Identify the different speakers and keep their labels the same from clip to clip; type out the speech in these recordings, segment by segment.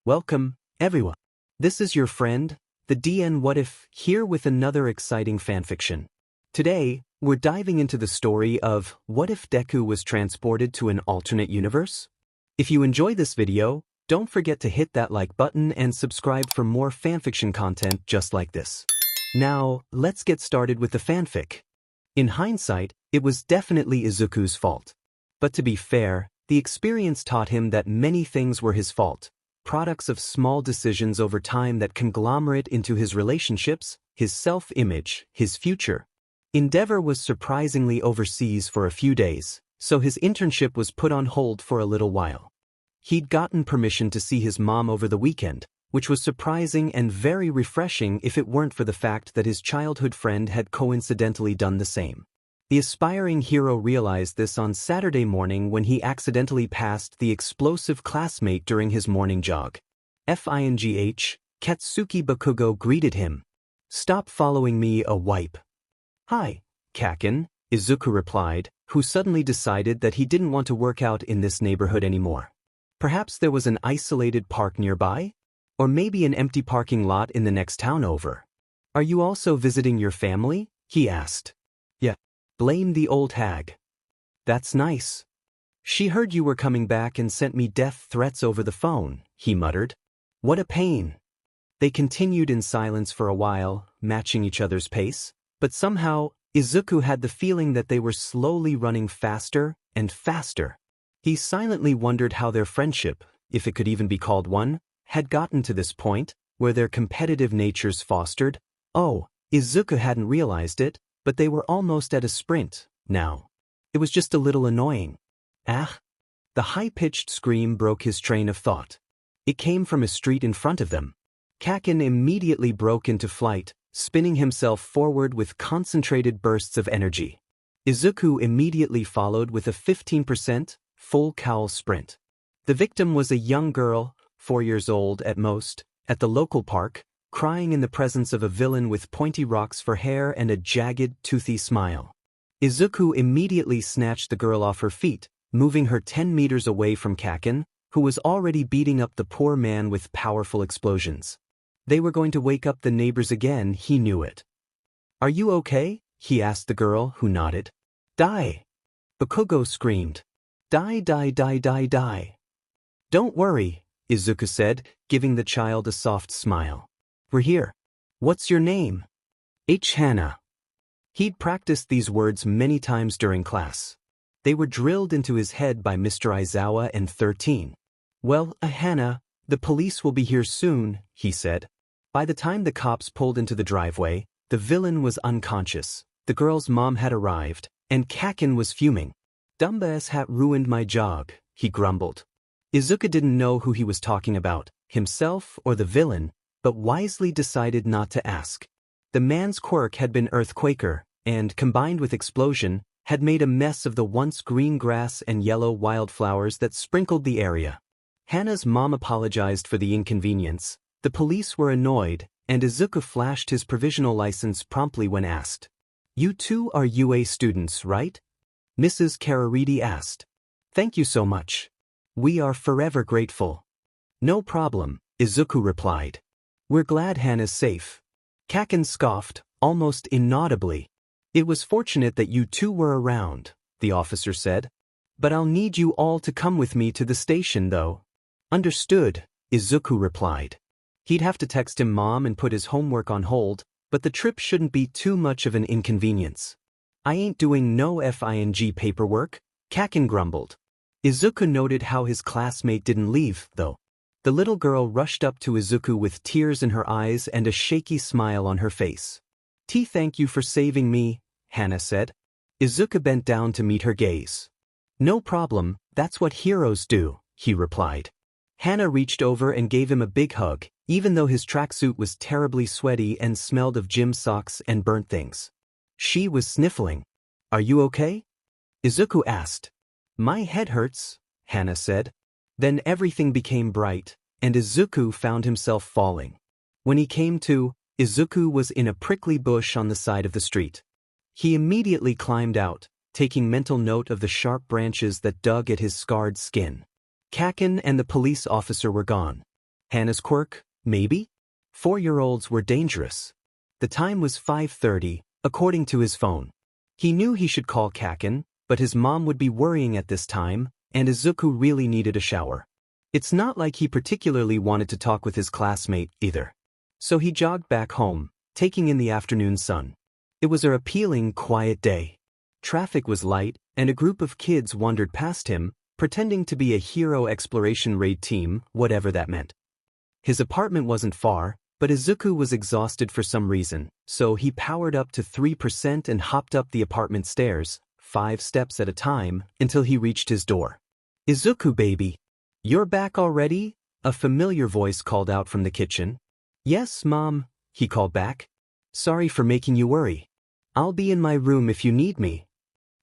Speaker 1: Welcome, everyone. This is your friend, the DN What If, here with another exciting fanfiction. Today, we're diving into the story of what if Deku was transported to an alternate universe? If you enjoy this video, don't forget to hit that like button and subscribe for more fanfiction content just like this. Now, let's get started with the fanfic. In hindsight, it was definitely Izuku's fault. But to be fair, the experience taught him that many things were his fault, products of small decisions over time that conglomerate into his relationships, his self-image, his future. Endeavor was surprisingly overseas for a few days, so his internship was put on hold for a little while. He'd gotten permission to see his mom over the weekend, which was surprising and very refreshing if it weren't for the fact that his childhood friend had coincidentally done the same. The aspiring hero realized this on Saturday morning when he accidentally passed the explosive classmate during his morning jog. Fingh, Katsuki Bakugo greeted him. "Stop following me, a wipe." "Hi, Kaken," Izuku replied, who suddenly decided that he didn't want to work out in this neighborhood anymore. Perhaps there was an isolated park nearby? Or maybe an empty parking lot in the next town over. "Are you also visiting your family?" he asked. "Yeah. Blame the old hag." "That's nice. She heard you were coming back and sent me death threats over the phone," he muttered. "What a pain." They continued in silence for a while, matching each other's pace, but somehow, Izuku had the feeling that they were slowly running faster and faster. He silently wondered how their friendship, if it could even be called one, had gotten to this point, where their competitive natures fostered. Oh, Izuku hadn't realized it, but they were almost at a sprint, now. It was just a little annoying. Ah! The high-pitched scream broke his train of thought. It came from a street in front of them. Kaken immediately broke into flight, spinning himself forward with concentrated bursts of energy. Izuku immediately followed with a 15% full cowl sprint. The victim was a young girl, 4 years old at most, at the local park, crying in the presence of a villain with pointy rocks for hair and a jagged, toothy smile. Izuku immediately snatched the girl off her feet, moving her 10 meters away from Kaken, who was already beating up the poor man with powerful explosions. They were going to wake up the neighbors again, he knew it. "Are you okay?" he asked the girl, who nodded. "Die!" Bakugo screamed. "Die, die, die, die, die." "Don't worry," Izuku said, giving the child a soft smile. "We're here. What's your name?" Hana. He'd practiced these words many times during class. They were drilled into his head by Mr. Aizawa and 13. "Well, Hana, the police will be here soon," he said. By the time the cops pulled into the driveway, the villain was unconscious, the girl's mom had arrived, and Kaken was fuming. "Dumbass hat ruined my jog," he grumbled. Izuku didn't know who he was talking about, himself or the villain, but wisely decided not to ask. The man's quirk had been Earthquaker, and, combined with explosion, had made a mess of the once green grass and yellow wildflowers that sprinkled the area. Hana's mom apologized for the inconvenience, the police were annoyed, and Izuku flashed his provisional license promptly when asked. "You two are UA students, right?" Mrs. Karariti asked. "Thank you so much. We are forever grateful." "No problem," Izuku replied. "We're glad Hana's safe." Kaken scoffed, almost inaudibly. "It was fortunate that you two were around," the officer said. "But I'll need you all to come with me to the station, though." "Understood," Izuku replied. He'd have to text him mom and put his homework on hold, but the trip shouldn't be too much of an inconvenience. "I ain't doing no Fing paperwork," Kaken grumbled. Izuku noted how his classmate didn't leave, though. The little girl rushed up to Izuku with tears in her eyes and a shaky smile on her face. Thank you for saving me," Hana said. Izuku bent down to meet her gaze. "No problem, that's what heroes do," he replied. Hana reached over and gave him a big hug, even though his tracksuit was terribly sweaty and smelled of gym socks and burnt things. She was sniffling. "Are you okay?" Izuku asked. "My head hurts," Hana said. Then everything became bright, and Izuku found himself falling. When he came to, Izuku was in a prickly bush on the side of the street. He immediately climbed out, taking mental note of the sharp branches that dug at his scarred skin. Kaken and the police officer were gone. Hana's quirk, maybe? 4-year-olds were dangerous. The time was 5:30, according to his phone. He knew he should call Kaken, but his mom would be worrying at this time, and Izuku really needed a shower. It's not like he particularly wanted to talk with his classmate, either. So he jogged back home, taking in the afternoon sun. It was an appealing, quiet day. Traffic was light, and a group of kids wandered past him, pretending to be a hero exploration raid team, whatever that meant. His apartment wasn't far, but Izuku was exhausted for some reason, so he powered up to 3% and hopped up the apartment stairs, 5 steps at a time, until he reached his door. "Izuku, baby. You're back already?" A familiar voice called out from the kitchen. "Yes, Mom," he called back. "Sorry for making you worry. I'll be in my room if you need me."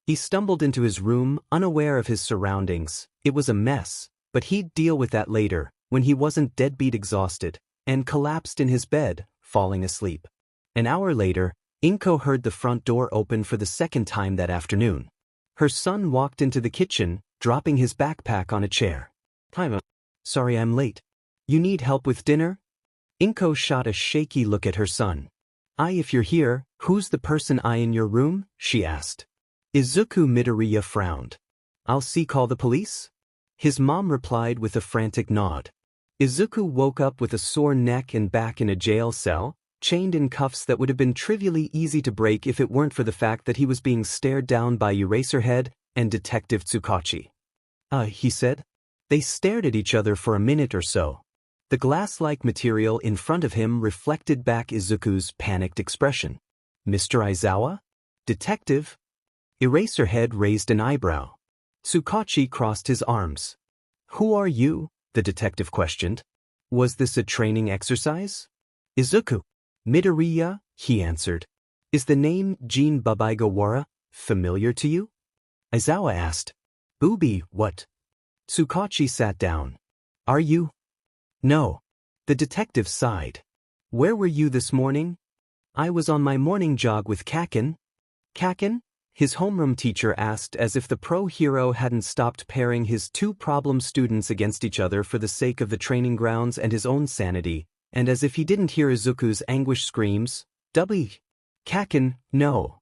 Speaker 1: He stumbled into his room, unaware of his surroundings. It was a mess, but he'd deal with that later, when he wasn't deadbeat exhausted, and collapsed in his bed, falling asleep. An hour later, Inko heard the front door open for the second time that afternoon. Her son walked into the kitchen, dropping his backpack on a chair. "Hi, sorry I'm late. You need help with dinner?" Inko shot a shaky look at her son. If you're here, who's the person in your room?" she asked. Izuku Midoriya frowned. "I'll call the police?" His mom replied with a frantic nod. Izuku woke up with a sore neck and back in a jail cell, chained in cuffs that would have been trivially easy to break if it weren't for the fact that he was being stared down by Eraserhead and Detective Tsukachi. He said. They stared at each other for a minute or so. The glass-like material in front of him reflected back Izuku's panicked expression. "Mr. Aizawa? Detective?" Eraserhead raised an eyebrow. Tsukachi crossed his arms. "Who are you?" the detective questioned. "Was this a training exercise?" "Izuku Midoriya," he answered. "Is the name Jin Babaigawara familiar to you?" Aizawa asked. "Booby, what?" Tsukachi sat down. "Are you?" "No." The detective sighed. "Where were you this morning?" "I was on my morning jog with Kaken." "Kaken?" his homeroom teacher asked, as if the pro hero hadn't stopped pairing his 2 problem students against each other for the sake of the training grounds and his own sanity, and as if he didn't hear Izuku's anguished screams. Kaken, no.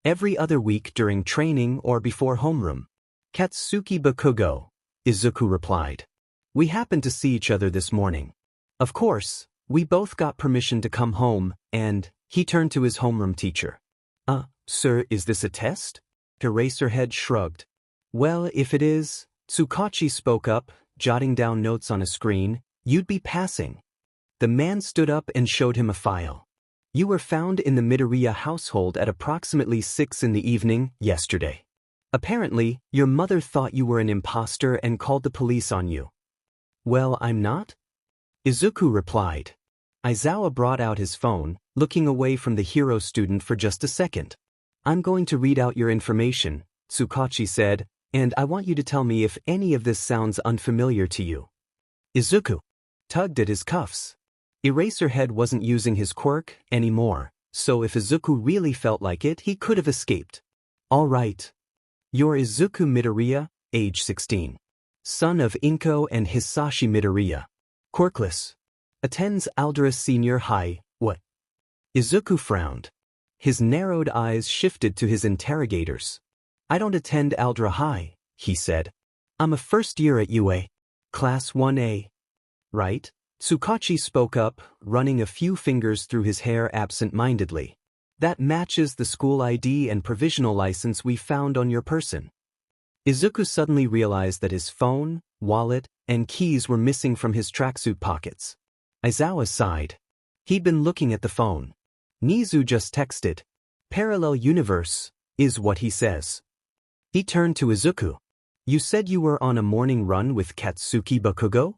Speaker 1: Every other week during training or before homeroom." "Katsuki Bakugo," Izuku replied. "We happened to see each other this morning. Of course, we both got permission to come home, and..." He turned to his homeroom teacher. Sir, is this a test?" Eraserhead shrugged. "Well, if it is," Tsukachi spoke up, jotting down notes on a screen, "you'd be passing." The man stood up and showed him a file. "You were found in the Midoriya household at approximately 6 in the evening, yesterday. Apparently, your mother thought you were an imposter and called the police on you." "Well, I'm not," Izuku replied. Aizawa brought out his phone, looking away from the hero student for just a second. "I'm going to read out your information," Tsukachi said, "and I want you to tell me if any of this sounds unfamiliar to you." Izuku tugged at his cuffs. Eraserhead wasn't using his quirk anymore, so if Izuku really felt like it, he could have escaped. "All right. You're Izuku Midoriya, age 16. Son of Inko and Hisashi Midoriya. Quirkless. Attends Aldera Senior High, what?" Izuku frowned. His narrowed eyes shifted to his interrogators. "I don't attend Aldera High," he said. "I'm a first year at UA. Class 1A. Right?" Tsukachi spoke up, running a few fingers through his hair absent-mindedly. "That matches the school ID and provisional license we found on your person." Izuku suddenly realized that his phone, wallet, and keys were missing from his tracksuit pockets. Aizawa sighed. He'd been looking at the phone. Nizu just texted. "Parallel universe," is what he says. He turned to Izuku. "You said you were on a morning run with Katsuki Bakugo?"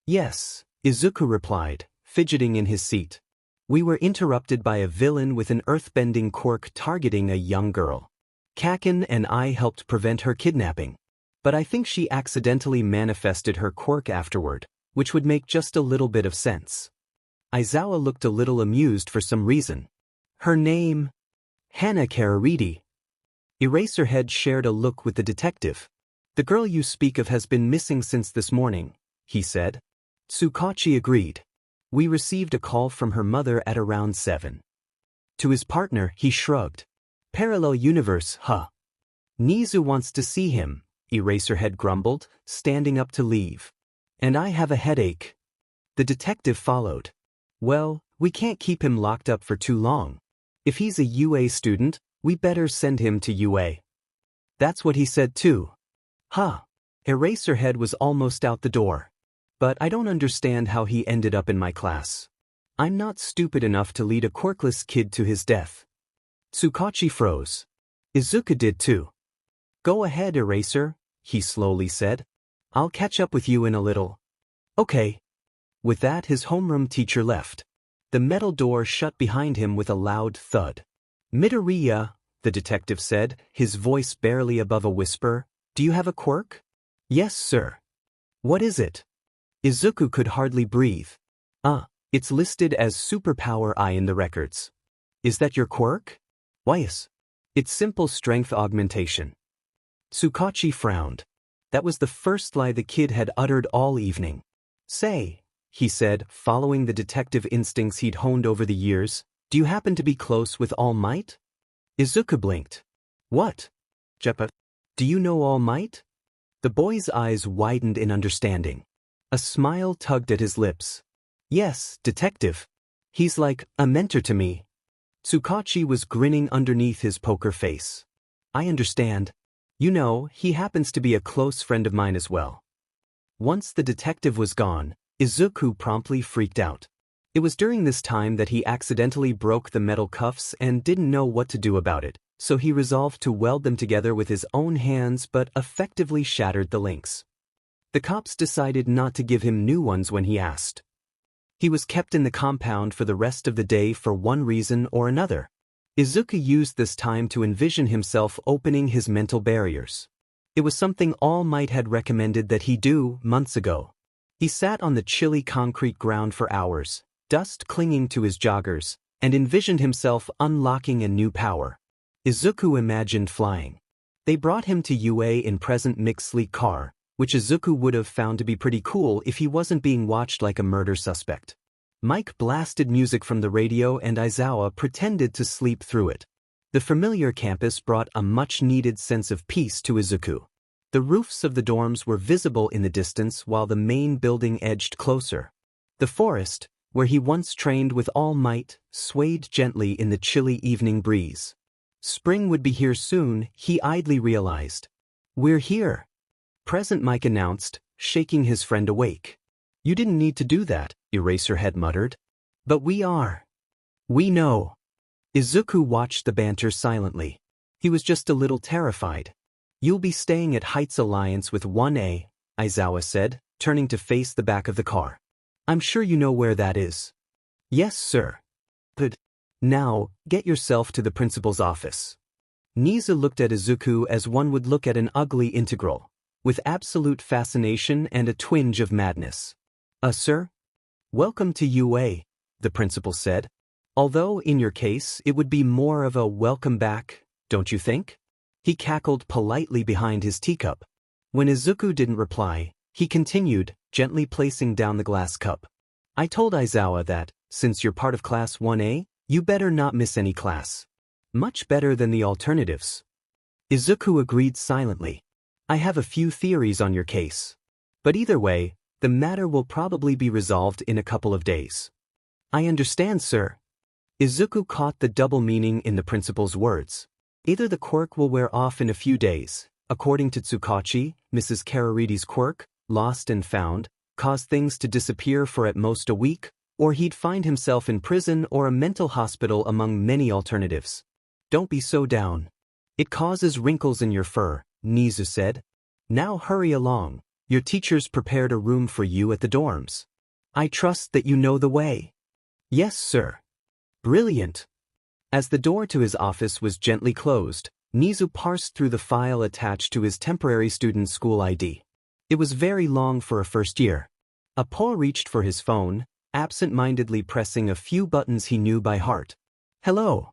Speaker 1: "Yes," Izuku replied, fidgeting in his seat. "We were interrupted by a villain with an earthbending quirk targeting a young girl. Kaken and I helped prevent her kidnapping. But I think she accidentally manifested her quirk afterward, which would make just a little bit of sense." Aizawa looked a little amused for some reason. "Her name?" "Hana Karariti." Eraserhead shared a look with the detective. "The girl you speak of has been missing since this morning," he said. Tsukachi agreed. We received a call from her mother at around 7. To his partner, he shrugged. Parallel universe, huh? Nizu wants to see him, Eraserhead grumbled, standing up to leave. And I have a headache. The detective followed. Well, we can't keep him locked up for too long. If he's a UA student, we better send him to UA. That's what he said too. Huh. Eraserhead was almost out the door. But I don't understand how he ended up in my class. I'm not stupid enough to lead a quirkless kid to his death. Tsukachi froze. Izuku did too. Go ahead, Eraser, he slowly said. I'll catch up with you in a little. Okay. With that, his homeroom teacher left. The metal door shut behind him with a loud thud. Midoriya, the detective said, his voice barely above a whisper, do you have a quirk? Yes, sir. What is it? Izuku could hardly breathe. It's listed as Superpower I in the records. Is that your quirk? Why yes. It's simple strength augmentation. Tsukachi frowned. That was the first lie the kid had uttered all evening. Say, he said, following the detective instincts he'd honed over the years, do you happen to be close with All Might? Izuku blinked. What? Jeppa? Do you know All Might? The boy's eyes widened in understanding. A smile tugged at his lips. Yes, detective. He's like a mentor to me. Tsukachi was grinning underneath his poker face. I understand. You know, he happens to be a close friend of mine as well. Once the detective was gone, Izuku promptly freaked out. It was during this time that he accidentally broke the metal cuffs and didn't know what to do about it, so he resolved to weld them together with his own hands but effectively shattered the links. The cops decided not to give him new ones when he asked. He was kept in the compound for the rest of the day for one reason or another. Izuku used this time to envision himself opening his mental barriers. It was something All Might had recommended that he do months ago. He sat on the chilly concrete ground for hours, dust clinging to his joggers, and envisioned himself unlocking a new power. Izuku imagined flying. They brought him to UA in present mixed sleek car, which Izuku would have found to be pretty cool if he wasn't being watched like a murder suspect. Mike blasted music from the radio and Aizawa pretended to sleep through it. The familiar campus brought a much-needed sense of peace to Izuku. The roofs of the dorms were visible in the distance while the main building edged closer. The forest, where he once trained with All Might, swayed gently in the chilly evening breeze. Spring would be here soon, he idly realized. We're here. Present Mike announced, shaking his friend awake. You didn't need to do that, Eraserhead muttered. But we are. We know. Izuku watched the banter silently. He was just a little terrified. You'll be staying at Heights Alliance with 1A, Aizawa said, turning to face the back of the car. I'm sure you know where that is. Yes, sir. Good. Now, get yourself to the principal's office. Nizu looked at Izuku as one would look at an ugly integral, with absolute fascination and a twinge of madness. Sir? Welcome to UA, the principal said. Although, in your case, it would be more of a welcome back, don't you think? He cackled politely behind his teacup. When Izuku didn't reply, he continued, gently placing down the glass cup. I told Aizawa that, since you're part of Class 1A, you better not miss any class. Much better than the alternatives. Izuku agreed silently. I have a few theories on your case. But either way, the matter will probably be resolved in a couple of days. I understand, sir. Izuku caught the double meaning in the principal's words. Either the quirk will wear off in a few days, according to Tsukachi, Mrs. Kararidi's quirk, lost and found, caused things to disappear for at most a week, or he'd find himself in prison or a mental hospital among many alternatives. Don't be so down. It causes wrinkles in your fur, Nizu said. Now hurry along. Your teachers prepared a room for you at the dorms. I trust that you know the way. Yes, sir. Brilliant. As the door to his office was gently closed, Nizu parsed through the file attached to his temporary student school ID. It was very long for a first year. Apo reached for his phone, absent-mindedly pressing a few buttons he knew by heart. Hello.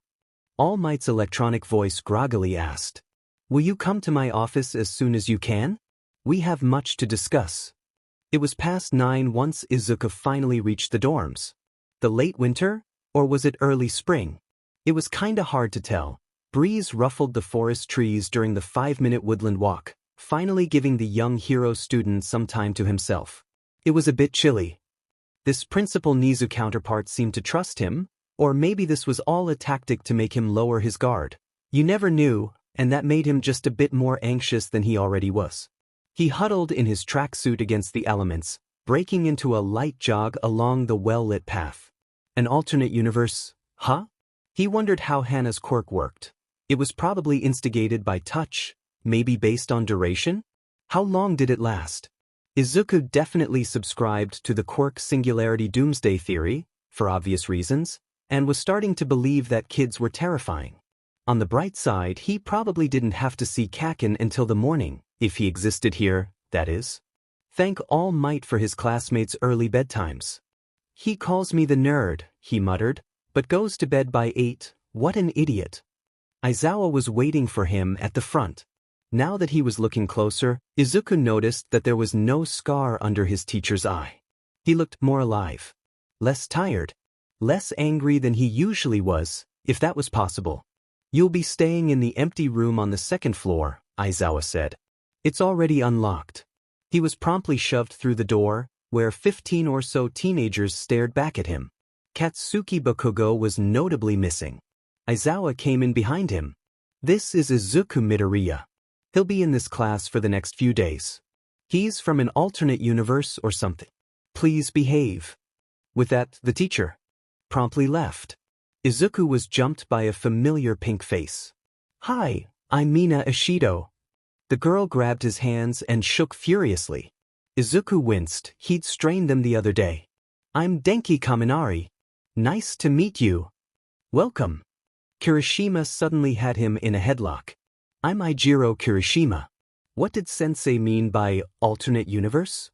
Speaker 1: All Might's electronic voice groggily asked. Will you come to my office as soon as you can? We have much to discuss. It was past 9 once Izuku finally reached the dorms. The late winter? Or was it early spring? It was kinda hard to tell. Breeze ruffled the forest trees during the 5-minute woodland walk, finally giving the young hero student some time to himself. It was a bit chilly. This Principal Nizu counterpart seemed to trust him, or maybe this was all a tactic to make him lower his guard. You never knew, and that made him just a bit more anxious than he already was. He huddled in his tracksuit against the elements, breaking into a light jog along the well-lit path. An alternate universe, huh? He wondered how Hana's quirk worked. It was probably instigated by touch, maybe based on duration? How long did it last? Izuku definitely subscribed to the quirk singularity doomsday theory, for obvious reasons, and was starting to believe that kids were terrifying. On the bright side, he probably didn't have to see Kaken until the morning, if he existed here, that is. Thank All Might for his classmates' early bedtimes. He calls me the nerd, he muttered, but goes to bed by 8, what an idiot. Aizawa was waiting for him at the front. Now that he was looking closer, Izuku noticed that there was no scar under his teacher's eye. He looked more alive. Less tired. Less angry than he usually was, if that was possible. You'll be staying in the empty room on the second floor, Aizawa said. It's already unlocked. He was promptly shoved through the door, where 15 or so teenagers stared back at him. Katsuki Bakugo was notably missing. Aizawa came in behind him. This is Izuku Midoriya. He'll be in this class for the next few days. He's from an alternate universe or something. Please behave. With that, the teacher promptly left. Izuku was jumped by a familiar pink face. Hi, I'm Mina Ishido. The girl grabbed his hands and shook furiously. Izuku winced, he'd strained them the other day. I'm Denki Kaminari. Nice to meet you. Welcome. Kirishima suddenly had him in a headlock. I'm Eijiro Kirishima. What did Sensei mean by alternate universe?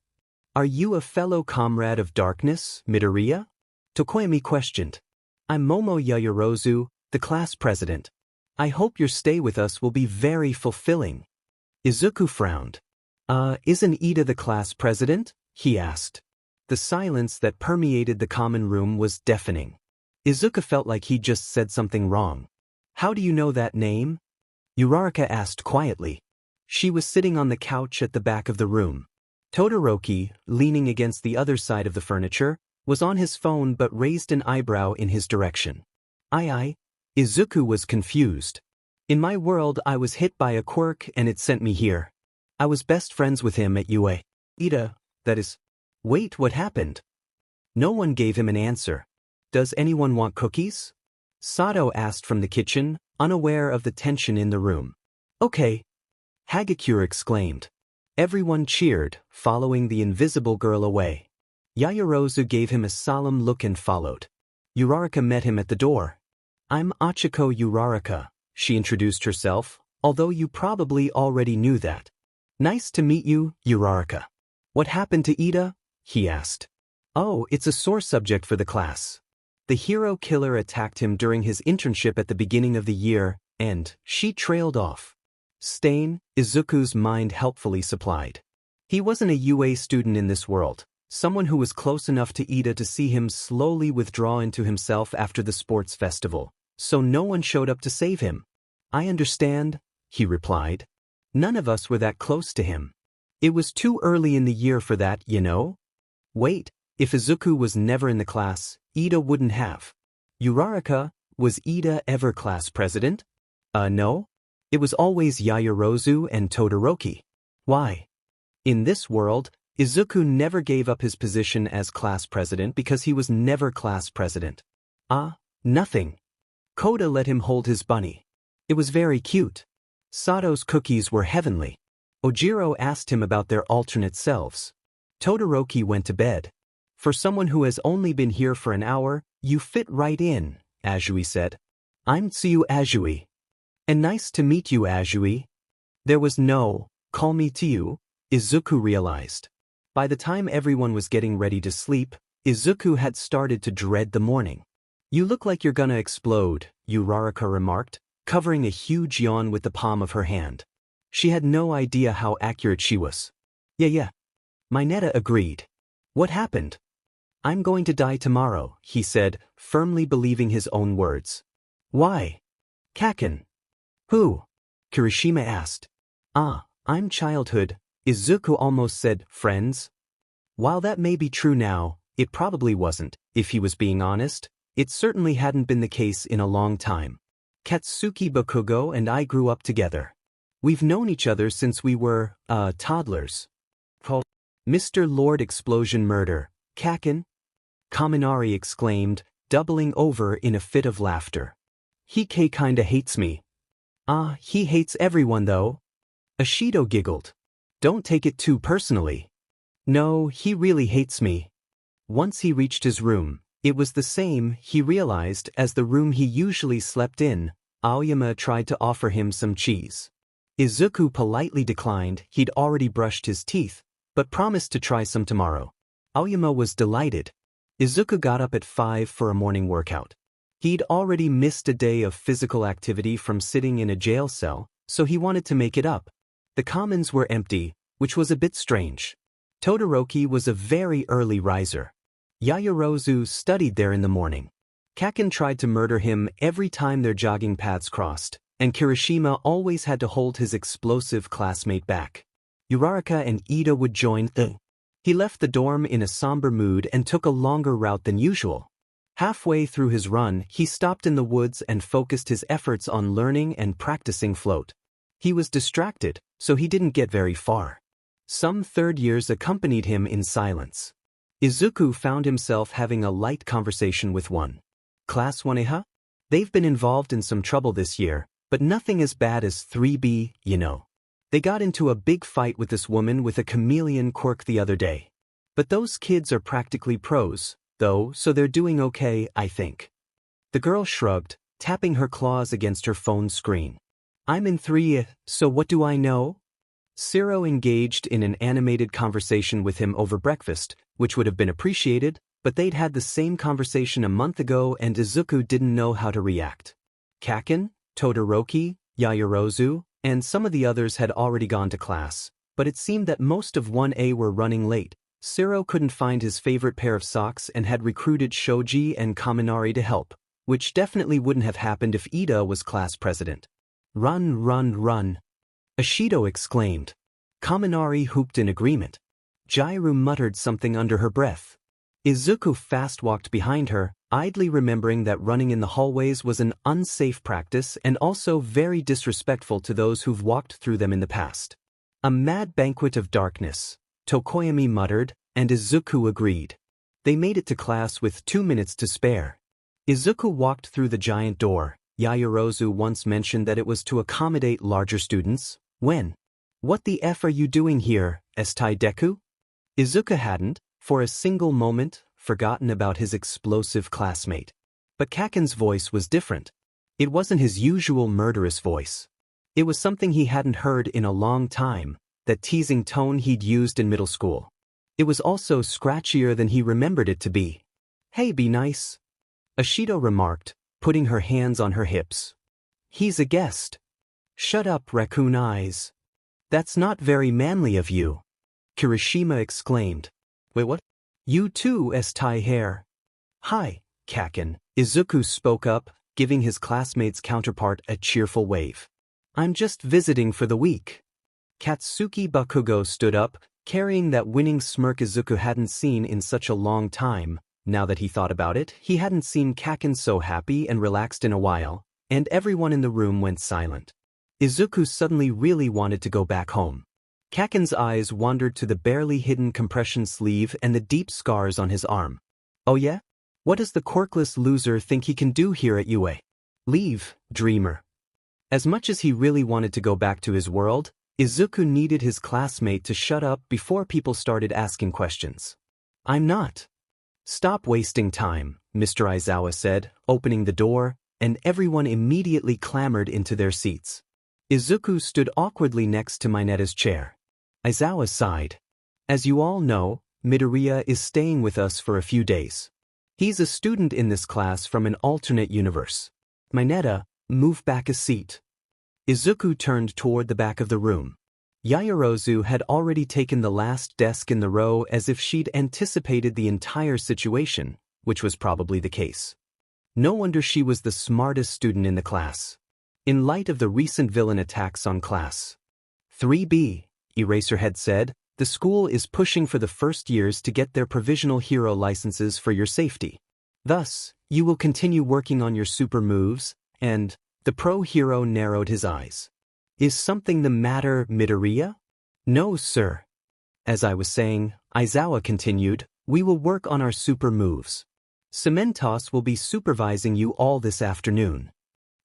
Speaker 1: Are you a fellow comrade of darkness, Midoriya? Tokoyami questioned. I'm Momo Yaoyorozu, the class president. I hope your stay with us will be very fulfilling. Izuku frowned. Isn't Ida the class president? He asked. The silence that permeated the common room was deafening. Izuku felt like he'd just said something wrong. How do you know that name? Uraraka asked quietly. She was sitting on the couch at the back of the room. Todoroki, leaning against the other side of the furniture, was on his phone but raised an eyebrow in his direction. Izuku was confused. In my world I was hit by a quirk and it sent me here. I was best friends with him at UA. Ida, that is. Wait, what happened? No one gave him an answer. Does anyone want cookies? Sato asked from the kitchen, unaware of the tension in the room. Okay. Hagakure exclaimed. Everyone cheered, following the invisible girl away. Yaoyorozu gave him a solemn look and followed. Uraraka met him at the door. I'm Achiko Uraraka, she introduced herself, although you probably already knew that. Nice to meet you, Uraraka. What happened to Ida? He asked. Oh, it's a sore subject for the class. The hero killer attacked him during his internship at the beginning of the year, and she trailed off. Stain, Izuku's mind helpfully supplied. He wasn't a UA student in this world, someone who was close enough to Ida to see him slowly withdraw into himself after the sports festival, so no one showed up to save him. I understand, he replied. None of us were that close to him. It was too early in the year for that, you know? Wait, if Izuku was never in the class, Ida wouldn't have. Uraraka, was Ida ever class president? No. It was always Yaoyorozu and Todoroki. Why? In this world, Izuku never gave up his position as class president because he was never class president. Nothing. Koda let him hold his bunny. It was very cute. Sato's cookies were heavenly. Ojiro asked him about their alternate selves. Todoroki went to bed. For someone who has only been here for an hour, you fit right in, Azui said. I'm Tsuyu Azui. And nice to meet you, Azui. There was no, call me Tsuyu, Izuku realized. By the time everyone was getting ready to sleep, Izuku had started to dread the morning. You look like you're gonna explode, Uraraka remarked, covering a huge yawn with the palm of her hand. She had no idea how accurate she was. Yeah. Mineta agreed. What happened? I'm going to die tomorrow, he said, firmly believing his own words. Why? Kaken. Who? Kirishima asked. I'm childhood, Izuku almost said, friends. While that may be true now, it probably wasn't, if he was being honest. It certainly hadn't been the case in a long time. Katsuki Bakugo and I grew up together. We've known each other since we were, toddlers. Mr. Lord Explosion Murder, Kaken? Kaminari exclaimed, doubling over in a fit of laughter. He kinda hates me. He hates everyone though. Ashido giggled. Don't take it too personally. No, he really hates me. Once he reached his room, it was the same, he realized, as the room he usually slept in. Aoyama tried to offer him some cheese. Izuku politely declined, he'd already brushed his teeth, but promised to try some tomorrow. Aoyama was delighted. Izuku got up at 5 for a morning workout. He'd already missed a day of physical activity from sitting in a jail cell, so he wanted to make it up. The commons were empty, which was a bit strange. Todoroki was a very early riser. Yaoyorozu studied there in the morning. Kaken tried to murder him every time their jogging paths crossed, and Kirishima always had to hold his explosive classmate back. Uraraka and Ida would join. He left the dorm in a somber mood and took a longer route than usual. Halfway through his run, he stopped in the woods and focused his efforts on learning and practicing float. He was distracted, so he didn't get very far. Some third years accompanied him in silence. Izuku found himself having a light conversation with one. Class 1A? They've been involved in some trouble this year, but nothing as bad as 3B, you know. They got into a big fight with this woman with a chameleon quirk the other day. But those kids are practically pros, though, so they're doing okay, I think. The girl shrugged, tapping her claws against her phone screen. I'm in 3A, so what do I know? Siro engaged in an animated conversation with him over breakfast, which would have been appreciated, but they'd had the same conversation a month ago and Izuku didn't know how to react. Kaken, Todoroki, Yaoyorozu, and some of the others had already gone to class, but it seemed that most of 1A were running late. Siro couldn't find his favorite pair of socks and had recruited Shoji and Kaminari to help, which definitely wouldn't have happened if Ida was class president. Run, run, run. Ashido exclaimed. Kaminari whooped in agreement. Jairu muttered something under her breath. Izuku fast-walked behind her, idly remembering that running in the hallways was an unsafe practice and also very disrespectful to those who've walked through them in the past. A mad banquet of darkness, Tokoyami muttered, and Izuku agreed. They made it to class with 2 minutes to spare. Izuku walked through the giant door. Yaoyorozu once mentioned that it was to accommodate larger students. When? What the F are you doing here, Estai Deku? Izuku hadn't, for a single moment, forgotten about his explosive classmate. But Kaken's voice was different. It wasn't his usual murderous voice. It was something he hadn't heard in a long time, that teasing tone he'd used in middle school. It was also scratchier than he remembered it to be. Hey, be nice. Ashido remarked, putting her hands on her hips. He's a guest. Shut up, raccoon eyes. That's not very manly of you. Kirishima exclaimed. Wait, what? You too, Estai hair. Hi, Kaken. Izuku spoke up, giving his classmate's counterpart a cheerful wave. I'm just visiting for the week. Katsuki Bakugo stood up, carrying that winning smirk Izuku hadn't seen in such a long time. Now that he thought about it, he hadn't seen Kaken so happy and relaxed in a while, and everyone in the room went silent. Izuku suddenly really wanted to go back home. Kaken's eyes wandered to the barely hidden compression sleeve and the deep scars on his arm. Oh yeah? What does the quirkless loser think he can do here at UA? Leave, dreamer. As much as he really wanted to go back to his world, Izuku needed his classmate to shut up before people started asking questions. I'm not. Stop wasting time, Mr. Aizawa said, opening the door, and everyone immediately clambered into their seats. Izuku stood awkwardly next to Mineta's chair. Aizawa sighed. As you all know, Midoriya is staying with us for a few days. He's a student in this class from an alternate universe. Mineta, move back a seat. Izuku turned toward the back of the room. Yaoyorozu had already taken the last desk in the row as if she'd anticipated the entire situation, which was probably the case. No wonder she was the smartest student in the class. In light of the recent villain attacks on Class 3B, Eraserhead said, the school is pushing for the first years to get their provisional hero licenses for your safety. Thus, you will continue working on your super moves, and the pro hero narrowed his eyes. Is something the matter, Midoriya? No, sir. As I was saying, Aizawa continued, we will work on our super moves. Cementos will be supervising you all this afternoon.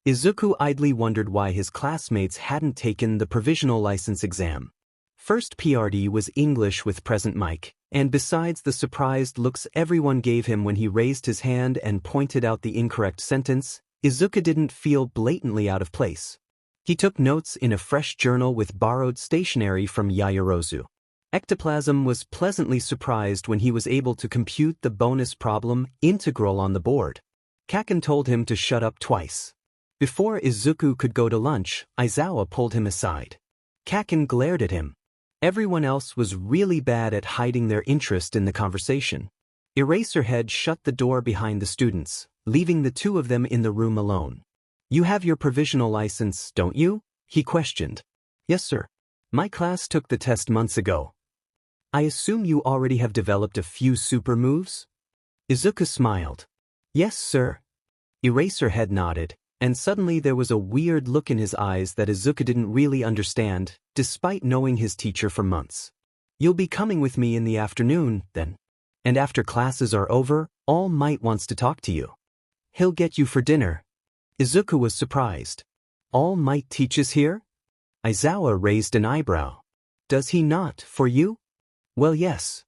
Speaker 1: Izuku idly wondered why his classmates hadn't taken the provisional license exam. First PRD was English with present mic, and besides the surprised looks everyone gave him when he raised his hand and pointed out the incorrect sentence, Izuku didn't feel blatantly out of place. He took notes in a fresh journal with borrowed stationery from Yaoyorozu. Ectoplasm was pleasantly surprised when he was able to compute the bonus problem integral on the board. Kaken told him to shut up twice. Before Izuku could go to lunch, Aizawa pulled him aside. Kaken glared at him. Everyone else was really bad at hiding their interest in the conversation. Eraserhead shut the door behind the students, leaving the two of them in the room alone. You have your provisional license, don't you? He questioned. Yes, sir. My class took the test months ago. I assume you already have developed a few super moves? Izuku smiled. Yes, sir. Eraserhead nodded, and suddenly there was a weird look in his eyes that Izuku didn't really understand, despite knowing his teacher for months. You'll be coming with me in the afternoon, then. And after classes are over, All Might wants to talk to you. He'll get you for dinner. Izuku was surprised. All Might teaches here? Aizawa raised an eyebrow. Does he not, for you? Well, yes.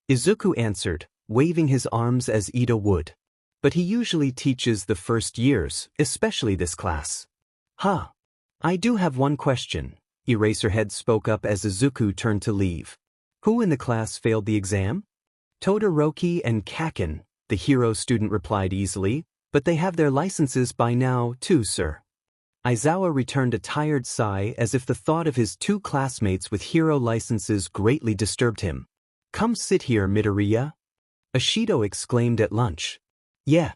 Speaker 1: Izuku answered, waving his arms as Ida would. But he usually teaches the first years, especially this class. Huh. I do have one question. Eraserhead spoke up as Izuku turned to leave. Who in the class failed the exam? Todoroki and Kaken, the hero student replied easily, but they have their licenses by now, too, sir. Aizawa returned a tired sigh as if the thought of his two classmates with hero licenses greatly disturbed him. Come sit here, Midoriya. Ashido exclaimed at lunch. Yeah.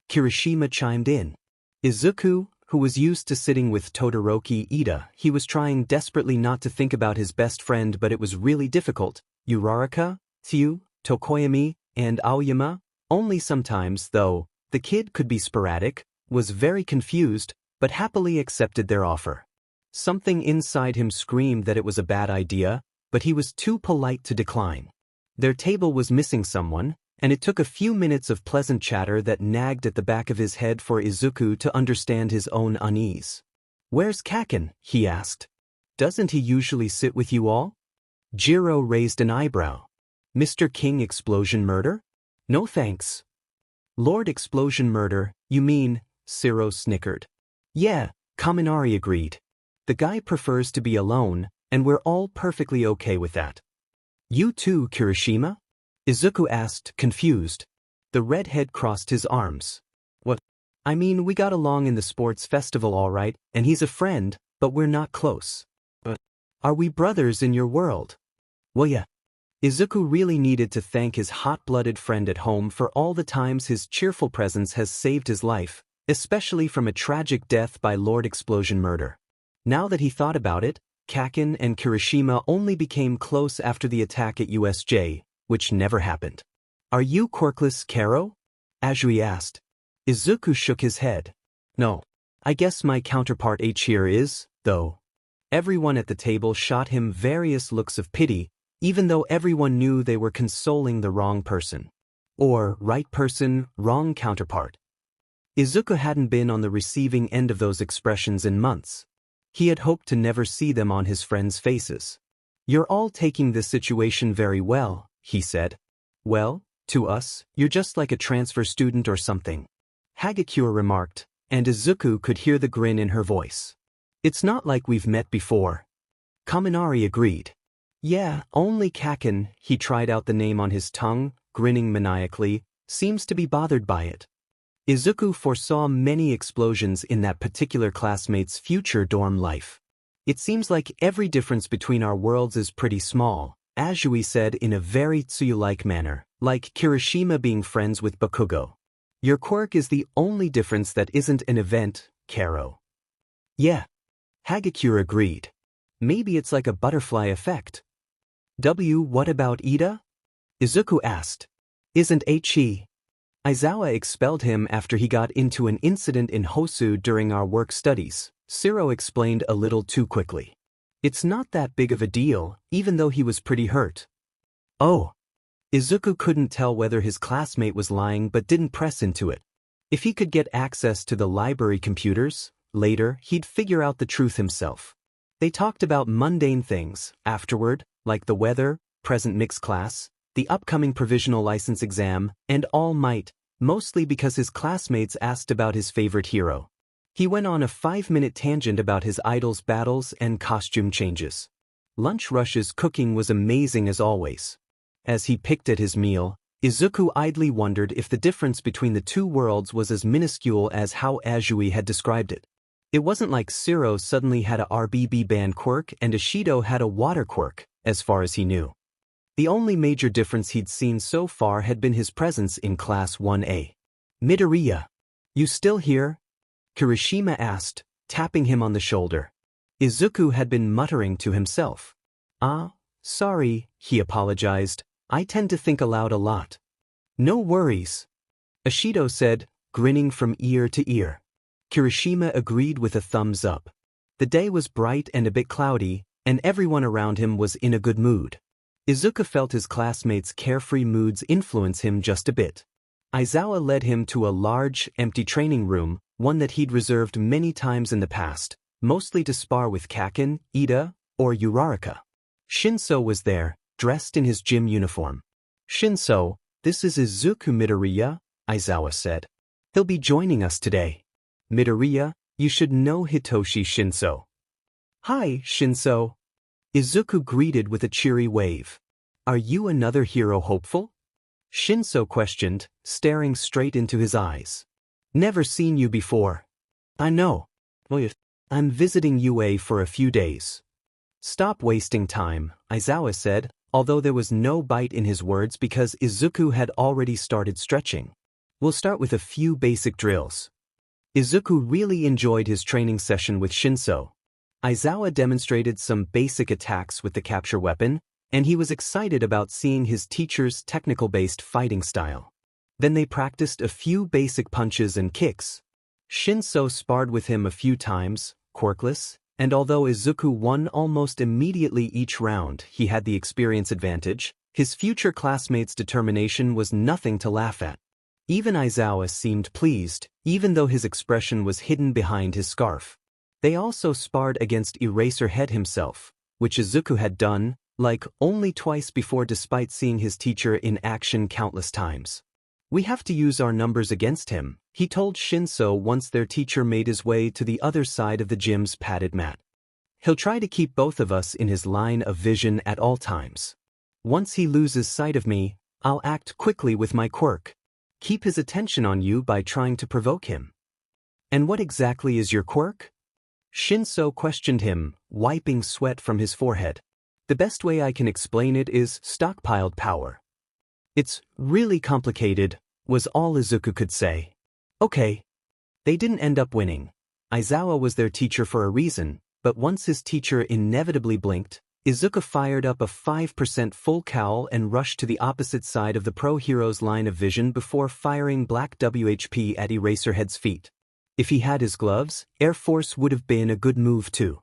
Speaker 1: Kirishima chimed in. Izuku, who was used to sitting with Todoroki Ida, he was trying desperately not to think about his best friend, but it was really difficult. Uraraka, Tsu, Tokoyami, and Aoyama, only sometimes, though, the kid could be sporadic, was very confused, but happily accepted their offer. Something inside him screamed that it was a bad idea, but he was too polite to decline. Their table was missing someone, and it took a few minutes of pleasant chatter that nagged at the back of his head for Izuku to understand his own unease. Where's Kaken? He asked. Doesn't he usually sit with you all? Jiro raised an eyebrow. Mr. King Explosion Murder? No thanks. Lord Explosion Murder, you mean? Ciro snickered. Yeah, Kaminari agreed. The guy prefers to be alone, and we're all perfectly okay with that. You too, Kirishima? Izuku asked, confused. The redhead crossed his arms. What? I mean, we got along in the sports festival all right, and he's a friend, but we're not close. But are we brothers in your world? Well, yeah. Izuku really needed to thank his hot-blooded friend at home for all the times his cheerful presence has saved his life, especially from a tragic death by Lord Explosion Murder. Now that he thought about it, Kaken and Kirishima only became close after the attack at USJ, which never happened. Are you quirkless, Karo? Azui asked. Izuku shook his head. No. I guess my counterpart H here is, though. Everyone at the table shot him various looks of pity, even though everyone knew they were consoling the wrong person. Or, right person, wrong counterpart. Izuku hadn't been on the receiving end of those expressions in months. He had hoped to never see them on his friends' faces. You're all taking this situation very well, he said. Well, to us, you're just like a transfer student or something. Hagakure remarked, and Izuku could hear the grin in her voice. It's not like we've met before. Kaminari agreed. Yeah, only Kaken, he tried out the name on his tongue, grinning maniacally, seems to be bothered by it. Izuku foresaw many explosions in that particular classmate's future dorm life. It seems like every difference between our worlds is pretty small, Azui said in a very Tsuyu-like manner, like Kirishima being friends with Bakugo. Your quirk is the only difference that isn't an event, Karo. Yeah. Hagakure agreed. Maybe it's like a butterfly effect. What about Ida? Izuku asked. Isn't He? Aizawa expelled him after he got into an incident in Hosu during our work studies, Shiro explained a little too quickly. It's not that big of a deal, even though he was pretty hurt. Oh. Izuku couldn't tell whether his classmate was lying but didn't press into it. If he could get access to the library computers, later he'd figure out the truth himself. They talked about mundane things, afterward, like the weather, present mixed class, the upcoming provisional license exam, and All Might, mostly because his classmates asked about his favorite hero. He went on a 5-minute tangent about his idol's battles and costume changes. Lunch Rush's cooking was amazing as always. As he picked at his meal, Izuku idly wondered if the difference between the two worlds was as minuscule as how Azui had described it. It wasn't like Shiro suddenly had a RBB band quirk and Ishido had a water quirk, as far as he knew. The only major difference he'd seen so far had been his presence in Class 1A. Midoriya. You still here? Kirishima asked, tapping him on the shoulder. Izuku had been muttering to himself. Sorry, he apologized. I tend to think aloud a lot. No worries. Ishido said, grinning from ear to ear. Kirishima agreed with a thumbs up. The day was bright and a bit cloudy, and everyone around him was in a good mood. Izuku felt his classmates' carefree moods influence him just a bit. Aizawa led him to a large, empty training room, one that he'd reserved many times in the past, mostly to spar with Kaken, Ida, or Uraraka. Shinso was there, dressed in his gym uniform. Shinso, this is Izuku Midoriya, Aizawa said. He'll be joining us today. Midoriya, you should know Hitoshi Shinso. Hi, Shinso. Izuku greeted with a cheery wave. Are you another hero hopeful? Shinso questioned, staring straight into his eyes. Never seen you before. I know. I'm visiting UA for a few days. Stop wasting time, Aizawa said, although there was no bite in his words because Izuku had already started stretching. We'll start with a few basic drills. Izuku really enjoyed his training session with Shinso. Aizawa demonstrated some basic attacks with the capture weapon, and he was excited about seeing his teacher's technical-based fighting style. Then they practiced a few basic punches and kicks. Shinso sparred with him a few times, quirkless, and although Izuku won almost immediately each round, he had the experience advantage. His future classmates' determination was nothing to laugh at. Even Aizawa seemed pleased, even though his expression was hidden behind his scarf. They also sparred against Eraserhead himself, which Izuku had done, only twice before despite seeing his teacher in action countless times. We have to use our numbers against him, he told Shinso once their teacher made his way to the other side of the gym's padded mat. He'll try to keep both of us in his line of vision at all times. Once he loses sight of me, I'll act quickly with my quirk. Keep his attention on you by trying to provoke him. And what exactly is your quirk? Shinso questioned him, wiping sweat from his forehead. The best way I can explain it is stockpiled power. It's really complicated, was all Izuku could say. Okay. They didn't end up winning. Aizawa was their teacher for a reason, but once his teacher inevitably blinked, Izuku fired up a 5% full cowl and rushed to the opposite side of the pro hero's line of vision before firing black WHP at Eraserhead's feet. If he had his gloves, Air Force would have been a good move too.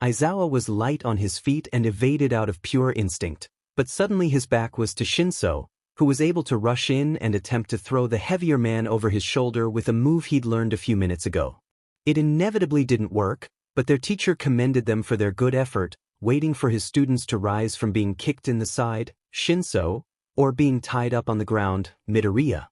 Speaker 1: Aizawa was light on his feet and evaded out of pure instinct, but suddenly his back was to Shinso, who was able to rush in and attempt to throw the heavier man over his shoulder with a move he'd learned a few minutes ago. It inevitably didn't work, but their teacher commended them for their good effort, waiting for his students to rise from being kicked in the side, Shinso, or being tied up on the ground, Midoriya.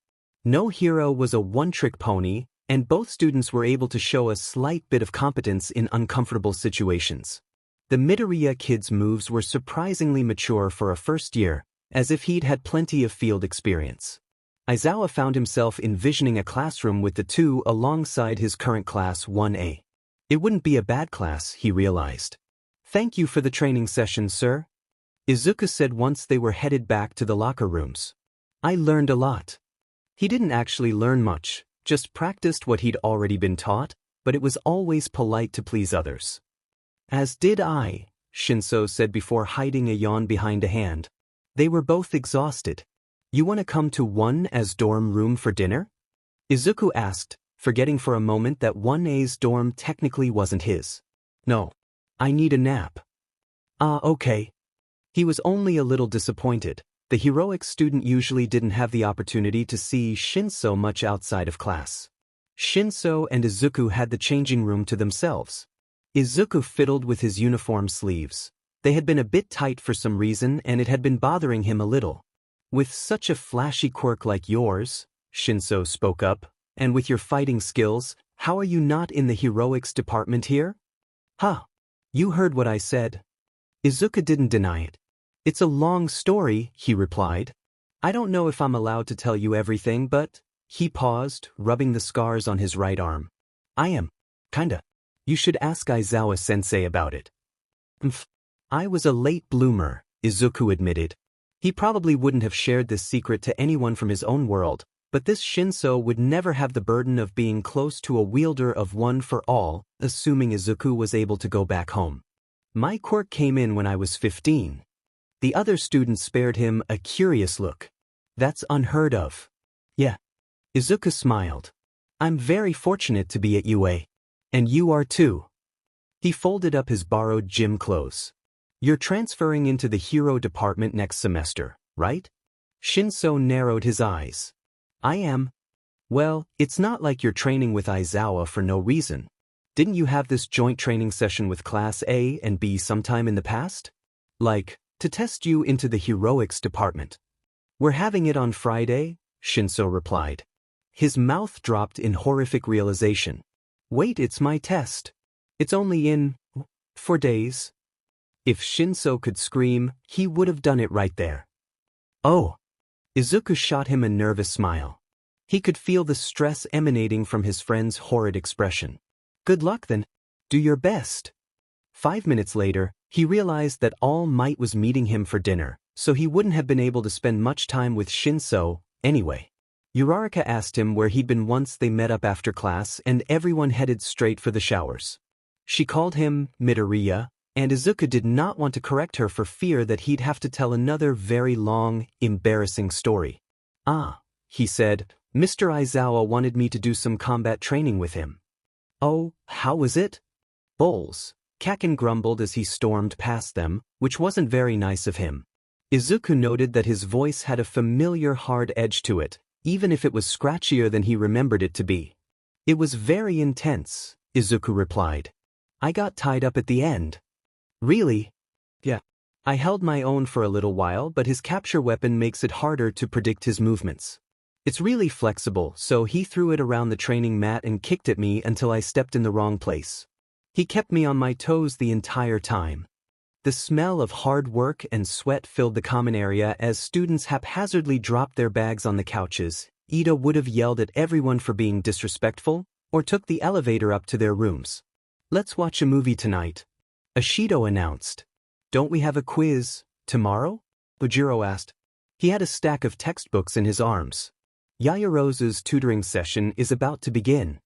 Speaker 1: No hero was a one-trick pony, and both students were able to show a slight bit of competence in uncomfortable situations. The Midoriya kid's moves were surprisingly mature for a first year, as if he'd had plenty of field experience. Aizawa found himself envisioning a classroom with the two alongside his current Class 1A. It wouldn't be a bad class, he realized. Thank you for the training session, sir. Izuku said once they were headed back to the locker rooms. I learned a lot. He didn't actually learn much, just practiced what he'd already been taught, but it was always polite to please others. As did I, Shinso said before hiding a yawn behind a hand. They were both exhausted. You want to come to 1A's dorm room for dinner? Izuku asked, forgetting for a moment that 1A's dorm technically wasn't his. No. I need a nap. Okay. He was only a little disappointed. The heroic student usually didn't have the opportunity to see Shinso much outside of class. Shinso and Izuku had the changing room to themselves. Izuku fiddled with his uniform sleeves. They had been a bit tight for some reason and it had been bothering him a little. With such a flashy quirk like yours, Shinso spoke up, and with your fighting skills, how are you not in the heroics department here? Huh. You heard what I said. Izuku didn't deny it. It's a long story, he replied. I don't know if I'm allowed to tell you everything, but... He paused, rubbing the scars on his right arm. I am. Kinda. You should ask Aizawa-sensei about it. I was a late bloomer, Izuku admitted. He probably wouldn't have shared this secret to anyone from his own world, but this Shinso would never have the burden of being close to a wielder of one for all, assuming Izuku was able to go back home. My quirk came in when I was 15. The other students spared him a curious look. That's unheard of. Yeah. Izuku smiled. I'm very fortunate to be at UA. And you are too. He folded up his borrowed gym clothes. You're transferring into the hero department next semester, right? Shinso narrowed his eyes. I am. Well, it's not like you're training with Aizawa for no reason. Didn't you have this joint training session with Class A and B sometime in the past? Like, to test you into the heroics department. We're having it on Friday, Shinso replied. His mouth dropped in horrific realization. Wait, it's my test. It's only in 4 days. If Shinso could scream, he would have done it right there. Oh. Izuku shot him a nervous smile. He could feel the stress emanating from his friend's horrid expression. Good luck then. Do your best. 5 minutes later, he realized that All Might was meeting him for dinner, so he wouldn't have been able to spend much time with Shinso, anyway. Uraraka asked him where he'd been once they met up after class and everyone headed straight for the showers. She called him Midoriya, and Izuku did not want to correct her for fear that he'd have to tell another very long, embarrassing story. Ah, he said, Mr. Aizawa wanted me to do some combat training with him. Oh, how was it? Bowls. Kaken grumbled as he stormed past them, which wasn't very nice of him. Izuku noted that his voice had a familiar hard edge to it, even if it was scratchier than he remembered it to be. It was very intense, Izuku replied. I got tied up at the end. Really? Yeah. I held my own for a little while, but his capture weapon makes it harder to predict his movements. It's really flexible, so he threw it around the training mat and kicked at me until I stepped in the wrong place. He kept me on my toes the entire time. The smell of hard work and sweat filled the common area as students haphazardly dropped their bags on the couches. Ida would have yelled at everyone for being disrespectful, or took the elevator up to their rooms. Let's watch a movie tonight, Ashido announced. Don't we have a quiz tomorrow? Bujiro asked. He had a stack of textbooks in his arms. Yayarose's tutoring session is about to begin.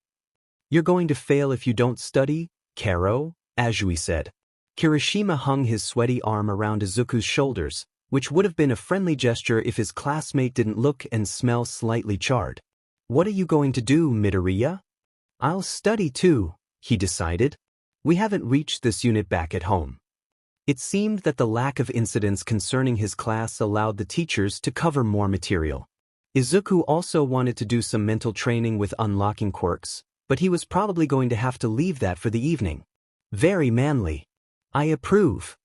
Speaker 1: You're going to fail if you don't study, Karo, Azui said. Kirishima hung his sweaty arm around Izuku's shoulders, which would have been a friendly gesture if his classmate didn't look and smell slightly charred. What are you going to do, Midoriya? I'll study too, he decided. We haven't reached this unit back at home. It seemed that the lack of incidents concerning his class allowed the teachers to cover more material. Izuku also wanted to do some mental training with unlocking quirks, but he was probably going to have to leave that for the evening. Very manly. I approve.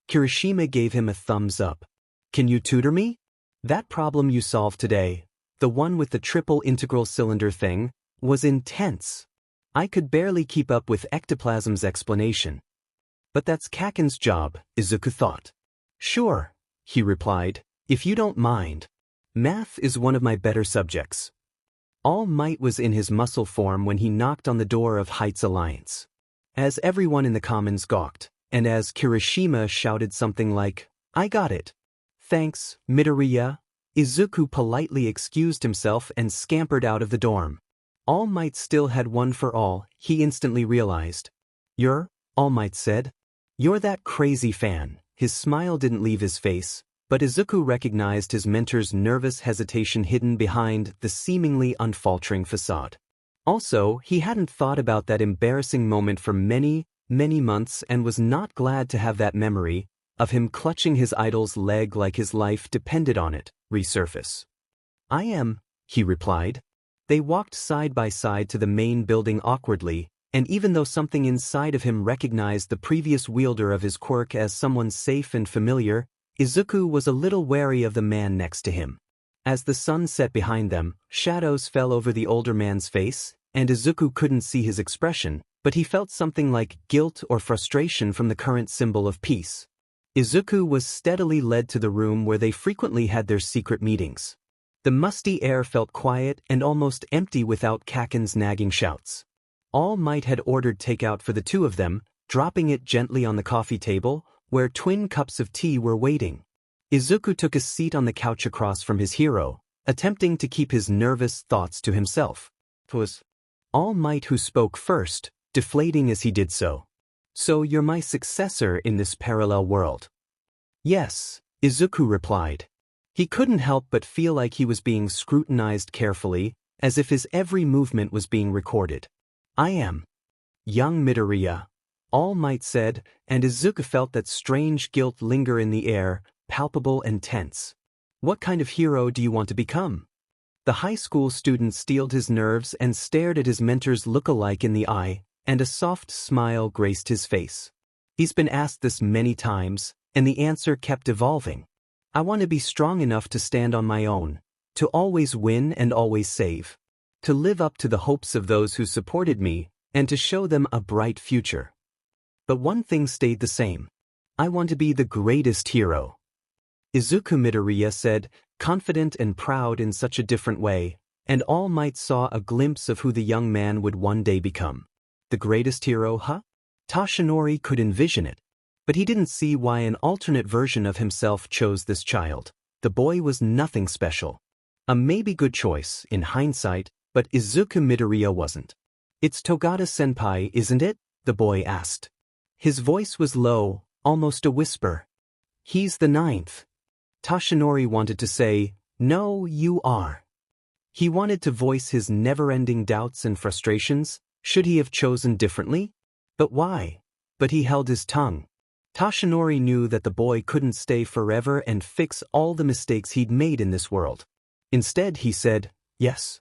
Speaker 1: Kirishima gave him a thumbs up. Can you tutor me? That problem you solved today, the one with the triple integral cylinder thing, was intense. I could barely keep up with ectoplasm's explanation. But that's Kaken's job, Izuku thought. Sure, he replied, if you don't mind. Math is one of my better subjects. All Might was in his muscle form when he knocked on the door of Heights Alliance. As everyone in the Commons gawked, and as Kirishima shouted something like, "I got it." "Thanks, Midoriya," Izuku politely excused himself and scampered out of the dorm. All Might still had one for all, he instantly realized. "You're," All Might said. "You're that crazy fan." His smile didn't leave his face, but Izuku recognized his mentor's nervous hesitation hidden behind the seemingly unfaltering facade. Also, he hadn't thought about that embarrassing moment for many months and was not glad to have that memory of him clutching his idol's leg like his life depended on it resurface. "I am," he replied. They walked side by side to the main building awkwardly, and even though something inside of him recognized the previous wielder of his quirk as someone safe and familiar, Izuku was a little wary of the man next to him. As the sun set behind them, shadows fell over the older man's face, and Izuku couldn't see his expression, but he felt something like guilt or frustration from the current symbol of peace. Izuku was steadily led to the room where they frequently had their secret meetings. The musty air felt quiet and almost empty without Kaken's nagging shouts. All Might had ordered takeout for the two of them, dropping it gently on the coffee table, where twin cups of tea were waiting. Izuku took a seat on the couch across from his hero, attempting to keep his nervous thoughts to himself. It was All Might who spoke first, deflating as he did so. "So you're my successor in this parallel world?" "Yes," Izuku replied. He couldn't help but feel like he was being scrutinized carefully, as if his every movement was being recorded. "I am young Midoriya," All Might said, and Izuku felt that strange guilt linger in the air, palpable and tense. "What kind of hero do you want to become?" The high school student steeled his nerves and stared at his mentor's look-alike in the eye, and a soft smile graced his face. He's been asked this many times, and the answer kept evolving. "I want to be strong enough to stand on my own, to always win and always save, to live up to the hopes of those who supported me, and to show them a bright future. But one thing stayed the same. I want to be the greatest hero." Izuku Midoriya said, confident and proud in such a different way, and All Might saw a glimpse of who the young man would one day become. The greatest hero, huh? Toshinori could envision it. But he didn't see why an alternate version of himself chose this child. The boy was nothing special. A maybe good choice, in hindsight, but Izuku Midoriya wasn't. "It's Togata-senpai, isn't it?" the boy asked. His voice was low, almost a whisper. "He's the ninth." Toshinori wanted to say, "No, you are." He wanted to voice his never-ending doubts and frustrations. Should he have chosen differently? But why? But he held his tongue. Toshinori knew that the boy couldn't stay forever and fix all the mistakes he'd made in this world. Instead, he said, "Yes."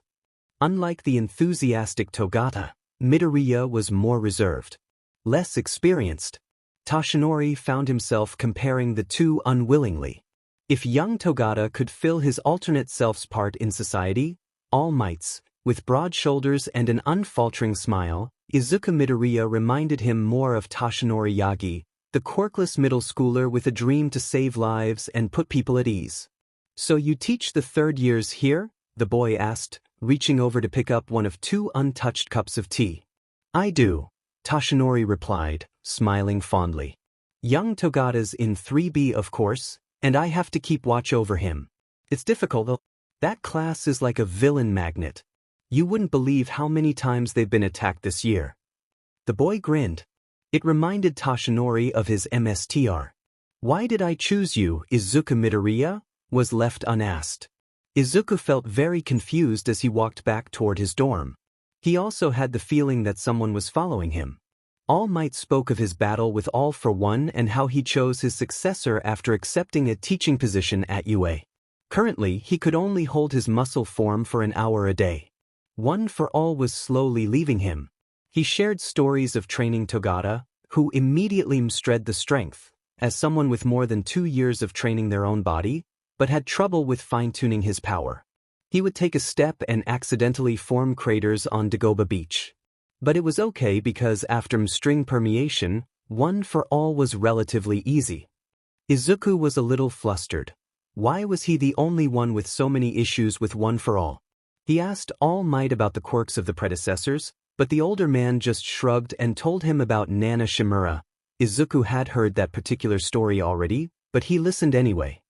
Speaker 1: Unlike the enthusiastic Togata, Midoriya was more reserved, less experienced. Toshinori found himself comparing the two unwillingly. If young Togata could fill his alternate self's part in society, All Might's, with broad shoulders and an unfaltering smile, Izuku Midoriya reminded him more of Toshinori Yagi, the quirkless middle schooler with a dream to save lives and put people at ease. "So you teach the third years here?" the boy asked, reaching over to pick up one of two untouched cups of tea. "I do," Toshinori replied, smiling fondly. "Young Togata's in 3B, of course, and I have to keep watch over him. It's difficult though. That class is like a villain magnet. You wouldn't believe how many times they've been attacked this year." The boy grinned. It reminded Toshinori of his MSTR. "Why did I choose you, Izuku Midoriya?" was left unasked. Izuku felt very confused as he walked back toward his dorm. He also had the feeling that someone was following him. All Might spoke of his battle with All for One and how he chose his successor after accepting a teaching position at UA. Currently, he could only hold his muscle form for an hour a day. One for All was slowly leaving him. He shared stories of training Togata, who immediately mastered the strength, as someone with more than 2 years of training their own body, but had trouble with fine-tuning his power. He would take a step and accidentally form craters on Dagoba Beach. But it was okay because after string permeation, One for All was relatively easy. Izuku was a little flustered. Why was he the only one with so many issues with One for All? He asked All Might about the quirks of the predecessors, but the older man just shrugged and told him about Nana Shimura, Izuku had heard that particular story already, but he listened anyway.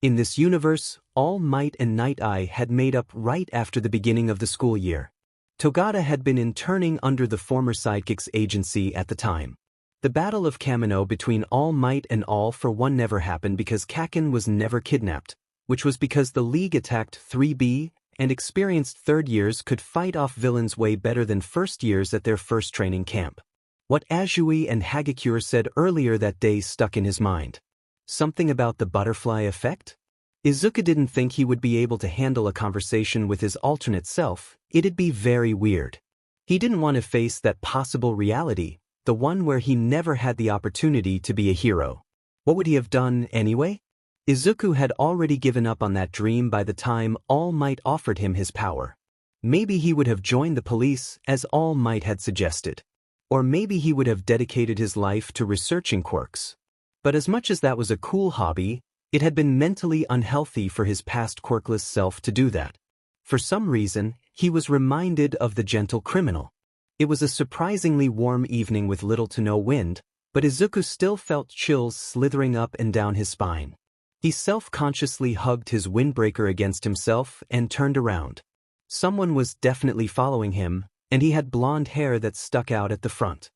Speaker 1: In this universe, All Might and Night Eye had made up right after the beginning of the school year. Togata had been interning under the former Sidekick's agency at the time. The Battle of Kamino between All Might and All for One never happened because Kaken was never kidnapped, which was because the League attacked 3B, and experienced third years could fight off villains way better than first years at their first training camp. What Azui and Hagakure said earlier that day stuck in his mind. Something about the butterfly effect? Izuku didn't think he would be able to handle a conversation with his alternate self. It'd be very weird. He didn't want to face that possible reality, the one where he never had the opportunity to be a hero. What would he have done anyway? Izuku had already given up on that dream by the time All Might offered him his power. Maybe he would have joined the police as All Might had suggested. Or maybe he would have dedicated his life to researching quirks. But as much as that was a cool hobby, it had been mentally unhealthy for his past quirkless self to do that. For some reason, he was reminded of the gentle criminal. It was a surprisingly warm evening with little to no wind, but Izuku still felt chills slithering up and down his spine. He self-consciously hugged his windbreaker against himself and turned around. Someone was definitely following him, and he had blonde hair that stuck out at the front.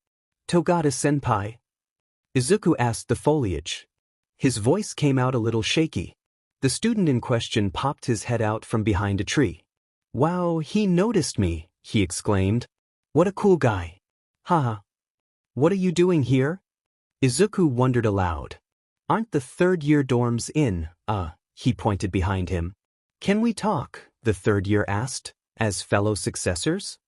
Speaker 1: "Togata-senpai?" Izuku asked the foliage. His voice came out a little shaky. The student in question popped his head out from behind a tree. "Wow, he noticed me," he exclaimed. "What a cool guy. Haha. What are you doing here?" Izuku wondered aloud. "Aren't the third-year dorms in?" He pointed behind him. "Can we talk?" the third year asked, as fellow successors.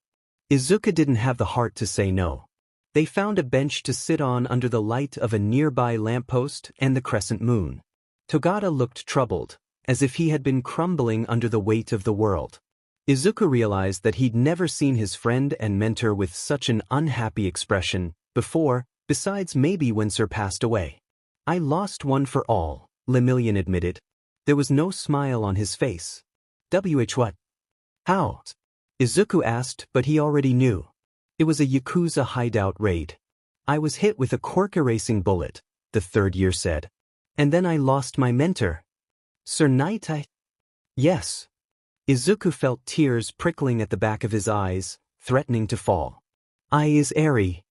Speaker 1: Izuku didn't have the heart to say no. They found a bench to sit on under the light of a nearby lamppost and the crescent moon. Togata looked troubled, as if he had been crumbling under the weight of the world. Izuku realized that he'd never seen his friend and mentor with such an unhappy expression before, besides maybe when Sir passed away. "I lost one for all," Lemillion admitted. There was no smile on his face. What? How? Izuku asked, but he already knew. It was a Yakuza hideout raid. "I was hit with a quirk-erasing bullet," the third year said. "And then I lost my mentor." "Sir Knight, Yes." Izuku felt tears prickling at the back of his eyes, threatening to fall. "I is Eri.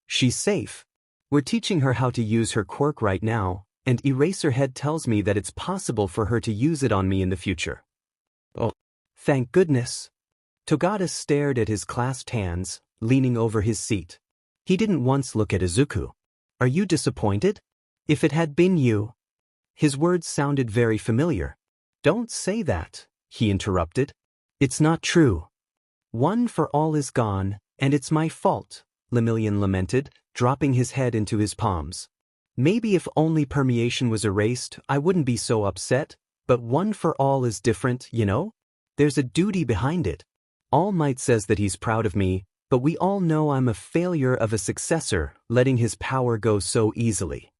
Speaker 1: She's safe. We're teaching her how to use her quirk right now, and Eraserhead tells me that it's possible for her to use it on me in the future." "Oh, thank goodness." Togata stared at his clasped hands, leaning over his seat. He didn't once look at Izuku. "Are you disappointed? If it had been you." His words sounded very familiar. "Don't say that," he interrupted. "It's not true. One for all is gone, and it's my fault," Lemillion lamented, dropping his head into his palms. "Maybe if only permeation was erased, I wouldn't be so upset, but one for all is different, you know? There's a duty behind it. All Might says that he's proud of me, but we all know I'm a failure of a successor, letting his power go so easily."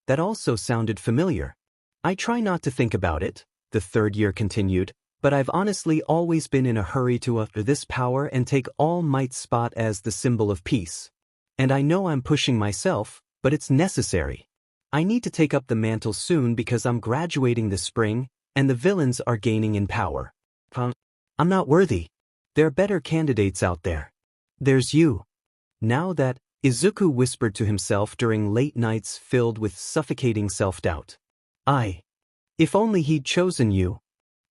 Speaker 1: That also sounded familiar. "I try not to think about it," the third year continued, "but I've honestly always been in a hurry to utter this power and take All Might's spot as the symbol of peace. And I know I'm pushing myself, but it's necessary. I need to take up the mantle soon because I'm graduating this spring, and the villains are gaining in power. I'm not worthy. There are better candidates out there. There's you." Now that, Izuku whispered to himself during late nights filled with suffocating self-doubt. If only he'd chosen you."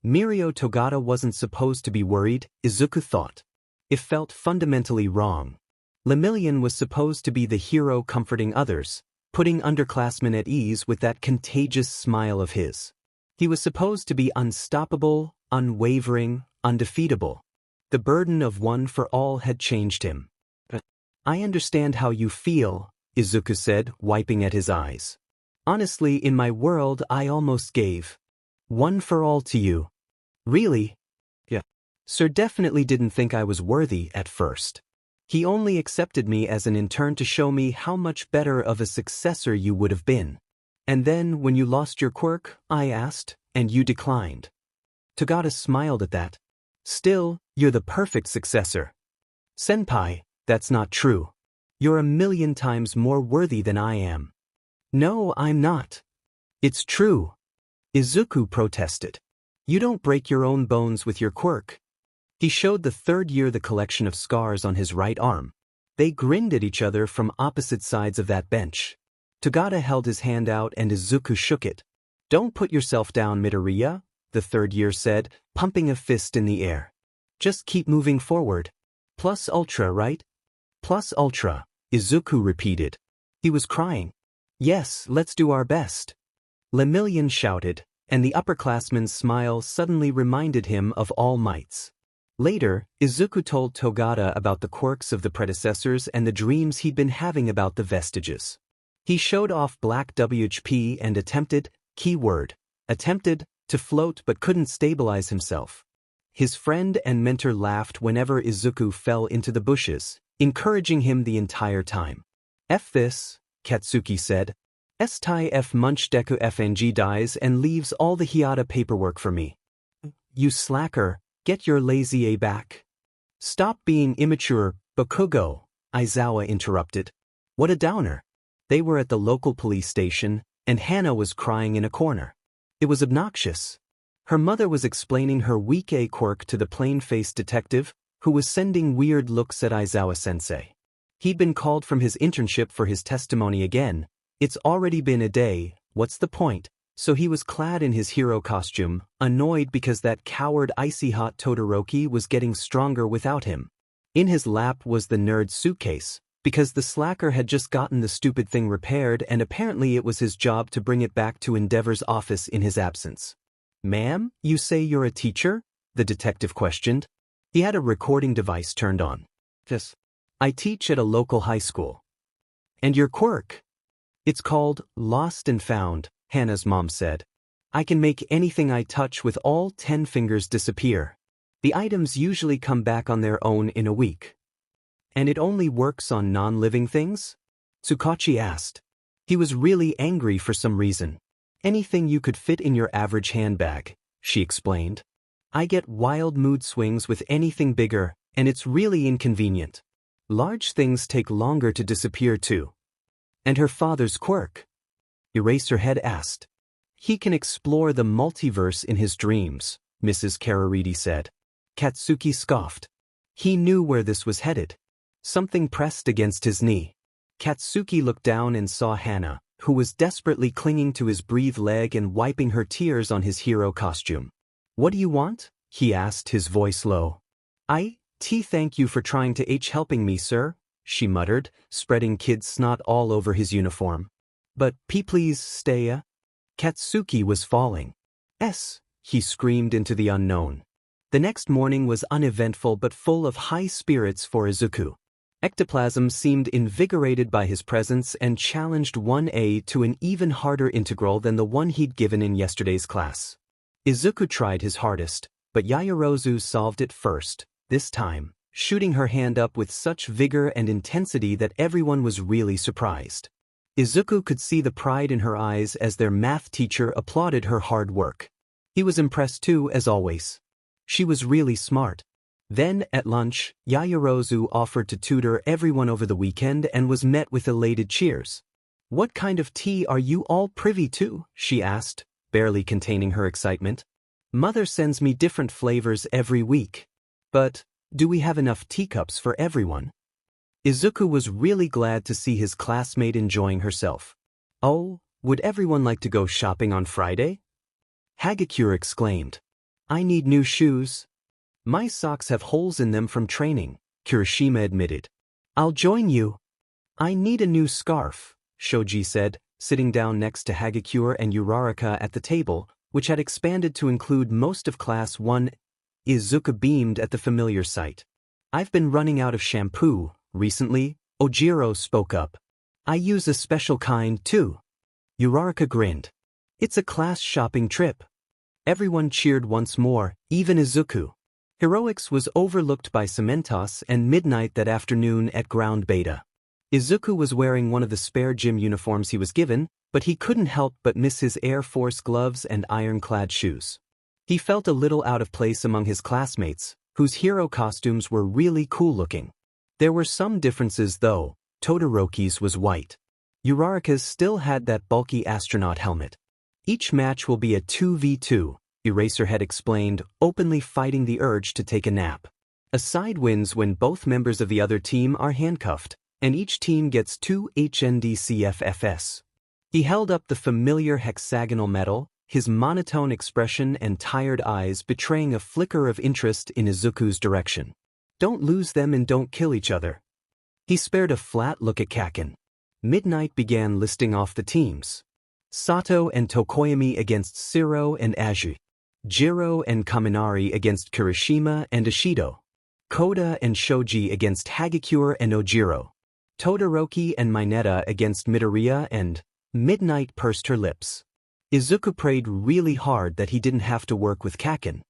Speaker 1: Mirio Togata wasn't supposed to be worried, Izuku thought. It felt fundamentally wrong. Lemillion was supposed to be the hero comforting others, putting underclassmen at ease with that contagious smile of his. He was supposed to be unstoppable, unwavering, undefeatable. The burden of one for all had changed him. "I understand how you feel," Izuku said, wiping at his eyes. "Honestly, in my world I almost gave one for all to you." "Really?" "Yeah. Sir definitely didn't think I was worthy at first. He only accepted me as an intern to show me how much better of a successor you would have been. And then, when you lost your quirk, I asked, and you declined." Togata smiled at that. "Still, you're the perfect successor." "Senpai, that's not true." You're a million times more worthy than I am. No, I'm not. It's true. Izuku protested. You don't break your own bones with your quirk. He showed the third year the collection of scars on his right arm. They grinned at each other from opposite sides of that bench. Togata held his hand out and Izuku shook it. Don't put yourself down, Midoriya, the third year said, pumping a fist in the air. Just keep moving forward. Plus ultra, right? Plus ultra, Izuku repeated. He was crying. Yes, let's do our best. Lemillion shouted, and the upperclassman's smile suddenly reminded him of All Might's. Later, Izuku told Togata about the quirks of the predecessors and the dreams he'd been having about the vestiges. He showed off black WHP and attempted to float but couldn't stabilize himself. His friend and mentor laughed whenever Izuku fell into the bushes, encouraging him the entire time. F this, Katsuki said. Stai F munch Deku FNG dies and leaves all the Hiata paperwork for me. You slacker, get your lazy A back. Stop being immature, Bakugo, Aizawa interrupted. What a downer. They were at the local police station, and Hana was crying in a corner. It was obnoxious. Her mother was explaining her weak A quirk to the plain-faced detective, who was sending weird looks at Aizawa-sensei. He'd been called from his internship for his testimony again. It's already been a day, what's the point? So he was clad in his hero costume, annoyed because that coward icy-hot Todoroki was getting stronger without him. In his lap was the nerd suitcase, because the slacker had just gotten the stupid thing repaired and apparently it was his job to bring it back to Endeavor's office in his absence. Ma'am, you say you're a teacher? The detective questioned. He had a recording device turned on. Yes. I teach at a local high school. And your quirk? It's called Lost and Found, Hannah's mom said. I can make anything I touch with all 10 fingers disappear. The items usually come back on their own in a week. And it only works on non-living things? Tsukachi asked. He was really angry for some reason. Anything you could fit in your average handbag, she explained. I get wild mood swings with anything bigger, and it's really inconvenient. Large things take longer to disappear too. And her father's quirk? Eraserhead asked. He can explore the multiverse in his dreams, Mrs. Karariti said. Katsuki scoffed. He knew where this was headed. Something pressed against his knee. Katsuki looked down and saw Hana, who was desperately clinging to his breathed leg and wiping her tears on his hero costume. What do you want? He asked, his voice low. Thank you for trying to helping me, sir, she muttered, spreading kid snot all over his uniform. But please stay. Katsuki was falling. He screamed into the unknown. The next morning was uneventful but full of high spirits for Izuku. Ectoplasm seemed invigorated by his presence and challenged 1A to an even harder integral than the one he'd given in yesterday's class. Izuku tried his hardest, but Yaoyorozu solved it first, this time, shooting her hand up with such vigor and intensity that everyone was really surprised. Izuku could see the pride in her eyes as their math teacher applauded her hard work. He was impressed too, as always. She was really smart. Then, at lunch, Yaoyorozu offered to tutor everyone over the weekend and was met with elated cheers. What kind of tea are you all privy to? She asked, barely containing her excitement. Mother sends me different flavors every week. But, do we have enough teacups for everyone? Izuku was really glad to see his classmate enjoying herself. Oh, would everyone like to go shopping on Friday? Hagakure exclaimed. I need new shoes. My socks have holes in them from training, Kirishima admitted. I'll join you. I need a new scarf, Shoji said, sitting down next to Hagakure and Uraraka at the table, which had expanded to include most of Class 1. Izuku beamed at the familiar sight. I've been running out of shampoo, recently, Ojiro spoke up. I use a special kind, too. Uraraka grinned. It's a class shopping trip. Everyone cheered once more, even Izuku. Heroics was overlooked by Cementos and Midnight that afternoon at Ground Beta. Izuku was wearing one of the spare gym uniforms he was given, but he couldn't help but miss his Air Force gloves and ironclad shoes. He felt a little out of place among his classmates, whose hero costumes were really cool looking. There were some differences though. Todoroki's was white. Uraraka's still had that bulky astronaut helmet. Each match will be a 2v2, Eraserhead explained, openly fighting the urge to take a nap. A side wins when both members of the other team are handcuffed, and each team gets 2 HNDCFFS. He held up the familiar hexagonal medal, his monotone expression and tired eyes betraying a flicker of interest in Izuku's direction. Don't lose them and don't kill each other. He spared a flat look at Kaken. Midnight began listing off the teams. Sato and Tokoyami against Siro and Aju. Jiro and Kaminari against Kirishima and Ishido. Koda and Shoji against Hagakure and Ojiro. Todoroki and Mineta against Midoriya, and Midnight pursed her lips. Izuku prayed really hard that he didn't have to work with Kaken.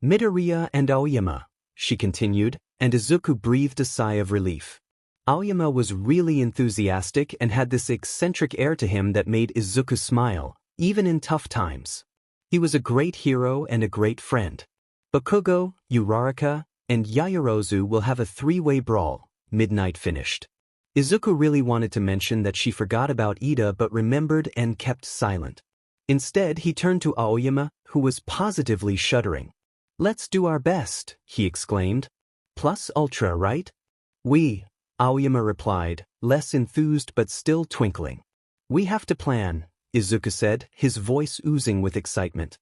Speaker 1: Midoriya and Aoyama, she continued, and Izuku breathed a sigh of relief. Aoyama was really enthusiastic and had this eccentric air to him that made Izuku smile, even in tough times. He was a great hero and a great friend. Bakugo, Uraraka, and Yaoyorozu will have a three-way brawl, Midnight finished. Izuku really wanted to mention that she forgot about Ida but remembered and kept silent. Instead, he turned to Aoyama, who was positively shuddering. Let's do our best, he exclaimed. Plus ultra, right? We, Aoyama replied, less enthused but still twinkling. We have to plan, Izuku said, his voice oozing with excitement.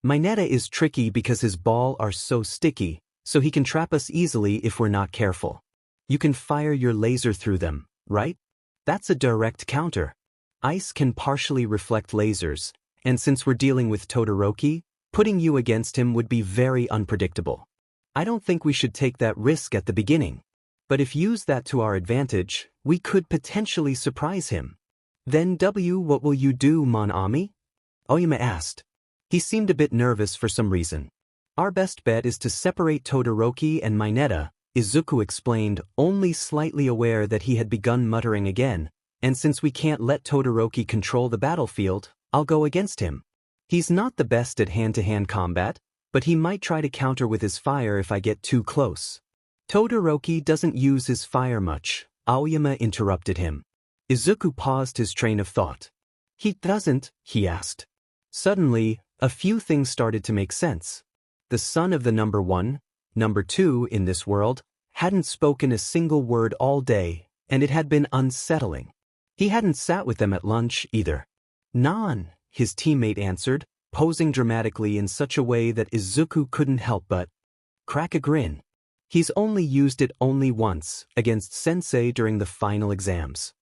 Speaker 1: Mineta is tricky because his balls are so sticky, so he can trap us easily if we're not careful. You can fire your laser through them, right? That's a direct counter. Ice can partially reflect lasers, and since we're dealing with Todoroki, putting you against him would be very unpredictable. I don't think we should take that risk at the beginning. But if use that to our advantage, we could potentially surprise him. Then what will you do, Mon Ami? Aoyama asked. He seemed a bit nervous for some reason. Our best bet is to separate Todoroki and Mineta, Izuku explained, only slightly aware that he had begun muttering again, and since we can't let Todoroki control the battlefield, I'll go against him. He's not the best at hand-to-hand combat, but he might try to counter with his fire if I get too close. Todoroki doesn't use his fire much, Aoyama interrupted him. Izuku paused his train of thought. He doesn't, he asked. Suddenly, a few things started to make sense. The son of the number 1, number 2 in this world, hadn't spoken a single word all day, and it had been unsettling. He hadn't sat with them at lunch either. Nan, his teammate answered, posing dramatically in such a way that Izuku couldn't help but crack a grin. He's only used it once, against Sensei during the final exams.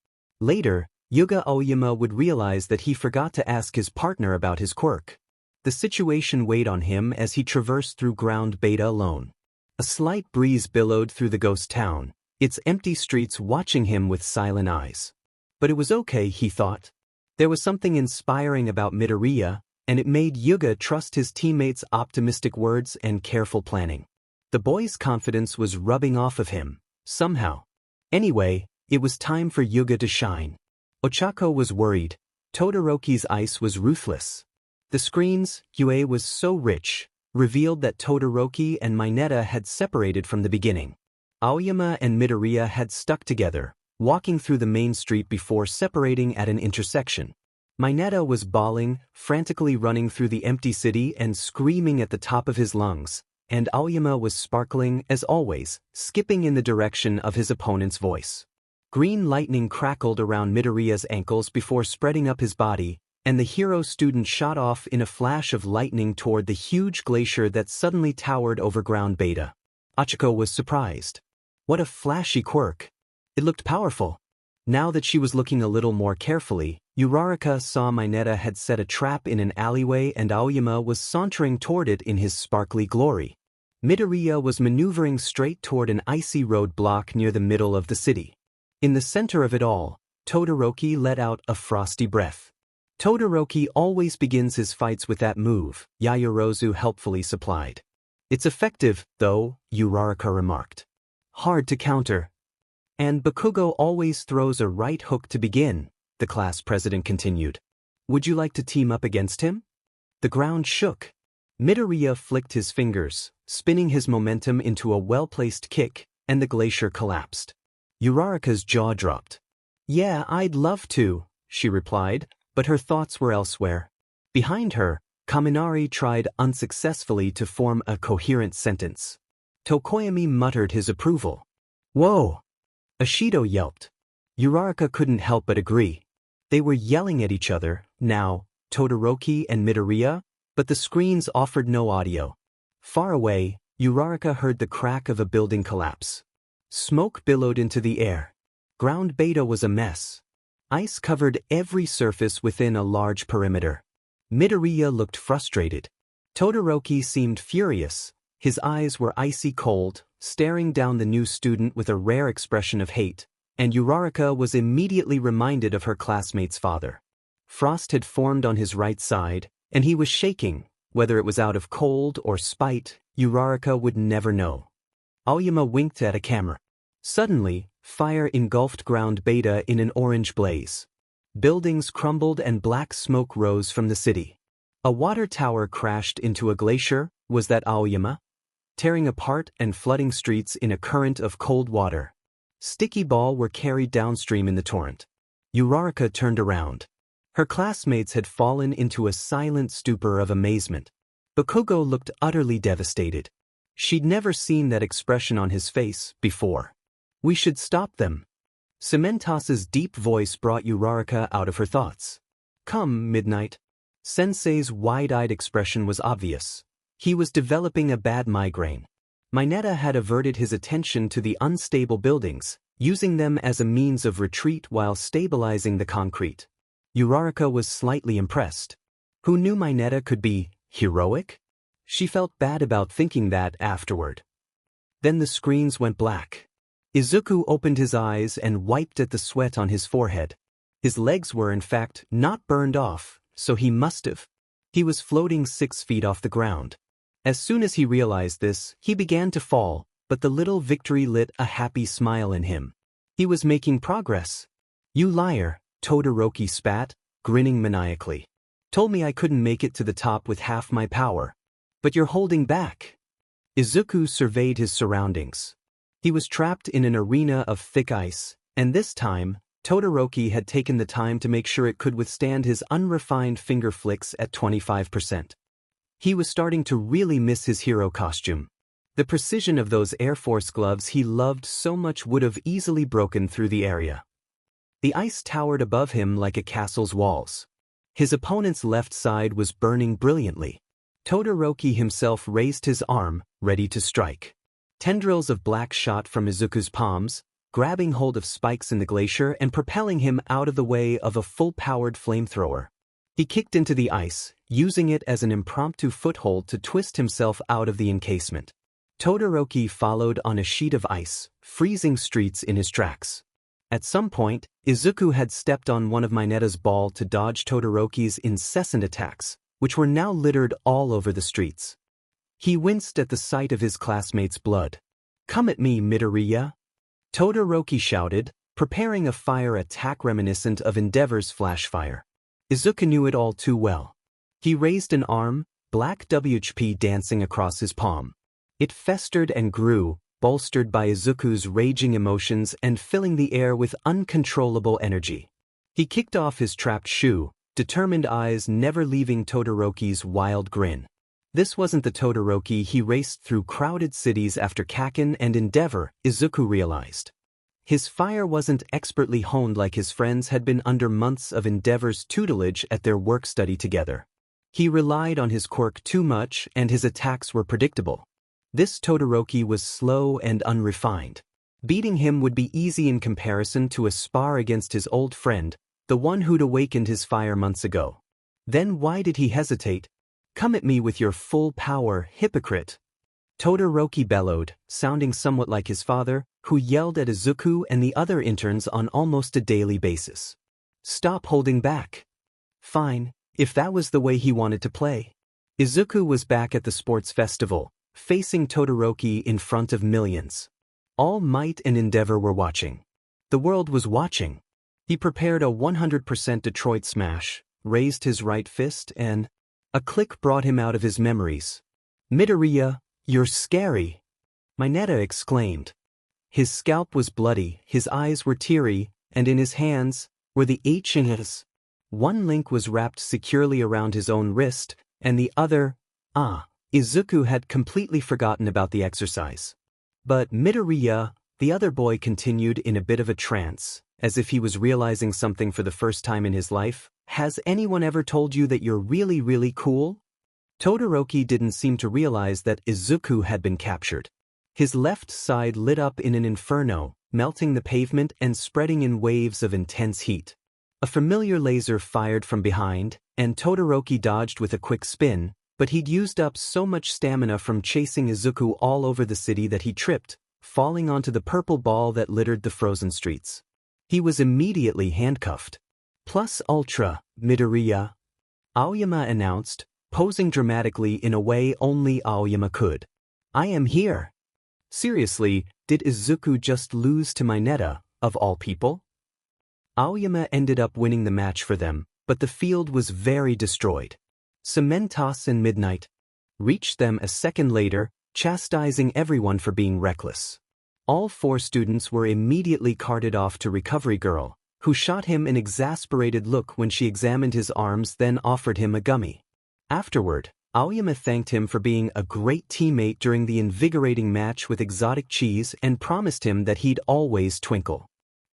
Speaker 1: Later, Yuga Aoyama would realize that he forgot to ask his partner about his quirk. The situation weighed on him as he traversed through ground beta alone. A slight breeze billowed through the ghost town, its empty streets watching him with silent eyes. But it was okay, he thought. There was something inspiring about Midoriya, and it made Yuga trust his teammates' optimistic words and careful planning. The boy's confidence was rubbing off of him, somehow. Anyway, it was time for Yuga to shine. Ochako was worried. Todoroki's ice was ruthless. The screen's UA was so rich, revealed that Todoroki and Mineta had separated from the beginning. Aoyama and Midoriya had stuck together, walking through the main street before separating at an intersection. Mineta was bawling, frantically running through the empty city and screaming at the top of his lungs, and Aoyama was sparkling, as always, skipping in the direction of his opponent's voice. Green lightning crackled around Midoriya's ankles before spreading up his body, and the hero student shot off in a flash of lightning toward the huge glacier that suddenly towered over ground beta. Ochako was surprised. What a flashy quirk! It looked powerful. Now that she was looking a little more carefully, Uraraka saw Mineta had set a trap in an alleyway and Aoyama was sauntering toward it in his sparkly glory. Midoriya was maneuvering straight toward an icy roadblock near the middle of the city. In the center of it all, Todoroki let out a frosty breath. Todoroki always begins his fights with that move, Yaoyorozu helpfully supplied. It's effective, though, Uraraka remarked. Hard to counter. And Bakugo always throws a right hook to begin, the class president continued. Would you like to team up against him? The ground shook. Midoriya flicked his fingers, spinning his momentum into a well-placed kick, and the glacier collapsed. Uraraka's jaw dropped. Yeah, I'd love to, she replied, but her thoughts were elsewhere. Behind her, Kaminari tried unsuccessfully to form a coherent sentence. Tokoyami muttered his approval. Whoa! Ashido yelped. Uraraka couldn't help but agree. They were yelling at each other, now, Todoroki and Midoriya, but the screens offered no audio. Far away, Uraraka heard the crack of a building collapse. Smoke billowed into the air. Ground beta was a mess. Ice covered every surface within a large perimeter. Midoriya looked frustrated. Todoroki seemed furious. His eyes were icy cold, staring down the new student with a rare expression of hate, and Uraraka was immediately reminded of her classmate's father. Frost had formed on his right side, and he was shaking. Whether it was out of cold or spite, Uraraka would never know. Aoyama winked at a camera. Suddenly, fire engulfed ground beta in an orange blaze. Buildings crumbled and black smoke rose from the city. A water tower crashed into a glacier. Was that Aoyama? Tearing apart and flooding streets in a current of cold water. Sticky ball were carried downstream in the torrent. Uraraka turned around. Her classmates had fallen into a silent stupor of amazement. Bakugo looked utterly devastated. She'd never seen that expression on his face before. We should stop them. Cementas's deep voice brought Uraraka out of her thoughts. Come, Midnight. Sensei's wide-eyed expression was obvious. He was developing a bad migraine. Mineta had averted his attention to the unstable buildings, using them as a means of retreat while stabilizing the concrete. Uraraka was slightly impressed. Who knew Mineta could be heroic? She felt bad about thinking that afterward. Then the screens went black. Izuku opened his eyes and wiped at the sweat on his forehead. His legs were in fact not burned off, so he must have. He was floating 6 feet off the ground. As soon as he realized this, he began to fall, but the little victory lit a happy smile in him. He was making progress. You liar, Todoroki spat, grinning maniacally. Told me I couldn't make it to the top with half my power. But you're holding back. Izuku surveyed his surroundings. He was trapped in an arena of thick ice, and this time, Todoroki had taken the time to make sure it could withstand his unrefined finger flicks at 25%. He was starting to really miss his hero costume. The precision of those Air Force gloves he loved so much would have easily broken through the area. The ice towered above him like a castle's walls. His opponent's left side was burning brilliantly. Todoroki himself raised his arm, ready to strike. Tendrils of black shot from Izuku's palms, grabbing hold of spikes in the glacier and propelling him out of the way of a full-powered flamethrower. He kicked into the ice, using it as an impromptu foothold to twist himself out of the encasement. Todoroki followed on a sheet of ice, freezing streets in his tracks. At some point, Izuku had stepped on one of Mineta's ball to dodge Todoroki's incessant attacks, which were now littered all over the streets. He winced at the sight of his classmate's blood. Come at me, Midoriya. Todoroki shouted, preparing a fire attack reminiscent of Endeavor's flash fire. Izuku knew it all too well. He raised an arm, black WHP dancing across his palm. It festered and grew, bolstered by Izuku's raging emotions and filling the air with uncontrollable energy. He kicked off his trapped shoe, determined eyes never leaving Todoroki's wild grin. This wasn't the Todoroki he raced through crowded cities after Kakken and Endeavor, Izuku realized. His fire wasn't expertly honed like his friends had been under months of Endeavor's tutelage at their work study together. He relied on his quirk too much and his attacks were predictable. This Todoroki was slow and unrefined. Beating him would be easy in comparison to a spar against his old friend, the one who'd awakened his fire months ago. Then why did he hesitate? Come at me with your full power, hypocrite. Todoroki bellowed, sounding somewhat like his father, who yelled at Izuku and the other interns on almost a daily basis. Stop holding back. Fine, if that was the way he wanted to play. Izuku was back at the sports festival, facing Todoroki in front of millions. All might and endeavor were watching. The world was watching. He prepared a 100% Detroit smash, raised his right fist and... a click brought him out of his memories. Midoriya, you're scary. Mineta exclaimed. His scalp was bloody, his eyes were teary, and in his hands were the 8 shingers. One link was wrapped securely around his own wrist, and the other, Izuku had completely forgotten about the exercise. But Midoriya, the other boy, continued in a bit of a trance, as if he was realizing something for the first time in his life. Has anyone ever told you that you're really, really cool? Todoroki didn't seem to realize that Izuku had been captured. His left side lit up in an inferno, melting the pavement and spreading in waves of intense heat. A familiar laser fired from behind, and Todoroki dodged with a quick spin, but he'd used up so much stamina from chasing Izuku all over the city that he tripped, falling onto the purple ball that littered the frozen streets. He was immediately handcuffed. Plus ultra, Midoriya, Aoyama announced, posing dramatically in a way only Aoyama could. I am here. Seriously, did Izuku just lose to Mineta, of all people? Aoyama ended up winning the match for them, but the field was very destroyed. Cementos and Midnight reached them a second later, chastising everyone for being reckless. All 4 students were immediately carted off to Recovery Girl, who shot him an exasperated look when she examined his arms, then offered him a gummy. Afterward, Aoyama thanked him for being a great teammate during the invigorating match with exotic cheese and promised him that he'd always twinkle.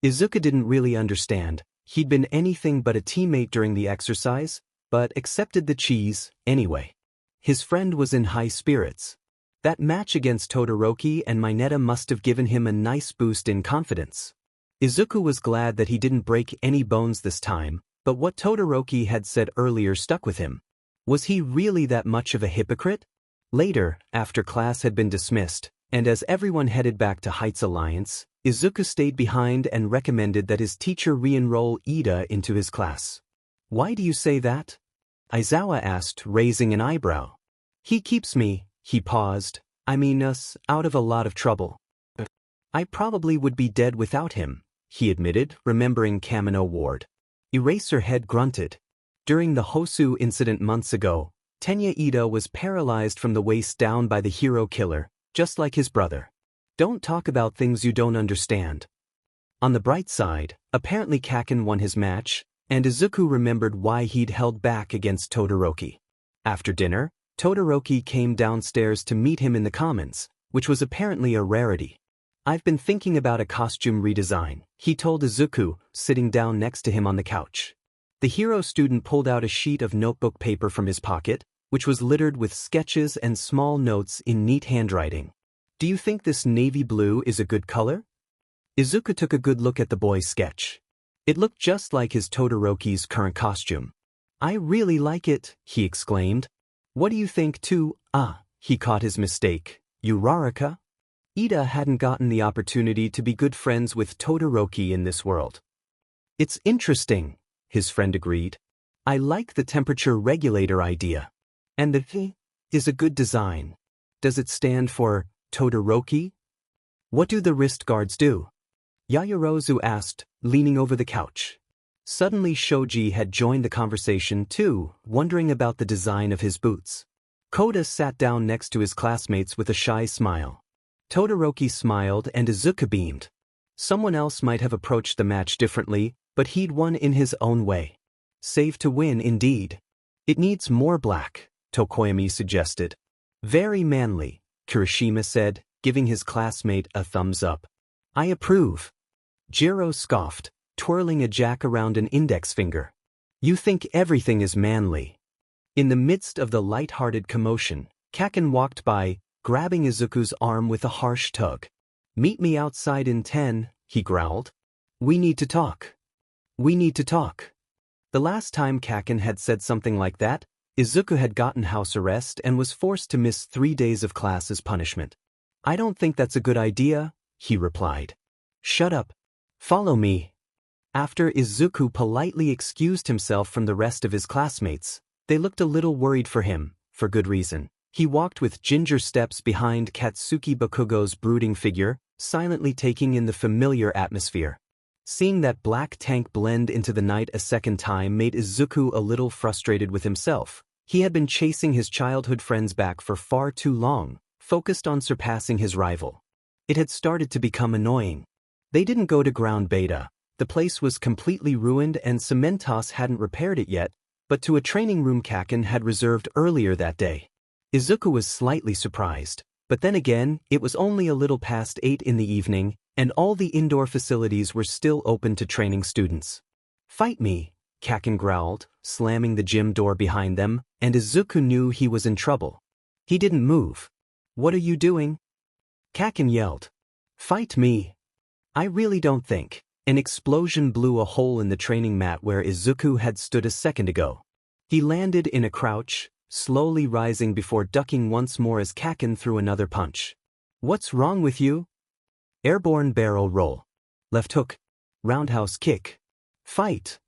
Speaker 1: Izuku didn't really understand. He'd been anything but a teammate during the exercise, but accepted the cheese anyway. His friend was in high spirits. That match against Todoroki and Mineta must have given him a nice boost in confidence. Izuku was glad that he didn't break any bones this time, but what Todoroki had said earlier stuck with him. Was he really that much of a hypocrite? Later, after class had been dismissed, and as everyone headed back to Heights Alliance, Izuku stayed behind and recommended that his teacher re-enroll Ida into his class. Why do you say that? Aizawa asked, raising an eyebrow. He keeps me, he paused, us, out of a lot of trouble. I probably would be dead without him, he admitted, remembering Kamino Ward. Eraserhead grunted. During the Hosu incident months ago, Tenya Ida was paralyzed from the waist down by the hero killer, just like his brother. Don't talk about things you don't understand. On the bright side, apparently Kaken won his match, and Izuku remembered why he'd held back against Todoroki. After dinner, Todoroki came downstairs to meet him in the commons, which was apparently a rarity. I've been thinking about a costume redesign, he told Izuku, sitting down next to him on the couch. The hero student pulled out a sheet of notebook paper from his pocket, which was littered with sketches and small notes in neat handwriting. Do you think this navy blue is a good color? Izuku took a good look at the boy's sketch. It looked just like his Todoroki's current costume. I really like it, he exclaimed. What do you think too? He caught his mistake. Uraraka? Ida hadn't gotten the opportunity to be good friends with Todoroki in this world. It's interesting, his friend agreed. I like the temperature regulator idea. And the T is a good design. Does it stand for Todoroki? What do the wrist guards do? Yaoyorozu asked, leaning over the couch. Suddenly Shoji had joined the conversation too, wondering about the design of his boots. Koda sat down next to his classmates with a shy smile. Todoroki smiled and Izuku beamed. Someone else might have approached the match differently, but he'd won in his own way. Save to win indeed. It needs more black, Tokoyami suggested. Very manly, Kirishima said, giving his classmate a thumbs up. I approve. Jiro scoffed, twirling a jack around an index finger. You think everything is manly. In the midst of the light-hearted commotion, Kaken walked by, grabbing Izuku's arm with a harsh tug. Meet me outside in 10, he growled. We need to talk. We need to talk. The last time Kaken had said something like that, Izuku had gotten house arrest and was forced to miss 3 days of class as punishment. I don't think that's a good idea, he replied. Shut up. Follow me. After Izuku politely excused himself from the rest of his classmates, they looked a little worried for him, for good reason. He walked with ginger steps behind Katsuki Bakugo's brooding figure, silently taking in the familiar atmosphere. Seeing that black tank blend into the night a second time made Izuku a little frustrated with himself. He had been chasing his childhood friends back for far too long, focused on surpassing his rival. It had started to become annoying. They didn't go to ground beta, The place was completely ruined and Cementos hadn't repaired it yet, but to a training room Kaken had reserved earlier that day. Izuku was slightly surprised, but then again, it was only a little past 8 in the evening, and all the indoor facilities were still open to training students. "Fight me," Kaken growled, slamming the gym door behind them, and Izuku knew he was in trouble. He didn't move. "What are you doing?" Kaken yelled. "Fight me." "I really don't think." An explosion blew a hole in the training mat where Izuku had stood a second ago. He landed in a crouch, slowly rising before ducking once more as Kaken threw another punch. "What's wrong with you?" Airborne barrel roll. Left hook. Roundhouse kick. Fight.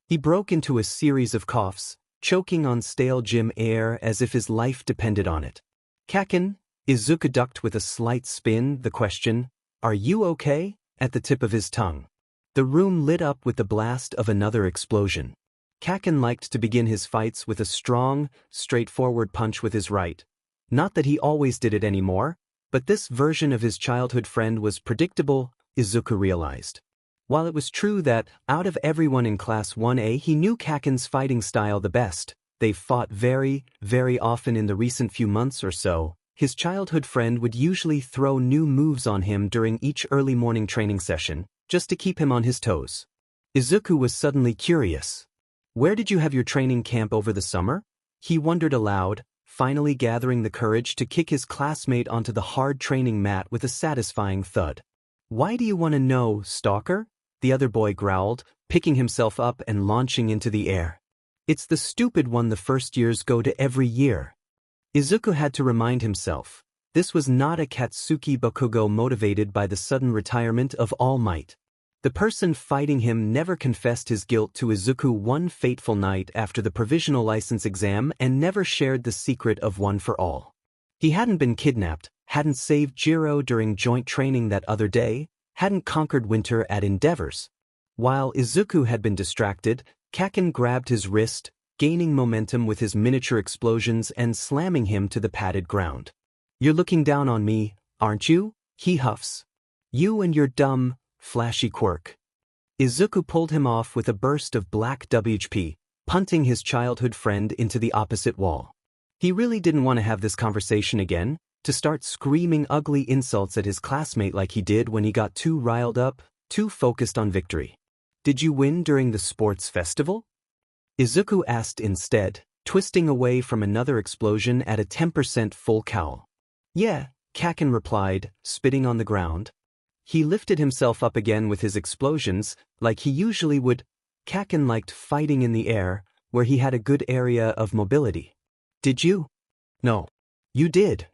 Speaker 1: He broke into a series of coughs, choking on stale gym air as if his life depended on it. "Kaken," Izuku ducked with a slight spin the question, "Are you okay?" at the tip of his tongue. The room lit up with the blast of another explosion. Kaken liked to begin his fights with a strong, straightforward punch with his right. Not that he always did it anymore, but this version of his childhood friend was predictable, Izuku realized. While it was true that, out of everyone in Class 1A he knew Kaken's fighting style the best, they've fought very, very often in the recent few months or so, his childhood friend would usually throw new moves on him during each early morning training session, just to keep him on his toes. Izuku was suddenly curious. "Where did you have your training camp over the summer?" He wondered aloud, finally gathering the courage to kick his classmate onto the hard training mat with a satisfying thud. "Why do you want to know, stalker?" the other boy growled, picking himself up and launching into the air. "It's the stupid one the first years go to every year." Izuku had to remind himself. This was not a Katsuki Bakugo motivated by the sudden retirement of All Might. The person fighting him never confessed his guilt to Izuku one fateful night after the provisional license exam and never shared the secret of One for All. He hadn't been kidnapped, hadn't saved Jiro during joint training that other day, hadn't conquered winter at Endeavors. While Izuku had been distracted, Kaken grabbed his wrist, gaining momentum with his miniature explosions and slamming him to the padded ground. "You're looking down on me, aren't you?" he huffs. "You and your dumb, flashy quirk." Izuku pulled him off with a burst of black WHP, punting his childhood friend into the opposite wall. He really didn't want to have this conversation again, to start screaming ugly insults at his classmate like he did when he got too riled up, too focused on victory. "Did you win during the sports festival?" Izuku asked instead, twisting away from another explosion at a 10% full cowl. "Yeah," Kaken replied, spitting on the ground. He lifted himself up again with his explosions, like he usually would. Kaken liked fighting in the air, where he had a good area of mobility. "Did you?" "No." "You did."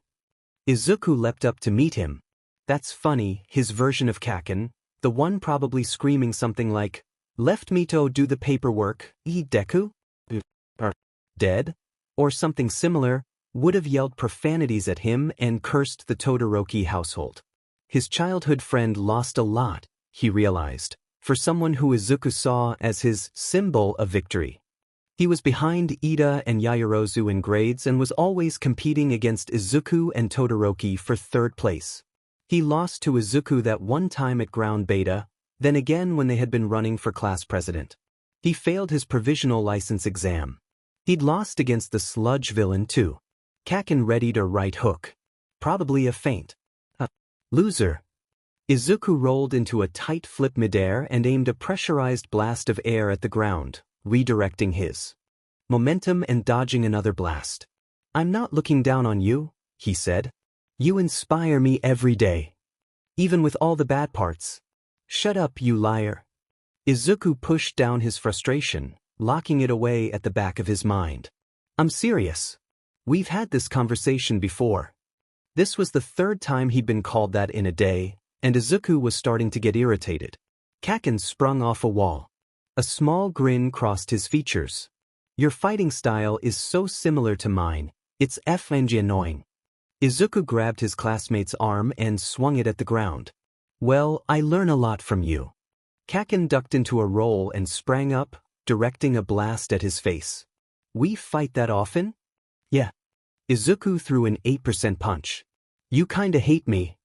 Speaker 1: Izuku leapt up to meet him. That's funny, his version of Kaken, the one probably screaming something like, "Left me to do the paperwork, Deku? Dead?" or something similar, would have yelled profanities at him and cursed the Todoroki household. His childhood friend lost a lot, he realized, for someone who Izuku saw as his symbol of victory. He was behind Ida and Yaoyorozu in grades and was always competing against Izuku and Todoroki for third place. He lost to Izuku that one time at Ground Beta, then again when they had been running for class president. He failed his provisional license exam. He'd lost against the sludge villain too. Kaken readied a right hook. Probably a feint. Loser. Izuku rolled into a tight flip midair and aimed a pressurized blast of air at the ground, redirecting his momentum and dodging another blast. "I'm not looking down on you," he said. "You inspire me every day. Even with all the bad parts." "Shut up, you liar." Izuku pushed down his frustration, locking it away at the back of his mind. "I'm serious. We've had this conversation before." This was the third time he'd been called that in a day, and Izuku was starting to get irritated. Kaken sprung off a wall. A small grin crossed his features. "Your fighting style is so similar to mine, it's effing annoying." Izuku grabbed his classmate's arm and swung it at the ground. "Well, I learn a lot from you." Kaken ducked into a roll and sprang up, directing a blast at his face. "We fight that often?" "Yeah." Izuku threw an 8% punch. "You kinda hate me."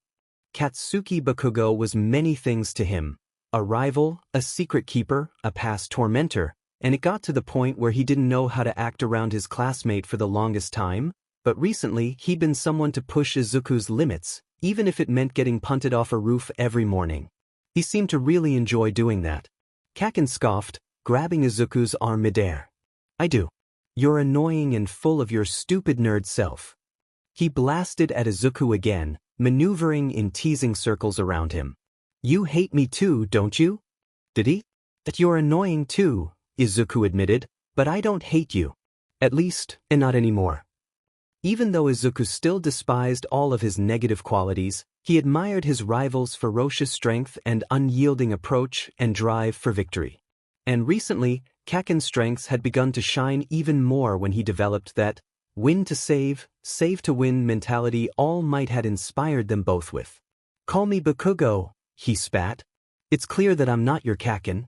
Speaker 1: Katsuki Bakugo was many things to him, A rival, a secret keeper, a past tormentor, and it got to the point where he didn't know how to act around his classmate for the longest time, but recently he'd been someone to push Izuku's limits, even if it meant getting punted off a roof every morning. He seemed to really enjoy doing that. Kaken scoffed, grabbing Izuku's arm midair. I do. You're annoying and full of your stupid nerd self. He blasted at Izuku again, maneuvering in teasing circles around him. You hate me too, don't you? Did he? That you're annoying too, Izuku admitted, but I don't hate you. At least, and not anymore. Even though Izuku still despised all of his negative qualities, he admired his rival's ferocious strength and unyielding approach and drive for victory. And recently, Kaken's strengths had begun to shine even more when he developed that win to save to win mentality All Might had inspired them both with. Call me Bakugo, he spat. It's clear that I'm not your Kaken.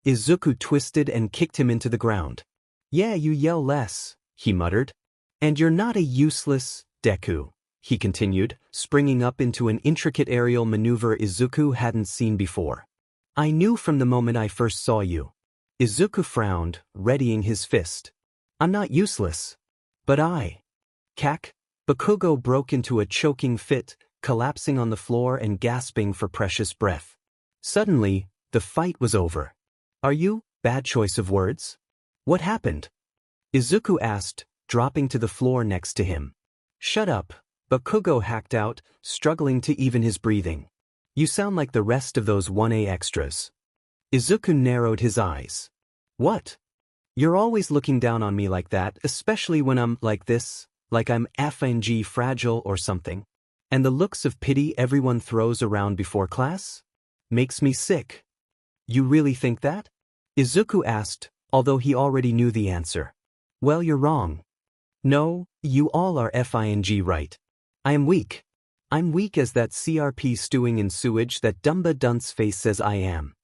Speaker 1: Izuku twisted and kicked him into the ground. Yeah, you yell less, he muttered. And you're not a useless Deku, he continued, springing up into an intricate aerial maneuver Izuku hadn't seen before. I knew from the moment I first saw you. Izuku frowned, readying his fist. I'm not useless. But Bakugo broke into a choking fit, collapsing on the floor and gasping for precious breath. Suddenly, the fight was over. Are you? Bad choice of words. What happened? Izuku asked, dropping to the floor next to him. Shut up, Bakugo hacked out, struggling to even his breathing. You sound like the rest of those 1A extras. Izuku narrowed his eyes. What? You're always looking down on me like that, especially when I'm like this, like I'm FNG fragile or something. And the looks of pity everyone throws around before class? Makes me sick. You really think that? Izuku asked, although he already knew the answer. Well, you're wrong. No, you all are FING right. I am weak. I'm weak as that CRP stewing in sewage that Dumba Dunce face says I am.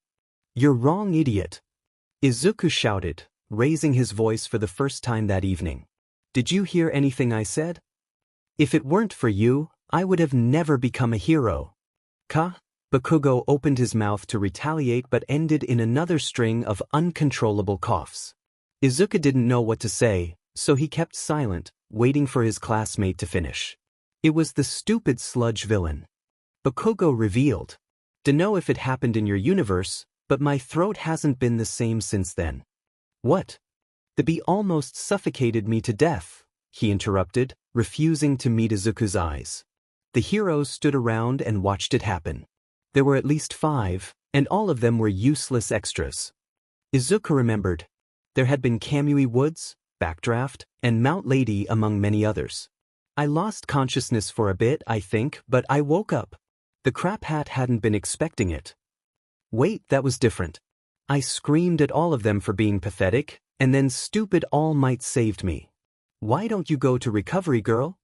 Speaker 1: You're wrong, idiot. Izuku shouted, raising his voice for the first time that evening. Did you hear anything I said? If it weren't for you, I would have never become a hero. Bakugo opened his mouth to retaliate but ended in another string of uncontrollable coughs. Izuku didn't know what to say, so he kept silent, waiting for his classmate to finish. It was the stupid sludge villain. Bakugo revealed. Dunno if it happened in your universe, but my throat hasn't been the same since then. What? The bee almost suffocated me to death, he interrupted, refusing to meet Izuku's eyes. The heroes stood around and watched it happen. There were at least 5, and all of them were useless extras. Izuku remembered. There had been Kamui Woods, Backdraft, and Mount Lady among many others. I lost consciousness for a bit, I think, but I woke up. The crap hat hadn't been expecting it. Wait, that was different. I screamed at all of them for being pathetic, and then stupid All Might saved me. Why don't you go to recovery, girl?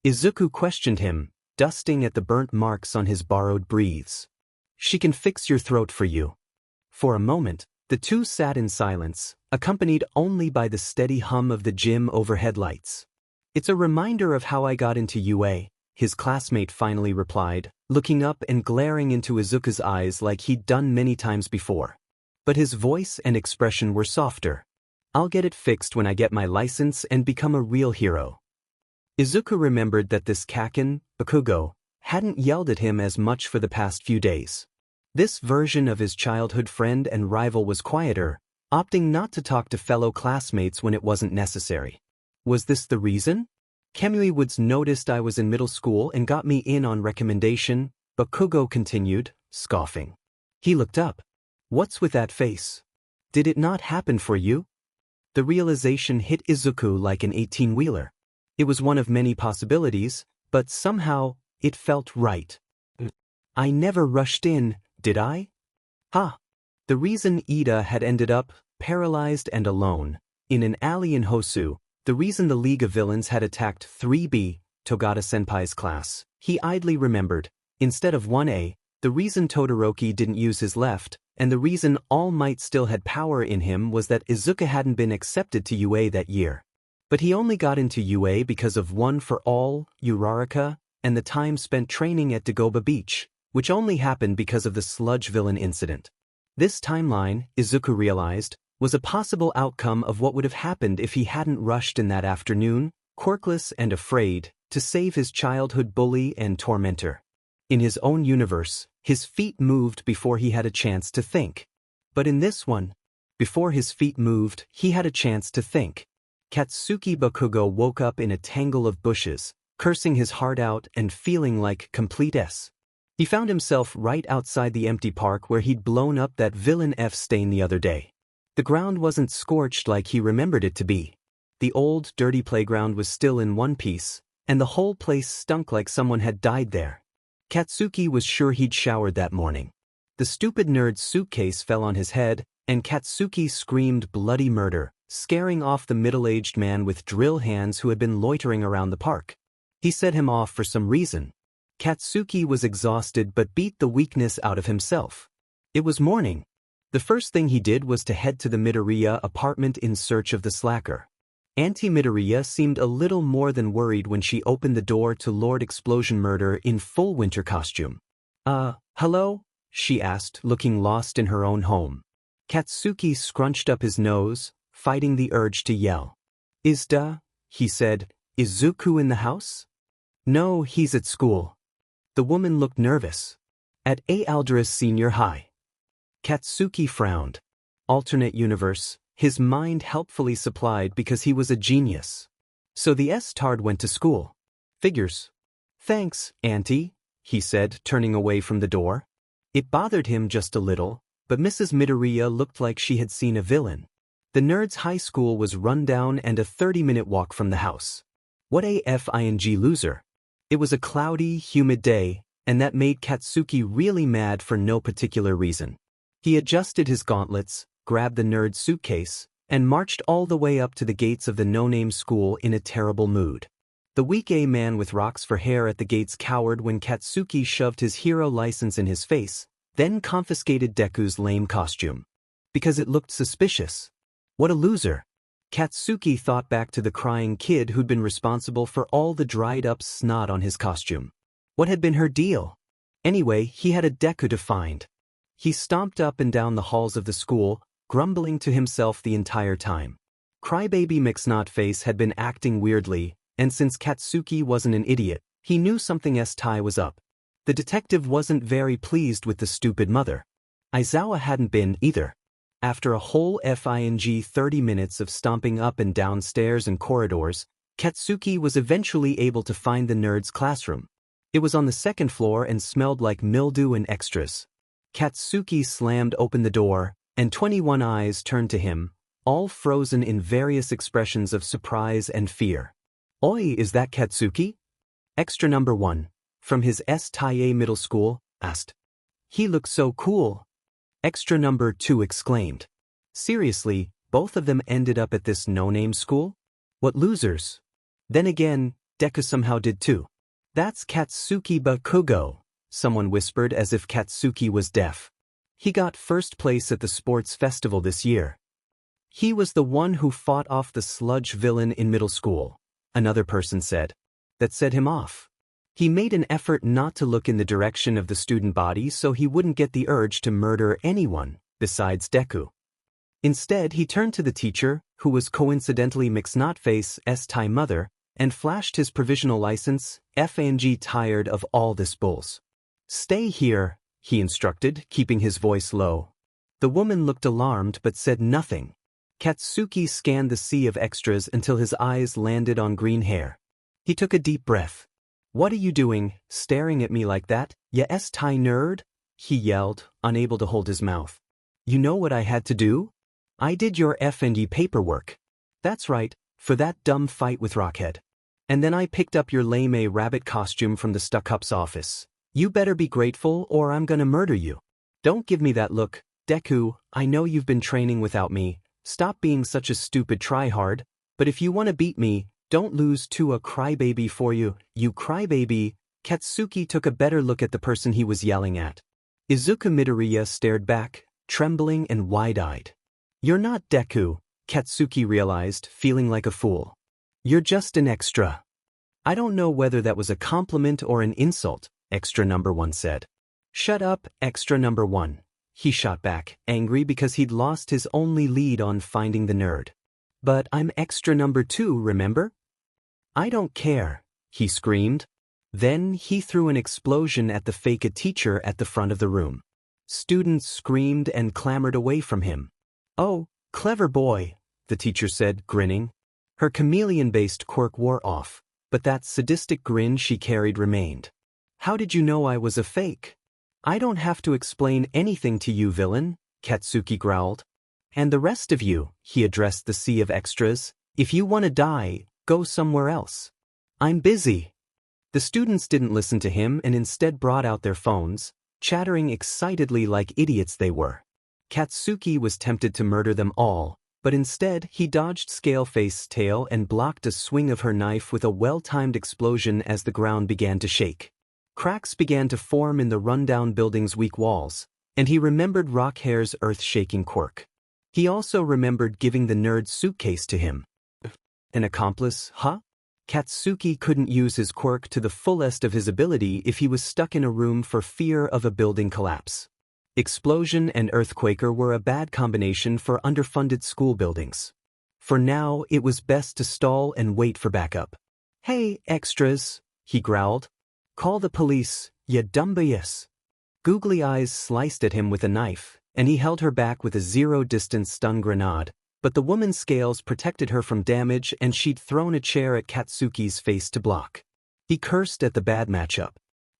Speaker 1: Izuku questioned him, dusting at the burnt marks on his borrowed breathes. She can fix your throat for you. For a moment, the two sat in silence, accompanied only by the steady hum of the gym overhead lights. It's a reminder of how I got into UA, his classmate finally replied, looking up and glaring into Izuku's eyes like he'd done many times before. But his voice and expression were softer. I'll get it fixed when I get my license and become a real hero. Izuku remembered that this Kaken, Bakugo, hadn't yelled at him as much for the past few days. This version of his childhood friend and rival was quieter, opting not to talk to fellow classmates when it wasn't necessary. Was this the reason? Kamui Woods noticed I was in middle school and got me in on recommendation, Bakugo continued, scoffing. He looked up. What's with that face? Did it not happen for you? The realization hit Izuku like an 18-wheeler. It was one of many possibilities, but somehow, it felt right. I never rushed in, did I? The reason Ida had ended up, paralyzed and alone, in an alley in Hosu, the reason the League of Villains had attacked 3B, Togata-senpai's class, he idly remembered, instead of 1A, the reason Todoroki didn't use his left, and the reason All Might still had power in him was that Izuku hadn't been accepted to UA that year. But he only got into UA because of One for All, Uraraka, and the time spent training at Dagoba Beach, which only happened because of the sludge villain incident. This timeline, Izuku realized, was a possible outcome of what would have happened if he hadn't rushed in that afternoon, quirkless and afraid, to save his childhood bully and tormentor. In his own universe, his feet moved before he had a chance to think. But in this one, before his feet moved, he had a chance to think. Katsuki Bakugo woke up in a tangle of bushes, cursing his heart out and feeling like complete S. He found himself right outside the empty park where he'd blown up that villain F stain the other day. The ground wasn't scorched like he remembered it to be. The old, dirty playground was still in one piece, and the whole place stunk like someone had died there. Katsuki was sure he'd showered that morning. The stupid nerd's suitcase fell on his head, and Katsuki screamed bloody murder, scaring off the middle-aged man with drill hands who had been loitering around the park. He set him off for some reason. Katsuki was exhausted but beat the weakness out of himself. It was morning. The first thing he did was to head to the Midoriya apartment in search of the slacker. Auntie Midoriya seemed a little more than worried when she opened the door to Lord Explosion Murder in full winter costume. Hello?" she asked, looking lost in her own home. Katsuki scrunched up his nose, fighting the urge to yell. He said, "Izuku in the house?" "No, he's at school." The woman looked nervous. "At A. Aldris Senior High." Katsuki frowned. Alternate universe, his mind helpfully supplied because he was a genius. So the S-tard went to school. Figures. "Thanks, Auntie," he said, turning away from the door. It bothered him just a little, but Mrs. Midoriya looked like she had seen a villain. The nerd's high school was run down and a 30-minute walk from the house. What a f-ing loser. It was a cloudy, humid day, and that made Katsuki really mad for no particular reason. He adjusted his gauntlets, grabbed the nerd's suitcase, and marched all the way up to the gates of the no-name school in a terrible mood. The weak A man with rocks for hair at the gates cowered when Katsuki shoved his hero license in his face, then confiscated Deku's lame costume. Because it looked suspicious. What a loser. Katsuki thought back to the crying kid who'd been responsible for all the dried-up snot on his costume. What had been her deal? Anyway, he had a Deku to find. He stomped up and down the halls of the school, grumbling to himself the entire time. Crybaby McSnotface had been acting weirdly, and since Katsuki wasn't an idiot, he knew something S-tie was up. The detective wasn't very pleased with the stupid mother. Aizawa hadn't been either. After a whole fing 30 minutes of stomping up and down stairs and corridors, Katsuki was eventually able to find the nerd's classroom. It was on the second floor and smelled like mildew and extras. Katsuki slammed open the door, and 21 eyes turned to him, all frozen in various expressions of surprise and fear. "Oi, is that Katsuki?" Extra number 1, from his S-tie middle school, asked. "He looks so cool." Extra number 2 exclaimed. Seriously, both of them ended up at this no-name school? What losers. Then again, Deku somehow did too. "That's Katsuki Bakugo," someone whispered as if Katsuki was deaf. "He got first place at the sports festival this year." "He was the one who fought off the sludge villain in middle school," another person said. "That set him off. He made an effort not to look in the direction of the student body so he wouldn't get the urge to murder anyone besides Deku. Instead, he turned to the teacher, who was coincidentally McSnotface's S-tie mother, and flashed his provisional license, FNG tired of all this bulls. "Stay here," he instructed, keeping his voice low. The woman looked alarmed but said nothing. Katsuki scanned the sea of extras until his eyes landed on green hair. He took a deep breath. "What are you doing, staring at me like that, ya S-tie nerd?" he yelled, unable to hold his mouth. "You know what I had to do? I did your FND paperwork. That's right, for that dumb fight with Rockhead. And then I picked up your lame A rabbit costume from the stuck-up's office. You better be grateful or I'm gonna murder you. Don't give me that look, Deku, I know you've been training without me. Stop being such a stupid tryhard, but if you want to beat me, don't lose to a crybaby for you crybaby." Katsuki took a better look at the person he was yelling at. Izuku Midoriya stared back, trembling and wide-eyed. "You're not Deku," Katsuki realized, feeling like a fool. "You're just an extra." "I don't know whether that was a compliment or an insult," extra number 1 said. "Shut up, extra number 1," he shot back, angry because he'd lost his only lead on finding the nerd. But I'm extra number 2, remember? I don't care, he screamed. Then he threw an explosion at the fake teacher at the front of the room. Students screamed and clamored away from him. Oh, clever boy, the teacher said, grinning. Her chameleon-based quirk wore off, but that sadistic grin she carried remained. How did you know I was a fake? I don't have to explain anything to you, villain, Katsuki growled. And the rest of you, he addressed the sea of extras, if you want to die, go somewhere else. I'm busy. The students didn't listen to him and instead brought out their phones, chattering excitedly like idiots they were. Katsuki was tempted to murder them all, but instead he dodged Scaleface's tail and blocked a swing of her knife with a well-timed explosion as the ground began to shake. Cracks began to form in the rundown building's weak walls, and he remembered Rockhair's earth-shaking quirk. He also remembered giving the nerd's suitcase to him. An accomplice, huh? Katsuki couldn't use his quirk to the fullest of his ability if he was stuck in a room for fear of a building collapse. Explosion and Earthquaker were a bad combination for underfunded school buildings. For now, it was best to stall and wait for backup. Hey, extras, he growled. Call the police, ya dumbayus. Googly eyes sliced at him with a knife, and he held her back with a zero-distance stun grenade, but the woman's scales protected her from damage and she'd thrown a chair at Katsuki's face to block. He cursed at the bad matchup.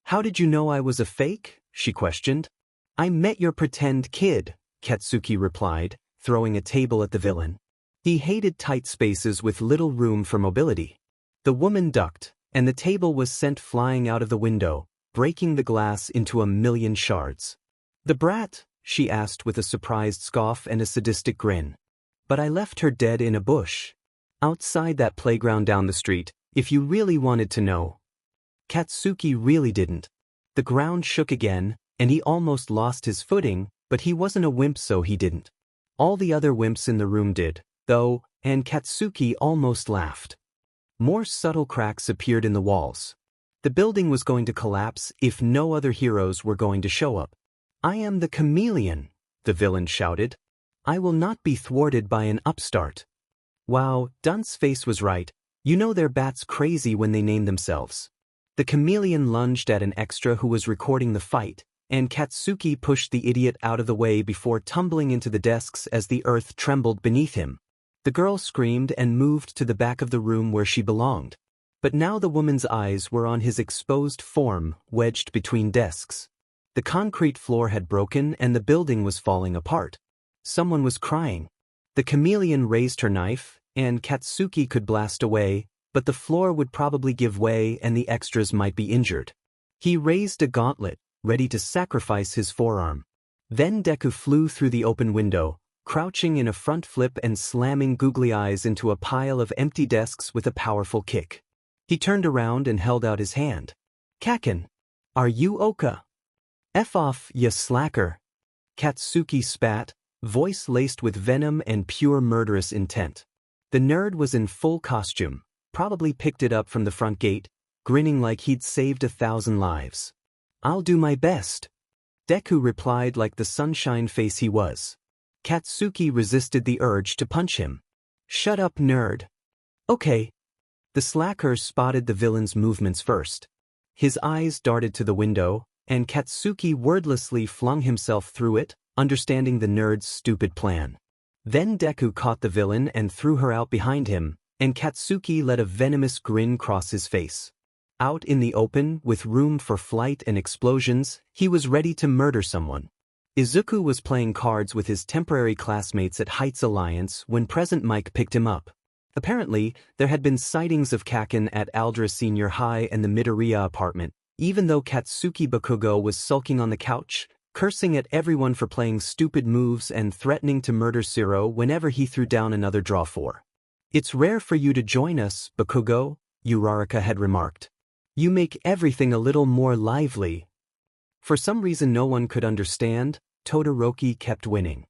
Speaker 1: How did you know I was a fake? She questioned. I met your pretend kid, Katsuki replied, throwing a table at the villain. He hated tight spaces with little room for mobility. The woman ducked, and the table was sent flying out of the window, breaking the glass into 1,000,000 shards. The brat? She asked with a surprised scoff and a sadistic grin. But I left her dead in a bush. Outside that playground down the street, if you really wanted to know. Katsuki really didn't. The ground shook again, and he almost lost his footing, but he wasn't a wimp so he didn't. All the other wimps in the room did, though, and Katsuki almost laughed. More subtle cracks appeared in the walls. The building was going to collapse if no other heroes were going to show up. I am the chameleon, the villain shouted. I will not be thwarted by an upstart. Wow, Dunce's face was right. You know they're bats crazy when they name themselves. The chameleon lunged at an extra who was recording the fight, and Katsuki pushed the idiot out of the way before tumbling into the desks as the earth trembled beneath him. The girl screamed and moved to the back of the room where she belonged. But now the woman's eyes were on his exposed form, wedged between desks. The concrete floor had broken and the building was falling apart. Someone was crying. The chameleon raised her knife, and Katsuki could blast away, but the floor would probably give way and the extras might be injured. He raised a gauntlet, ready to sacrifice his forearm. Then Deku flew through the open window, crouching in a front flip and slamming googly eyes into a pile of empty desks with a powerful kick. He turned around and held out his hand. Kaken, are you Oka? F off, ya slacker. Katsuki spat, voice laced with venom and pure murderous intent. The nerd was in full costume, probably picked it up from the front gate, grinning like he'd saved 1,000 lives. I'll do my best. Deku replied like the sunshine face he was. Katsuki resisted the urge to punch him. Shut up, nerd. Okay. The slacker spotted the villain's movements first. His eyes darted to the window, and Katsuki wordlessly flung himself through it, understanding the nerd's stupid plan. Then Deku caught the villain and threw her out behind him, and Katsuki let a venomous grin cross his face. Out in the open, with room for flight and explosions, he was ready to murder someone. Izuku was playing cards with his temporary classmates at Heights Alliance when Present Mike picked him up. Apparently, there had been sightings of Kaken at Aldra Senior High and the Midoriya apartment, even though Katsuki Bakugo was sulking on the couch, cursing at everyone for playing stupid moves and threatening to murder Zero whenever he threw down another draw 4. It's rare for you to join us, Bakugo, Uraraka had remarked. You make everything a little more lively. For some reason no one could understand, Todoroki kept winning.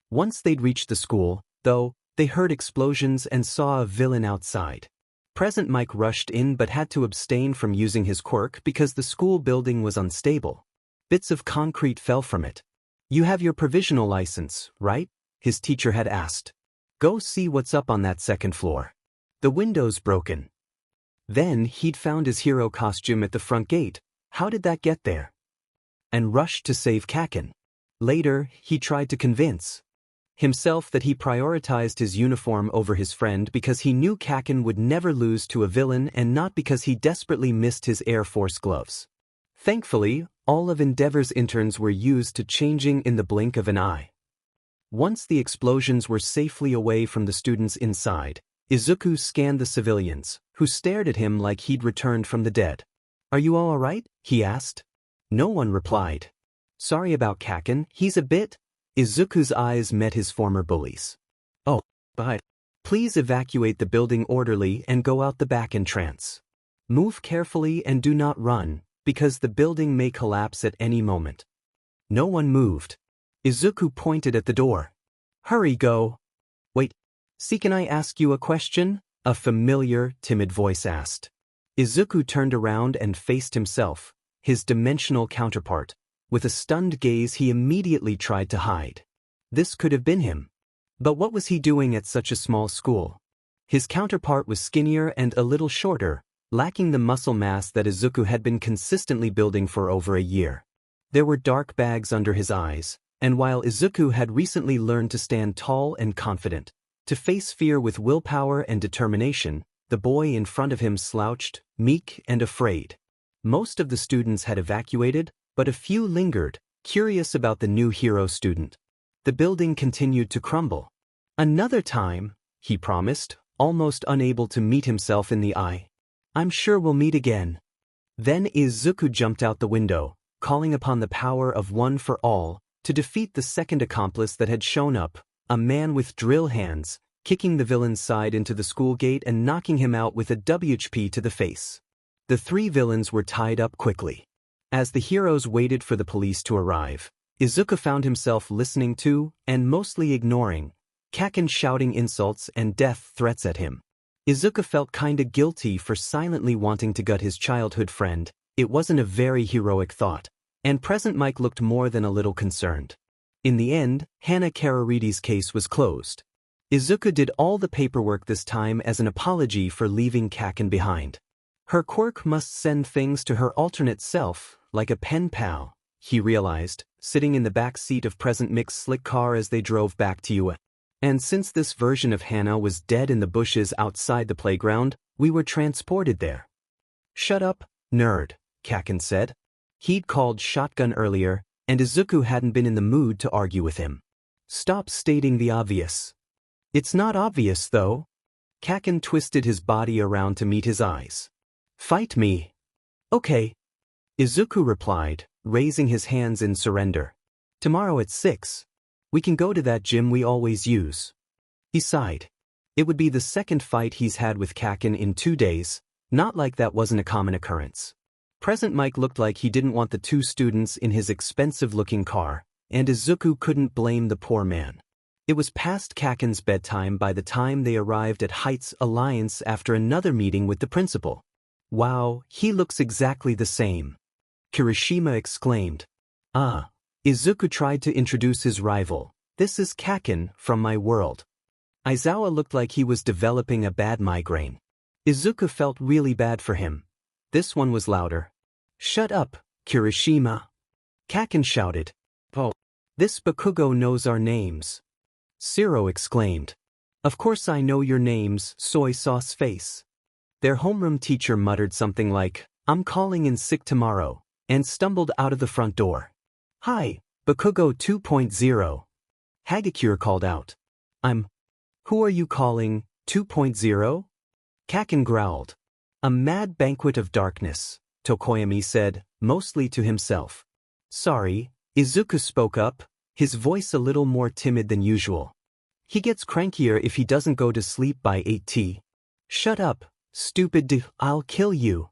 Speaker 1: Once they'd reached the school, though, they heard explosions and saw a villain outside. Present Mike rushed in but had to abstain from using his quirk because the school building was unstable. Bits of concrete fell from it. You have your provisional license, right? His teacher had asked. Go see what's up on that second floor. The window's broken. Then he'd found his hero costume at the front gate. How did that get there? And rushed to save Kaken. Later, he tried to convince himself that he prioritized his uniform over his friend because he knew Kaken would never lose to a villain and not because he desperately missed his Air Force gloves. Thankfully, all of Endeavor's interns were used to changing in the blink of an eye. Once the explosions were safely away from the students inside, Izuku scanned the civilians, who stared at him like he'd returned from the dead. Are you all right? He asked. No one replied. Sorry about Kaken, he's a bit. Izuku's eyes met his former bullies. Oh, but please evacuate the building orderly and go out the back entrance. Move carefully and do not run, because the building may collapse at any moment. No one moved. Izuku pointed at the door. Hurry, go. Wait, see, can I ask you a question? A familiar, timid voice asked. Izuku turned around and faced himself, his dimensional counterpart. With a stunned gaze he immediately tried to hide. This could have been him. But what was he doing at such a small school? His counterpart was skinnier and a little shorter, lacking the muscle mass that Izuku had been consistently building for over a year. There were dark bags under his eyes, and while Izuku had recently learned to stand tall and confident, to face fear with willpower and determination, the boy in front of him slouched, meek and afraid. Most of the students had evacuated, but a few lingered, curious about the new hero student. The building continued to crumble. Another time, he promised, almost unable to meet himself in the eye. I'm sure we'll meet again. Then Izuku jumped out the window, calling upon the power of one for all, to defeat the second accomplice that had shown up, a man with drill hands, kicking the villain's side into the school gate and knocking him out with a WHP to the face. The three villains were tied up quickly. As the heroes waited for the police to arrive, Izuku found himself listening to, and mostly ignoring, Kaken shouting insults and death threats at him. Izuku felt kinda guilty for silently wanting to gut his childhood friend. It wasn't a very heroic thought, and Present Mike looked more than a little concerned. In the end, Hana Kararidi's case was closed. Izuku did all the paperwork this time as an apology for leaving Kaken behind. Her quirk must send things to her alternate self, like a pen pal, he realized, sitting in the back seat of Present Mick's slick car as they drove back to Ua. And since this version of Hana was dead in the bushes outside the playground, we were transported there. Shut up, nerd, Kaken said. He'd called shotgun earlier, and Izuku hadn't been in the mood to argue with him. Stop stating the obvious. It's not obvious, though. Kaken twisted his body around to meet his eyes. Fight me. Okay. Izuku replied, raising his hands in surrender. Tomorrow at 6. We can go to that gym we always use. He sighed. It would be the second fight he's had with Kaken in 2 days, not like that wasn't a common occurrence. Present Mike looked like he didn't want the two students in his expensive-looking car, and Izuku couldn't blame the poor man. It was past Kaken's bedtime by the time they arrived at Heights Alliance after another meeting with the principal. Wow, he looks exactly the same. Kirishima exclaimed. Ah. Izuku tried to introduce his rival. This is Kaken from my world. Aizawa looked like he was developing a bad migraine. Izuku felt really bad for him. This one was louder. Shut up, Kirishima. Kaken shouted. Oh, this Bakugo knows our names. Siro exclaimed. Of course I know your names, soy sauce face. Their homeroom teacher muttered something like, I'm calling in sick tomorrow, and stumbled out of the front door. Hi, Bakugo 2.0. Hagakure called out. Who are you calling, 2.0? Kaken growled. A mad banquet of darkness, Tokoyami said, mostly to himself. Sorry, Izuku spoke up, his voice a little more timid than usual. He gets crankier if he doesn't go to sleep by 8t. Shut up, stupid I'll kill you.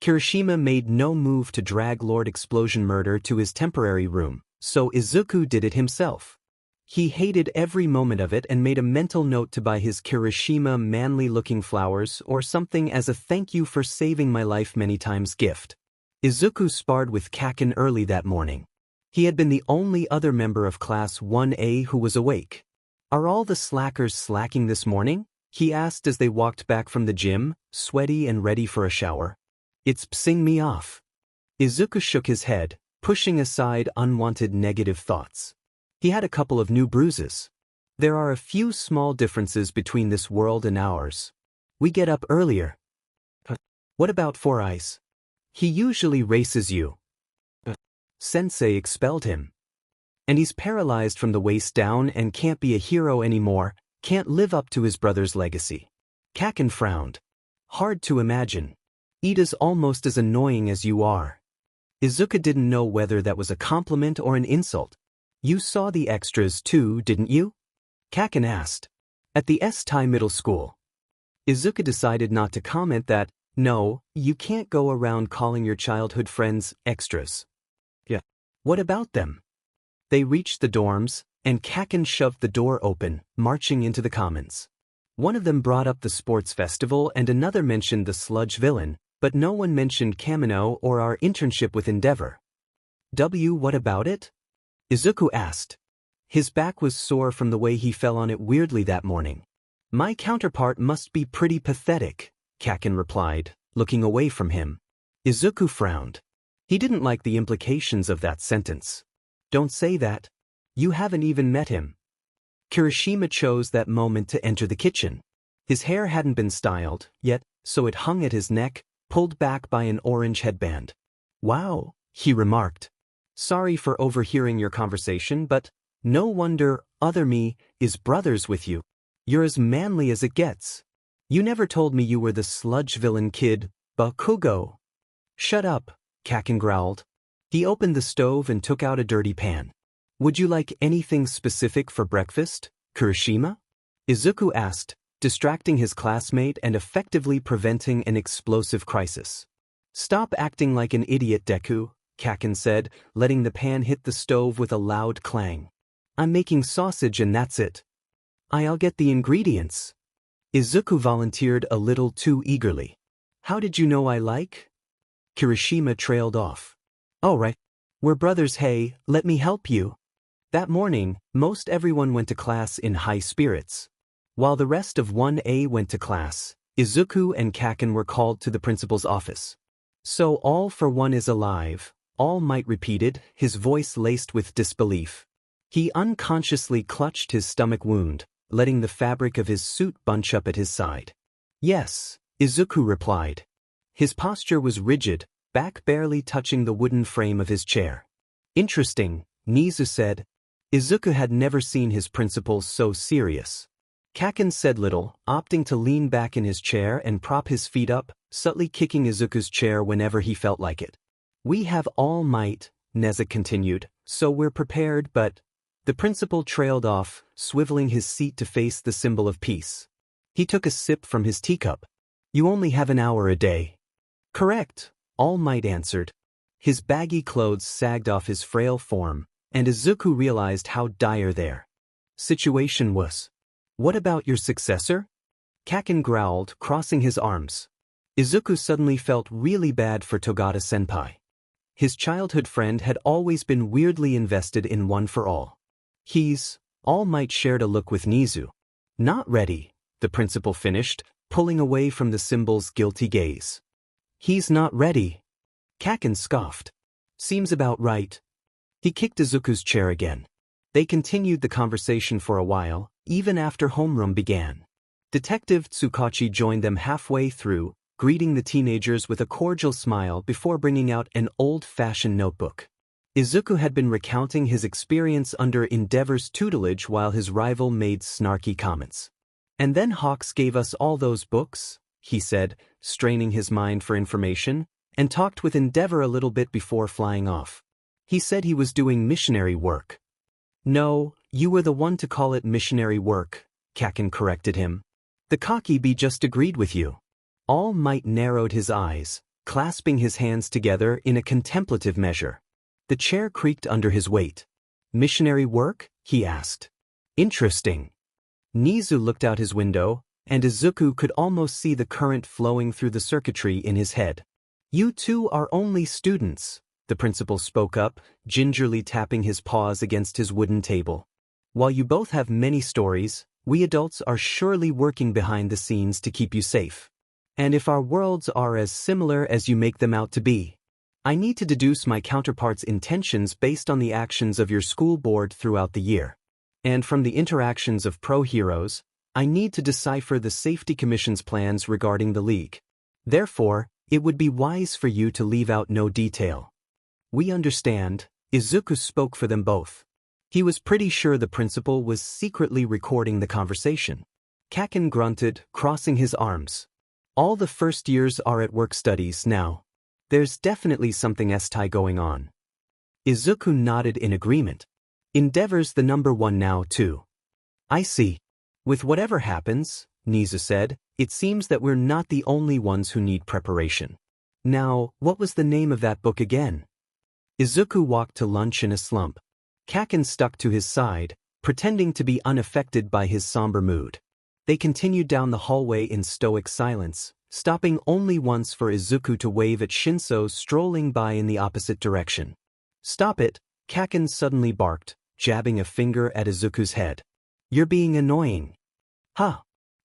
Speaker 1: Kirishima made no move to drag Lord Explosion Murder to his temporary room, so Izuku did it himself. He hated every moment of it and made a mental note to buy his Kirishima manly-looking flowers or something as a thank you for saving my life many times gift. Izuku sparred with Kaken early that morning. He had been the only other member of Class 1A who was awake. "Are all the slackers slacking this morning?" he asked as they walked back from the gym, sweaty and ready for a shower. "It's pissing me off." Izuku shook his head, pushing aside unwanted negative thoughts. He had a couple of new bruises. "There are a few small differences between this world and ours. We get up earlier." "What about Four Eyes?" "He usually races you." "Sensei expelled him. And he's paralyzed from the waist down and can't be a hero anymore, can't live up to his brother's legacy." Kaken frowned. "Hard to imagine. Ida's almost as annoying as you are." Izuku didn't know whether that was a compliment or an insult. "You saw the extras too, didn't you?" Kaken asked. "At the S-Tai Middle School." Izuku decided not to comment that, "No, you can't go around calling your childhood friends extras." "Yeah. What about them?" They reached the dorms, and Kaken shoved the door open, marching into the commons. One of them brought up the sports festival and another mentioned the sludge villain, but no one mentioned Kamino or our internship with Endeavor. What about it?" Izuku asked. His back was sore from the way he fell on it weirdly that morning. "My counterpart must be pretty pathetic," Kaken replied, looking away from him. Izuku frowned. He didn't like the implications of that sentence. "Don't say that. You haven't even met him." Kirishima chose that moment to enter the kitchen. His hair hadn't been styled yet, so it hung at his neck, pulled back by an orange headband. "Wow," he remarked. "Sorry for overhearing your conversation, but no wonder other me is brothers with you. You're as manly as it gets. You never told me you were the sludge villain kid, Bakugo." "Shut up," Kaken growled. He opened the stove and took out a dirty pan. "Would you like anything specific for breakfast, Kirishima?" Izuku asked, distracting his classmate and effectively preventing an explosive crisis. "Stop acting like an idiot, Deku," Kaken said, letting the pan hit the stove with a loud clang. "I'm making sausage and that's it." "I'll get the ingredients." Izuku volunteered a little too eagerly. "How did you know I like?" Kirishima trailed off. "All right. We're brothers, hey, let me help you." That morning, most everyone went to class in high spirits. While the rest of 1A went to class, Izuku and Kaken were called to the principal's office. "So All for One is alive," All Might repeated, his voice laced with disbelief. He unconsciously clutched his stomach wound, letting the fabric of his suit bunch up at his side. "Yes," Izuku replied. His posture was rigid, back barely touching the wooden frame of his chair. "Interesting," Nizu said. Izuku had never seen his principal so serious. Kaken said little, opting to lean back in his chair and prop his feet up, subtly kicking Izuku's chair whenever he felt like it. "We have All Might," Nezuko continued, "so we're prepared, but—" The principal trailed off, swiveling his seat to face the symbol of peace. He took a sip from his teacup. "You only have an hour a day." "Correct," All Might answered. His baggy clothes sagged off his frail form, and Izuku realized how dire their situation was. "What about your successor?" Kaken growled, crossing his arms. Izuku suddenly felt really bad for Togata-senpai. His childhood friend had always been weirdly invested in One for All. All Might shared a look with Nizu. "Not ready," the principal finished, pulling away from the symbol's guilty gaze. "He's not ready." Kaken scoffed. "Seems about right." He kicked Izuku's chair again. They continued the conversation for a while, even after homeroom began. Detective Tsukachi joined them halfway through, greeting the teenagers with a cordial smile before bringing out an old-fashioned notebook. Izuku had been recounting his experience under Endeavor's tutelage while his rival made snarky comments. "And then Hawks gave us all those books," he said, straining his mind for information, "and talked with Endeavor a little bit before flying off. He said he was doing missionary work." "No, you were the one to call it missionary work," Kaken corrected him. "The Kakibi just agreed with you." All Might narrowed his eyes, clasping his hands together in a contemplative measure. The chair creaked under his weight. "Missionary work?" he asked. "Interesting." Nizu looked out his window, and Izuku could almost see the current flowing through the circuitry in his head. "You two are only students. the principal spoke up, gingerly tapping his paws against his wooden table. While you both have many stories, we adults are surely working behind the scenes to keep you safe. And if our worlds are as similar as you make them out to be, I need to deduce my counterpart's intentions based on the actions of your school board throughout the year. And from the interactions of pro-heroes, I need to decipher the Safety Commission's plans regarding the League. Therefore, it would be wise for you to leave out no detail. We understand. Izuku spoke for them both. He was pretty sure the principal was secretly recording the conversation. Kaken grunted, crossing his arms. All the first years are at work studies now. There's definitely something STI going on. Izuku nodded in agreement. Endeavor's the number one now too. I see. With whatever happens, Nizu said, it seems that we're not the only ones who need preparation. Now, what was the name of that book again? Izuku walked to lunch in a slump. Kaken stuck to his side, pretending to be unaffected by his somber mood. They continued down the hallway in stoic silence, stopping only once for Izuku to wave at Shinso strolling by in the opposite direction. Stop it, Kaken suddenly barked, jabbing a finger at Izuku's head. You're being annoying. Huh?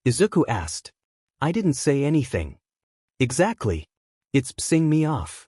Speaker 1: Izuku asked. I didn't say anything. Exactly. It's pissing me off.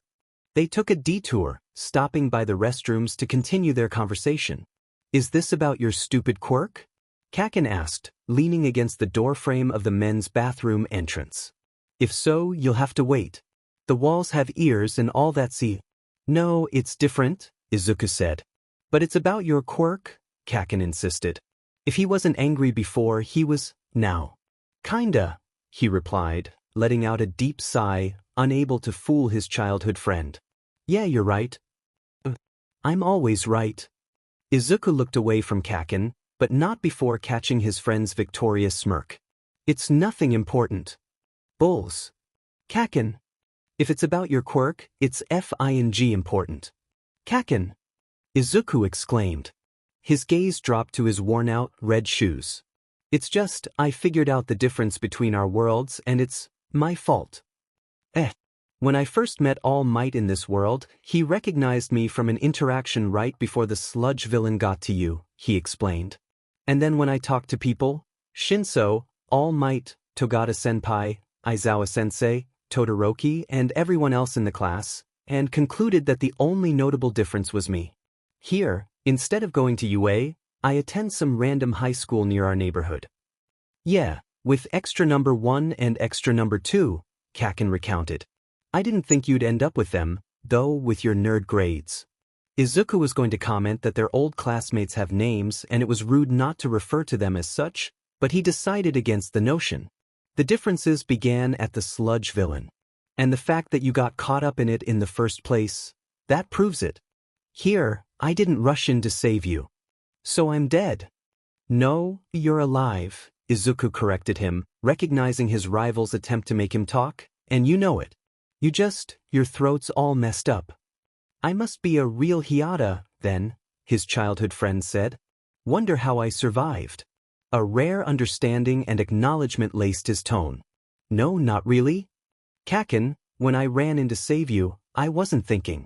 Speaker 1: They took a detour, stopping by the restrooms to continue their conversation. Is this about your stupid quirk? Kaken asked, leaning against the doorframe of the men's bathroom entrance. If so, you'll have to wait. The walls have ears and all that. See? No, it's different, Izuku said. But it's about your quirk, Kaken insisted. If he wasn't angry before, he was now. Kinda, he replied, letting out a deep sigh, unable to fool his childhood friend. Yeah, you're right. I'm always right. Izuku looked away from Kaken, but not before catching his friend's victorious smirk. It's nothing important. Bulls. Kaken. If it's about your quirk, it's FING important. Kaken. Izuku exclaimed. His gaze dropped to his worn-out, red shoes. It's just, I figured out the difference between our worlds and it's my fault. When I first met All Might in this world, he recognized me from an interaction right before the sludge villain got to you, he explained. And then when I talked to people, Shinso, All Might, Togata-senpai, Aizawa-sensei, Todoroki, and everyone else in the class, and concluded that the only notable difference was me. Here, instead of going to UA, I attend some random high school near our neighborhood. Yeah, with extra number 1 and extra number 2, Kaken recounted. I didn't think you'd end up with them, though, with your nerd grades. Izuku was going to comment that their old classmates have names and it was rude not to refer to them as such, but he decided against the notion. The differences began at the sludge villain. And the fact that you got caught up in it in the first place, that proves it. Here, I didn't rush in to save you. So I'm dead. No, you're alive, Izuku corrected him, recognizing his rival's attempt to make him talk, and you know it. Your throat's all messed up. I must be a real Hiata, then, his childhood friend said. Wonder how I survived. A rare understanding and acknowledgement laced his tone. No, not really. Kaken, when I ran in to save you, I wasn't thinking.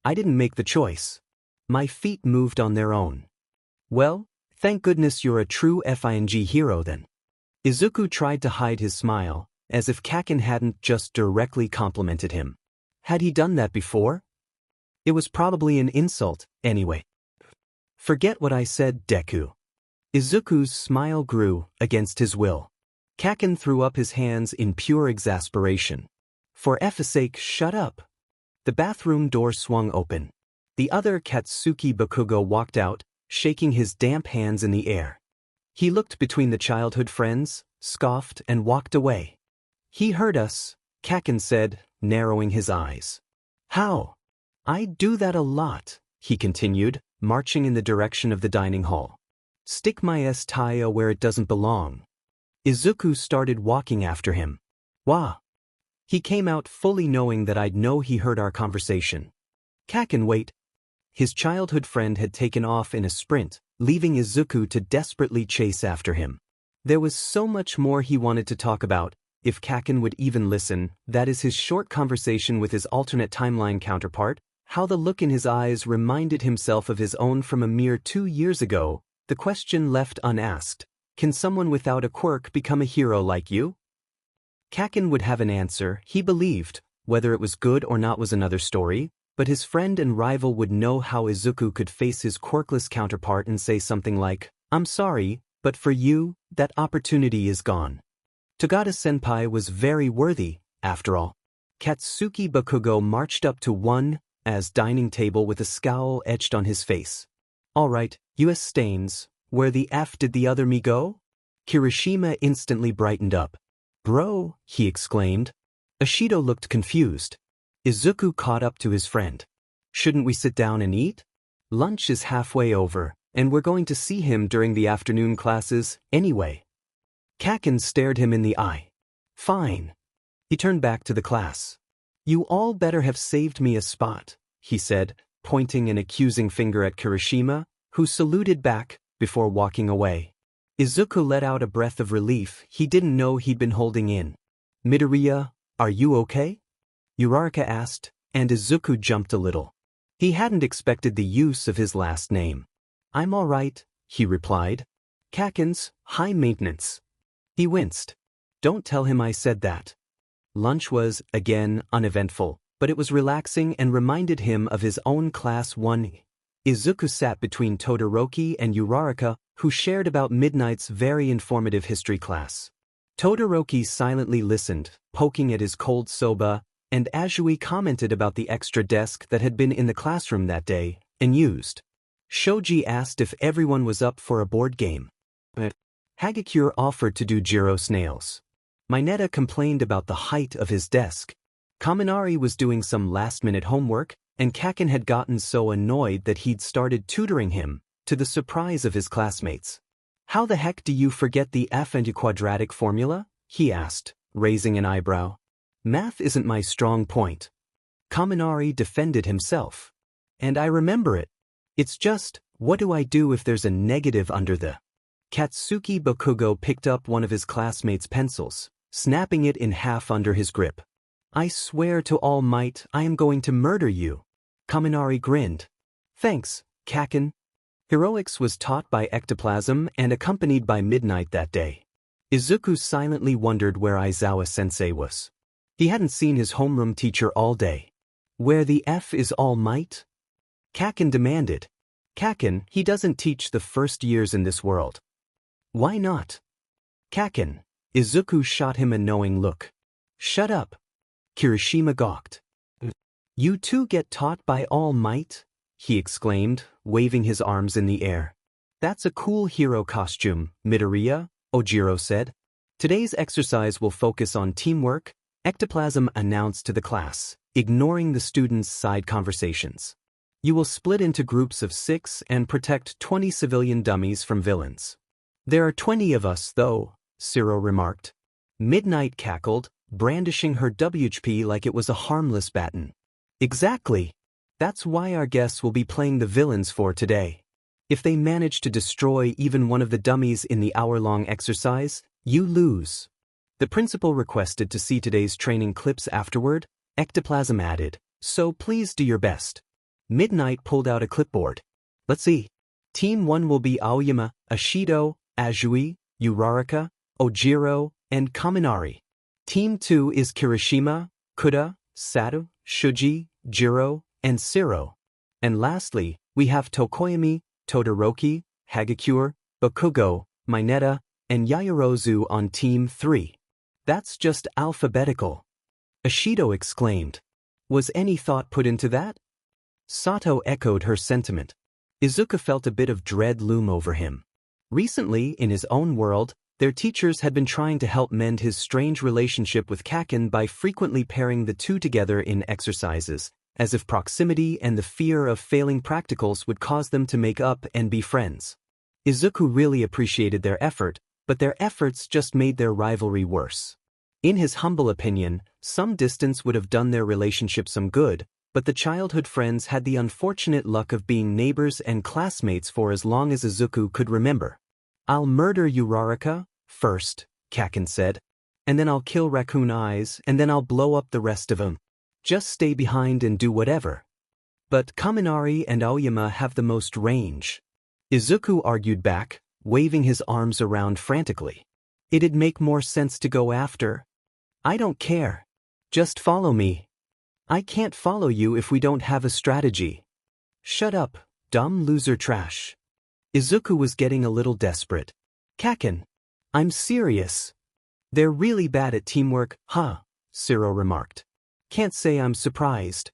Speaker 1: I didn't make the choice. My feet moved on their own. Well, thank goodness you're a true FING hero then. Izuku tried to hide his smile, as if Kaken hadn't just directly complimented him. Had he done that before? It was probably an insult, anyway. Forget what I said, Deku. Izuku's smile grew, against his will. Kaken threw up his hands in pure exasperation. For F's sake, shut up. The bathroom door swung open. The other Katsuki Bakugo walked out, shaking his damp hands in the air. He looked between the childhood friends, scoffed, and walked away. He heard us, Kaken said, narrowing his eyes. How? I do that a lot, he continued, marching in the direction of the dining hall. Stick my STI where it doesn't belong. Izuku started walking after him. Wah. He came out fully knowing that I'd know he heard our conversation. Kaken, wait. His childhood friend had taken off in a sprint, leaving Izuku to desperately chase after him. There was so much more he wanted to talk about, if Kaken would even listen, that is his short conversation with his alternate timeline counterpart, How the look in his eyes reminded himself of his own from a mere 2 years ago, the question left unasked. Can someone without a quirk become a hero like you? Kakin would have an answer, he believed. Whether it was good or not was another story, but his friend and rival would know how Izuku could face his quirkless counterpart and say something like, "I'm sorry, but for you, that opportunity is gone." Togata-senpai was very worthy, after all. Katsuki Bakugo marched up to as dining table with a scowl etched on his face. "All right, US Stains, where the F did the other me go?" Kirishima instantly brightened up. "Bro," he exclaimed. Ashido looked confused. Izuku caught up to his friend. "Shouldn't we sit down and eat? Lunch is halfway over, and we're going to see him during the afternoon classes, anyway." Kakin stared him in the eye. "Fine." He turned back to the class. "You all better have saved me a spot," he said, pointing an accusing finger at Kirishima, who saluted back before walking away. Izuku let out a breath of relief he didn't know he'd been holding in. "Midoriya, are you okay?" Uraraka asked, and Izuku jumped a little. He hadn't expected the use of his last name. "I'm all right," he replied. "Kakin's high maintenance." He winced. "Don't tell him I said that." Lunch was, again, uneventful, but it was relaxing and reminded him of his own Class 1. Izuku sat between Todoroki and Uraraka, who shared about midnight's very informative history class. Todoroki silently listened, poking at his cold soba, and Azui commented about the extra desk that had been in the classroom that day, and used. Shoji asked if everyone was up for a board game. Hagakure offered to do Jiro Snails. Mineta complained about the height of his desk. Kaminari was doing some last-minute homework, and Kakin had gotten so annoyed that he'd started tutoring him, to the surprise of his classmates. "How the heck do you forget the F and quadratic formula?" he asked, raising an eyebrow. "Math isn't my strong point." Kaminari defended himself. "And I remember it. It's just, what do I do if there's a negative under the—" Katsuki Bakugo picked up one of his classmates' pencils, snapping it in half under his grip. "I swear to All Might I am going to murder you." Kaminari grinned. "Thanks, Kakin." Heroics was taught by Ectoplasm and accompanied by Midnight that day. Izuku silently wondered where Aizawa-sensei was. He hadn't seen his homeroom teacher all day. "Where the F is All Might?" Kakin demanded. "Kakin, he doesn't teach the first years in this world." "Why not?" "Kakin." Izuku shot him a knowing look. "Shut up." Kirishima gawked. "You two get taught by All Might?" he exclaimed, waving his arms in the air. "That's a cool hero costume, Midoriya," Ojiro said. "Today's exercise will focus on teamwork," Ectoplasm announced to the class, ignoring the students' side conversations. "You will split into groups of 6 and protect 20 civilian dummies from villains." "There are 20 of us, though," Ciro remarked. Midnight cackled, brandishing her WHP like it was a harmless baton. "Exactly. That's why our guests will be playing the villains for today. If they manage to destroy even one of the dummies in the hour-long exercise, you lose." The principal requested to see today's training clips afterward, Ectoplasm added, "so please do your best." Midnight pulled out a clipboard. "Let's see. Team 1 will be Aoyama, Ashido, Azui, Uraraka, Ojiro, and Kaminari. Team 2 is Kirishima, Kuda, Sato, Shuji, Jiro, and Ciro. And lastly, we have Tokoyami, Todoroki, Hagakure, Bakugo, Mineta, and Yaoyorozu on Team 3. That's just alphabetical." Ashido exclaimed. "Was any thought put into that?" Sato echoed her sentiment. Izuku felt a bit of dread loom over him. Recently, in his own world, their teachers had been trying to help mend his strange relationship with Kakin by frequently pairing the two together in exercises, as if proximity and the fear of failing practicals would cause them to make up and be friends. Izuku really appreciated their effort, but their efforts just made their rivalry worse. In his humble opinion, some distance would have done their relationship some good, but the childhood friends had the unfortunate luck of being neighbors and classmates for as long as Izuku could remember. "I'll murder Uraraka first," Kakin said. "And then I'll kill Raccoon Eyes, and then I'll blow up the rest of them. Just stay behind and do whatever." But Kaminari and Aoyama have the most range. Izuku argued back, waving his arms around frantically. It'd make more sense to go after. I don't care. Just follow me. I can't follow you if we don't have a strategy. Shut up, dumb loser trash. Izuku was getting a little desperate. Kaken. I'm serious. They're really bad at teamwork, huh? Siro remarked. Can't say I'm surprised.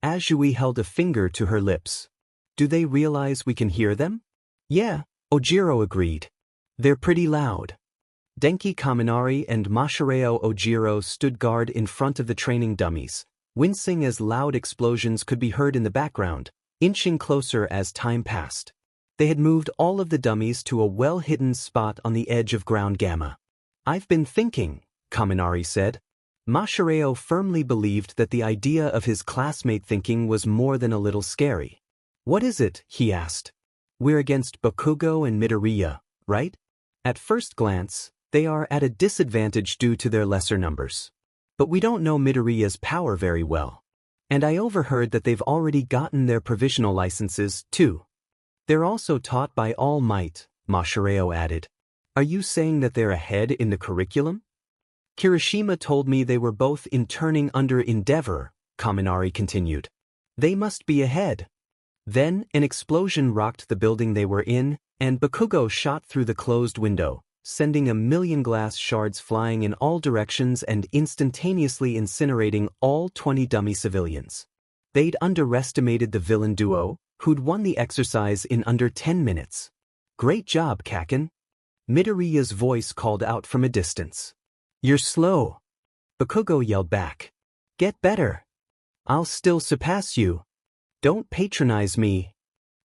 Speaker 1: Azui held a finger to her lips. Do they realize we can hear them? Yeah, Ojiro agreed. They're pretty loud. Denki Kaminari and Masahiro Ojiro stood guard in front of the training dummies, wincing as loud explosions could be heard in the background, inching closer as time passed. They had moved all of the dummies to a well-hidden spot on the edge of ground gamma. I've been thinking, Kaminari said. Masahiro firmly believed that the idea of his classmate thinking was more than a little scary. What is it? He asked. We're against Bakugo and Midoriya, right? At first glance, they are at a disadvantage due to their lesser numbers. But we don't know Midoriya's power very well. And I overheard that they've already gotten their provisional licenses, too. They're also taught by All Might, Masahiro added. Are you saying that they're ahead in the curriculum? Kirishima told me they were both interning under Endeavor, Kaminari continued. They must be ahead. Then, an explosion rocked the building they were in, and Bakugo shot through the closed window, sending 1,000,000 glass shards flying in all directions and instantaneously incinerating all 20 dummy civilians. They'd underestimated the villain duo, who'd won the exercise in under 10 minutes. Great job, Kaken. Midoriya's voice called out from a distance. You're slow. Bakugo yelled back. Get better. I'll still surpass you. Don't patronize me.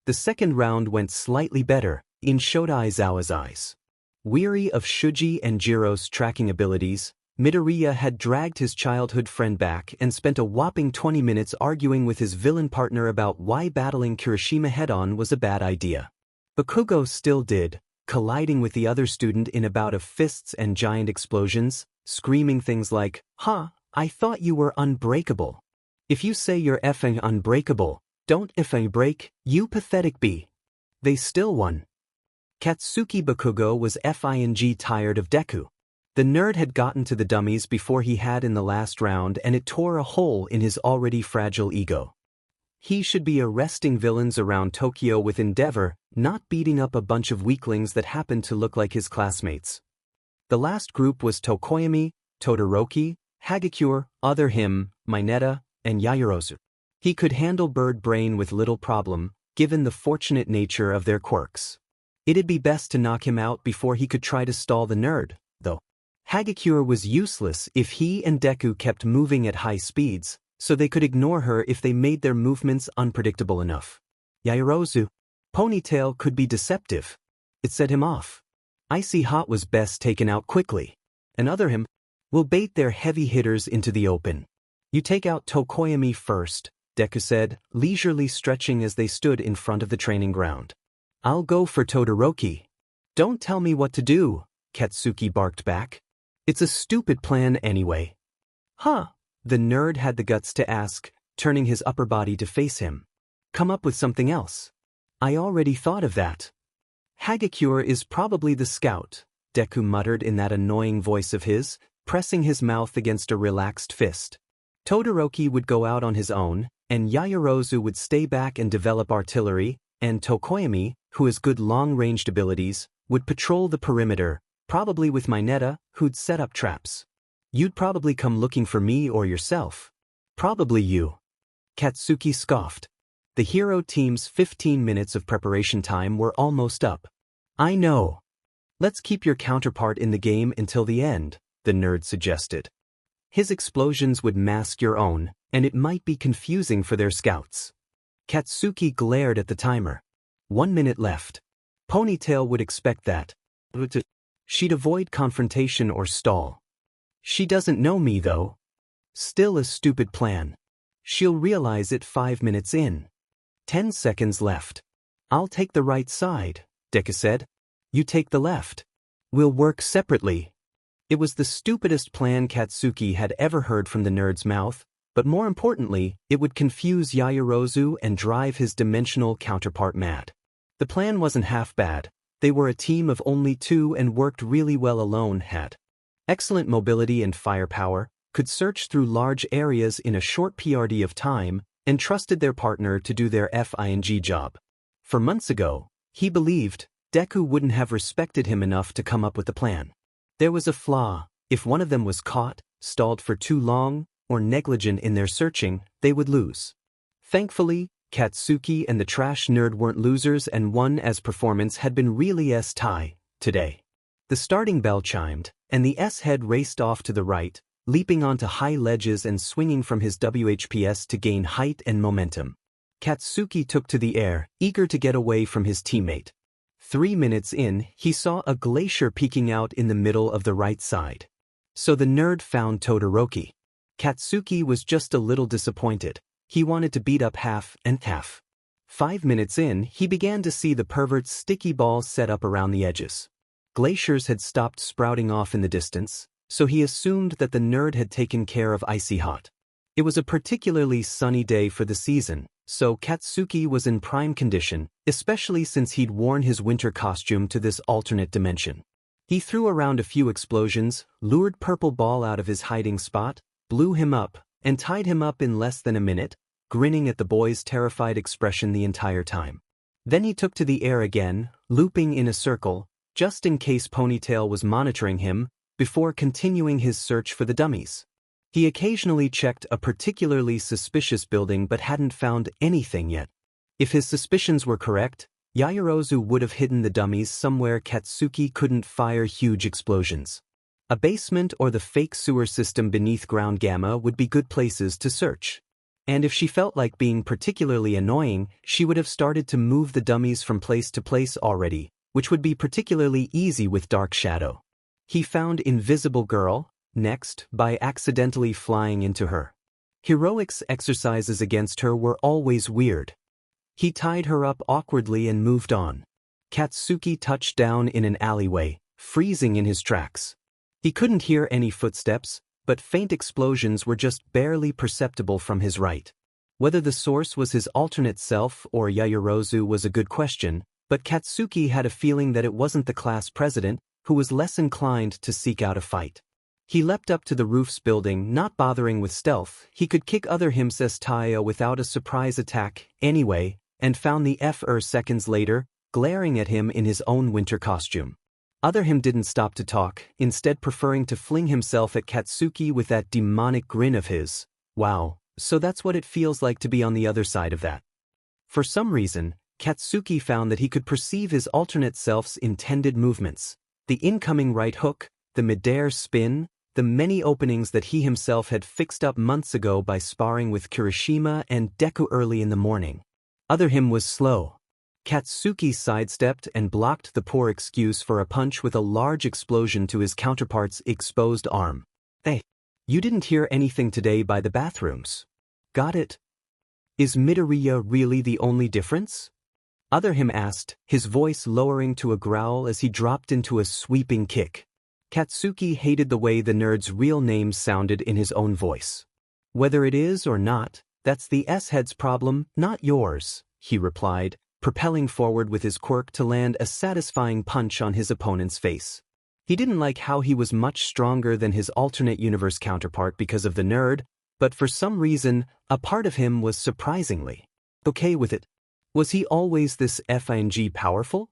Speaker 1: The second round went slightly better, in Shota Aizawa's eyes. Weary of Shuji and Jiro's tracking abilities, Midoriya had dragged his childhood friend back and spent a whopping 20 minutes arguing with his villain partner about why battling Kirishima head-on was a bad idea. Bakugo still did, colliding with the other student in a bout of fists and giant explosions, screaming things like, I thought you were unbreakable. If you say you're effing unbreakable, don't effing break, you pathetic bee. They still won. Katsuki Bakugo was FING tired of Deku. The nerd had gotten to the dummies before he had in the last round, and it tore a hole in his already fragile ego. He should be arresting villains around Tokyo with Endeavor, not beating up a bunch of weaklings that happened to look like his classmates. The last group was Tokoyami, Todoroki, Hagakure, Other Him, Mineta, and Yaoyorozu. He could handle Bird Brain with little problem, given the fortunate nature of their quirks. It'd be best to knock him out before he could try to stall the nerd, though. Hagakure was useless if he and Deku kept moving at high speeds, so they could ignore her if they made their movements unpredictable enough. Yaoyorozu, Ponytail could be deceptive. It set him off. Icy Hot was best taken out quickly. And Other Him will bait their heavy hitters into the open. You take out Tokoyami first, Deku said, leisurely stretching as they stood in front of the training ground. I'll go for Todoroki. Don't tell me what to do, Katsuki barked back. It's a stupid plan anyway. Huh? The nerd had the guts to ask, turning his upper body to face him. Come up with something else. I already thought of that. Hagakure is probably the scout, Deku muttered in that annoying voice of his, pressing his mouth against a relaxed fist. Todoroki would go out on his own, and Yaoyorozu would stay back and develop artillery, and Tokoyami, who has good long-ranged abilities, would patrol the perimeter, probably with Mineta, who'd set up traps. You'd probably come looking for me or yourself. Probably you. Katsuki scoffed. The hero team's 15 minutes of preparation time were almost up. I know. Let's keep your counterpart in the game until the end, the nerd suggested. His explosions would mask your own, and it might be confusing for their scouts. Katsuki glared at the timer. 1 minute left. Ponytail would expect that. She'd avoid confrontation or stall. She doesn't know me though. Still a stupid plan. She'll realize it 5 minutes in. 10 seconds left. I'll take the right side, Deku said. You take the left. We'll work separately. It was the stupidest plan Katsuki had ever heard from the nerd's mouth, But more importantly, it would confuse Yaoyorozu and drive his dimensional counterpart mad. The plan wasn't half bad. They were a team of only 2 and worked really well alone, had excellent mobility and firepower, could search through large areas in a short PRD of time, and trusted their partner to do their FING job. For months ago, he believed Deku wouldn't have respected him enough to come up with the plan. There was a flaw. If one of them was caught, stalled for too long, or negligent in their searching, they would lose. Thankfully, Katsuki and the trash nerd weren't losers and won as performance had been really S-tie today. The starting bell chimed, and the S-head raced off to the right, leaping onto high ledges and swinging from his WHPS to gain height and momentum. Katsuki took to the air, eager to get away from his teammate. 3 minutes in, he saw a glacier peeking out in the middle of the right side. So the nerd found Todoroki. Katsuki was just a little disappointed. He wanted to beat up half and half. 5 minutes in, he began to see the pervert's sticky balls set up around the edges. Glaciers had stopped sprouting off in the distance, so he assumed that the nerd had taken care of Icy Hot. It was a particularly sunny day for the season, so Katsuki was in prime condition, especially since he'd worn his winter costume to this alternate dimension. He threw around a few explosions, lured Purple Ball out of his hiding spot, blew him up, and tied him up in less than a minute, grinning at the boy's terrified expression the entire time. Then he took to the air again, looping in a circle, just in case Ponytail was monitoring him, before continuing his search for the dummies. He occasionally checked a particularly suspicious building but hadn't found anything yet. If his suspicions were correct, Yaoyorozu would have hidden the dummies somewhere Katsuki couldn't fire huge explosions. A basement or the fake sewer system beneath Ground Gamma would be good places to search. And if she felt like being particularly annoying, she would have started to move the dummies from place to place already, which would be particularly easy with Dark Shadow. He found Invisible Girl, next, by accidentally flying into her. Heroics exercises against her were always weird. He tied her up awkwardly and moved on. Katsuki touched down in an alleyway, freezing in his tracks. He couldn't hear any footsteps, but faint explosions were just barely perceptible from his right. Whether the source was his alternate self or Yaoyorozu was a good question, but Katsuki had a feeling that it wasn't the class president, who was less inclined to seek out a fight. He leapt up to the roof's building, not bothering with stealth. He could kick other Himses Taiyo without a surprise attack anyway, and found the seconds later, glaring at him in his own winter costume. Other him didn't stop to talk, instead preferring to fling himself at Katsuki with that demonic grin of his. Wow, so that's what it feels like to be on the other side of that. For some reason, Katsuki found that he could perceive his alternate self's intended movements. The incoming right hook, the mid-air spin, the many openings that he himself had fixed up months ago by sparring with Kirishima and Deku early in the morning. Other him was slow. Katsuki sidestepped and blocked the poor excuse for a punch with a large explosion to his counterpart's exposed arm. Hey, you didn't hear anything today by the bathrooms. Got it? Is Midoriya really the only difference? Other him asked, his voice lowering to a growl as he dropped into a sweeping kick. Katsuki hated the way the nerd's real name sounded in his own voice. Whether it is or not, that's the S-head's problem, not yours, he replied, propelling forward with his quirk to land a satisfying punch on his opponent's face. He didn't like how he was much stronger than his alternate universe counterpart because of the nerd, but for some reason, a part of him was surprisingly okay with it. Was he always this FING powerful?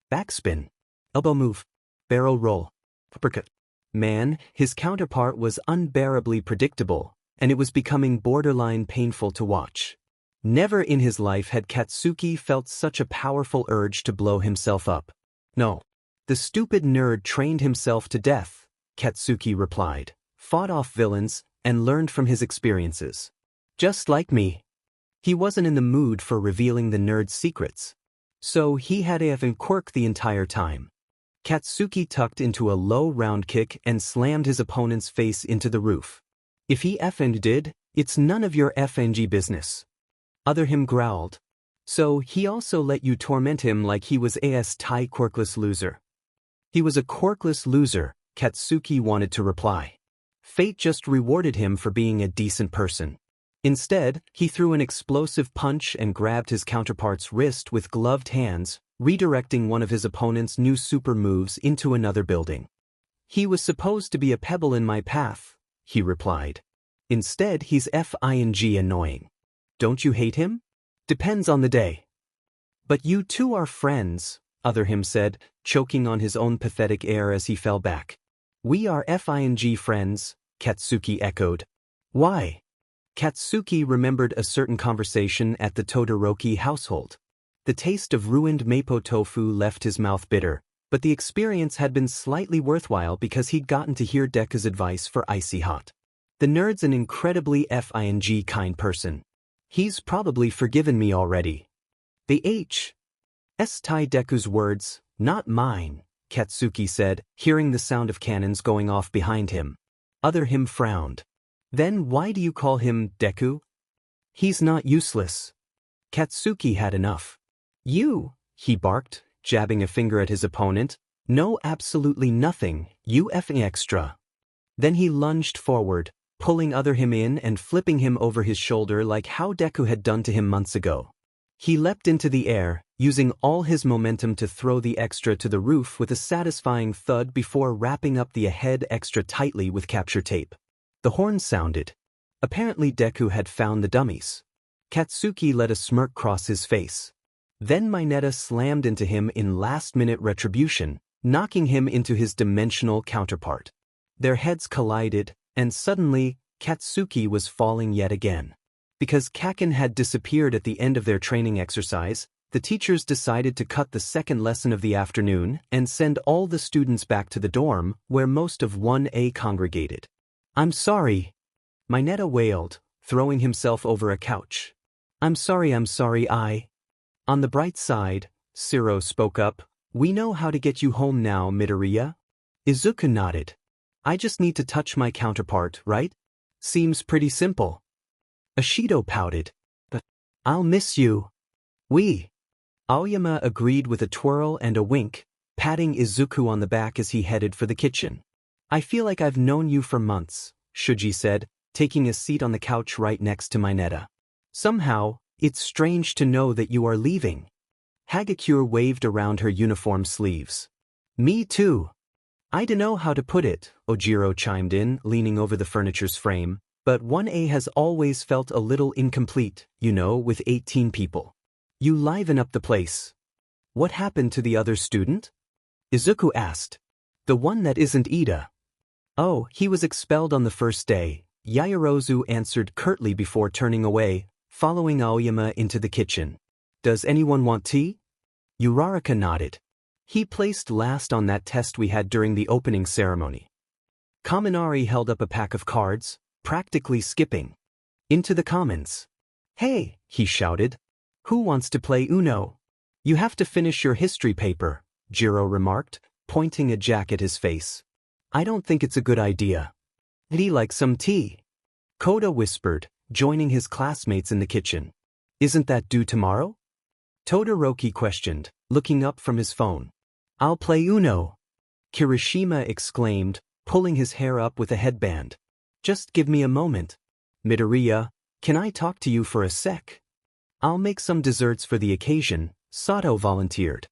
Speaker 1: Backspin. Elbow move. Barrel roll. Uppercut. Man, his counterpart was unbearably predictable, and it was becoming borderline painful to watch. Never in his life had Katsuki felt such a powerful urge to blow himself up. No. The stupid nerd trained himself to death, Katsuki replied, fought off villains, and learned from his experiences. Just like me. He wasn't in the mood for revealing the nerd's secrets. So he had a quirk the entire time. Katsuki tucked into a low round kick and slammed his opponent's face into the roof. If he effing did, it's none of your FNG business. Other him growled. So he also let you torment him like he was a S-tie quirkless loser. He was a quirkless loser, Katsuki wanted to reply. Fate just rewarded him for being a decent person. Instead, he threw an explosive punch and grabbed his counterpart's wrist with gloved hands, redirecting one of his opponent's new super moves into another building. "He was supposed to be a pebble in my path," he replied. "Instead, he's f***ing annoying. Don't you hate him? Depends on the day." "But you two are friends," other him said, choking on his own pathetic air as he fell back. "We are f***ing friends," Katsuki echoed. "Why?" Katsuki remembered a certain conversation at the Todoroki household. The taste of ruined mapo tofu left his mouth bitter, but the experience had been slightly worthwhile because he'd gotten to hear Deku's advice for icy hot. The nerd's an incredibly f***ing kind person. He's probably forgiven me already. The H.S. tie Deku's words, not mine, Katsuki said, hearing the sound of cannons going off behind him. Other him frowned. "Then why do you call him Deku?" "He's not useless." Katsuki had enough. "You," he barked, jabbing a finger at his opponent. "No, absolutely nothing, you effing extra." Then he lunged forward, pulling other him in and flipping him over his shoulder like how Deku had done to him months ago. He leapt into the air, using all his momentum to throw the extra to the roof with a satisfying thud before wrapping up the head extra tightly with capture tape. The horn sounded. Apparently Deku had found the dummies. Katsuki let a smirk cross his face. Then Mineta slammed into him in last-minute retribution, knocking him into his dimensional counterpart. Their heads collided, and suddenly, Katsuki was falling yet again. Because Kaken had disappeared at the end of their training exercise, the teachers decided to cut the second lesson of the afternoon and send all the students back to the dorm, where most of 1A congregated. "I'm sorry," Mineta wailed, throwing himself over a couch. I'm sorry, I. On the bright side, Siro spoke up, "We know how to get you home now, Midoriya." Izuku nodded. "I just need to touch my counterpart, right? Seems pretty simple." Ashido pouted. "But I'll miss you." "We." Aoyama agreed with a twirl and a wink, patting Izuku on the back as he headed for the kitchen. "I feel like I've known you for months," Shuji said, taking a seat on the couch right next to Mineta. "Somehow, it's strange to know that you are leaving." Hagakure waved around her uniform sleeves. "Me too." "I dunno how to put it," Ojiro chimed in, leaning over the furniture's frame, "but 1A has always felt a little incomplete, with 18 people. You liven up the place." "What happened to the other student?" Izuku asked. "The one that isn't Ida." "Oh, he was expelled on the first day," Yaoyorozu answered curtly before turning away, following Aoyama into the kitchen. "Does anyone want tea?" Uraraka nodded. "He placed last on that test we had during the opening ceremony." Kaminari held up a pack of cards, practically skipping into the commons. "Hey," he shouted. "Who wants to play Uno?" "You have to finish your history paper," Jiro remarked, pointing a jack at his face. "I don't think it's a good idea." "Would he like some tea?" Koda whispered, joining his classmates in the kitchen. "Isn't that due tomorrow?" Todoroki questioned, looking up from his phone. "I'll play Uno," Kirishima exclaimed, pulling his hair up with a headband. "Just give me a moment. Midoriya, can I talk to you for a sec?" "I'll make some desserts for the occasion," Sato volunteered.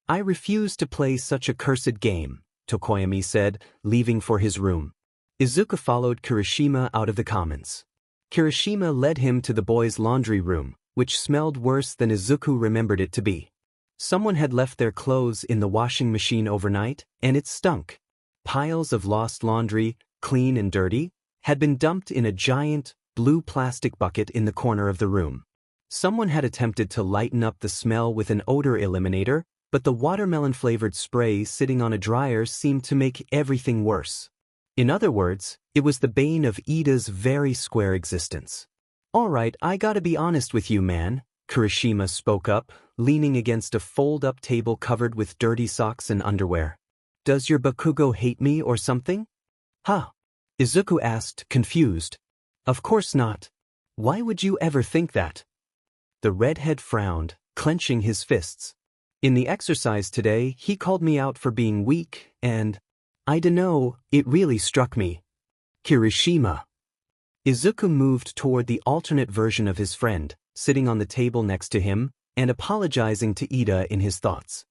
Speaker 1: "I refuse to play such a cursed game," Tokoyami said, leaving for his room. Izuku followed Kirishima out of the commons. Kirishima led him to the boys' laundry room, which smelled worse than Izuku remembered it to be. Someone had left their clothes in the washing machine overnight, and it stunk. Piles of lost laundry, clean and dirty, had been dumped in a giant, blue plastic bucket in the corner of the room. Someone had attempted to lighten up the smell with an odor eliminator, but the watermelon-flavored spray sitting on a dryer seemed to make everything worse. In other words, it was the bane of Ida's very square existence. "All right, I gotta be honest with you, man," Kirishima spoke up, leaning against a fold-up table covered with dirty socks and underwear. "Does your Bakugo hate me or something?" "Huh?" Izuku asked, confused. "Of course not. Why would you ever think that?" The redhead frowned, clenching his fists. "In the exercise today, he called me out for being weak, and I dunno, it really struck me." "Kirishima." Izuku moved toward the alternate version of his friend, sitting on the table next to him, and apologizing to Ida in his thoughts.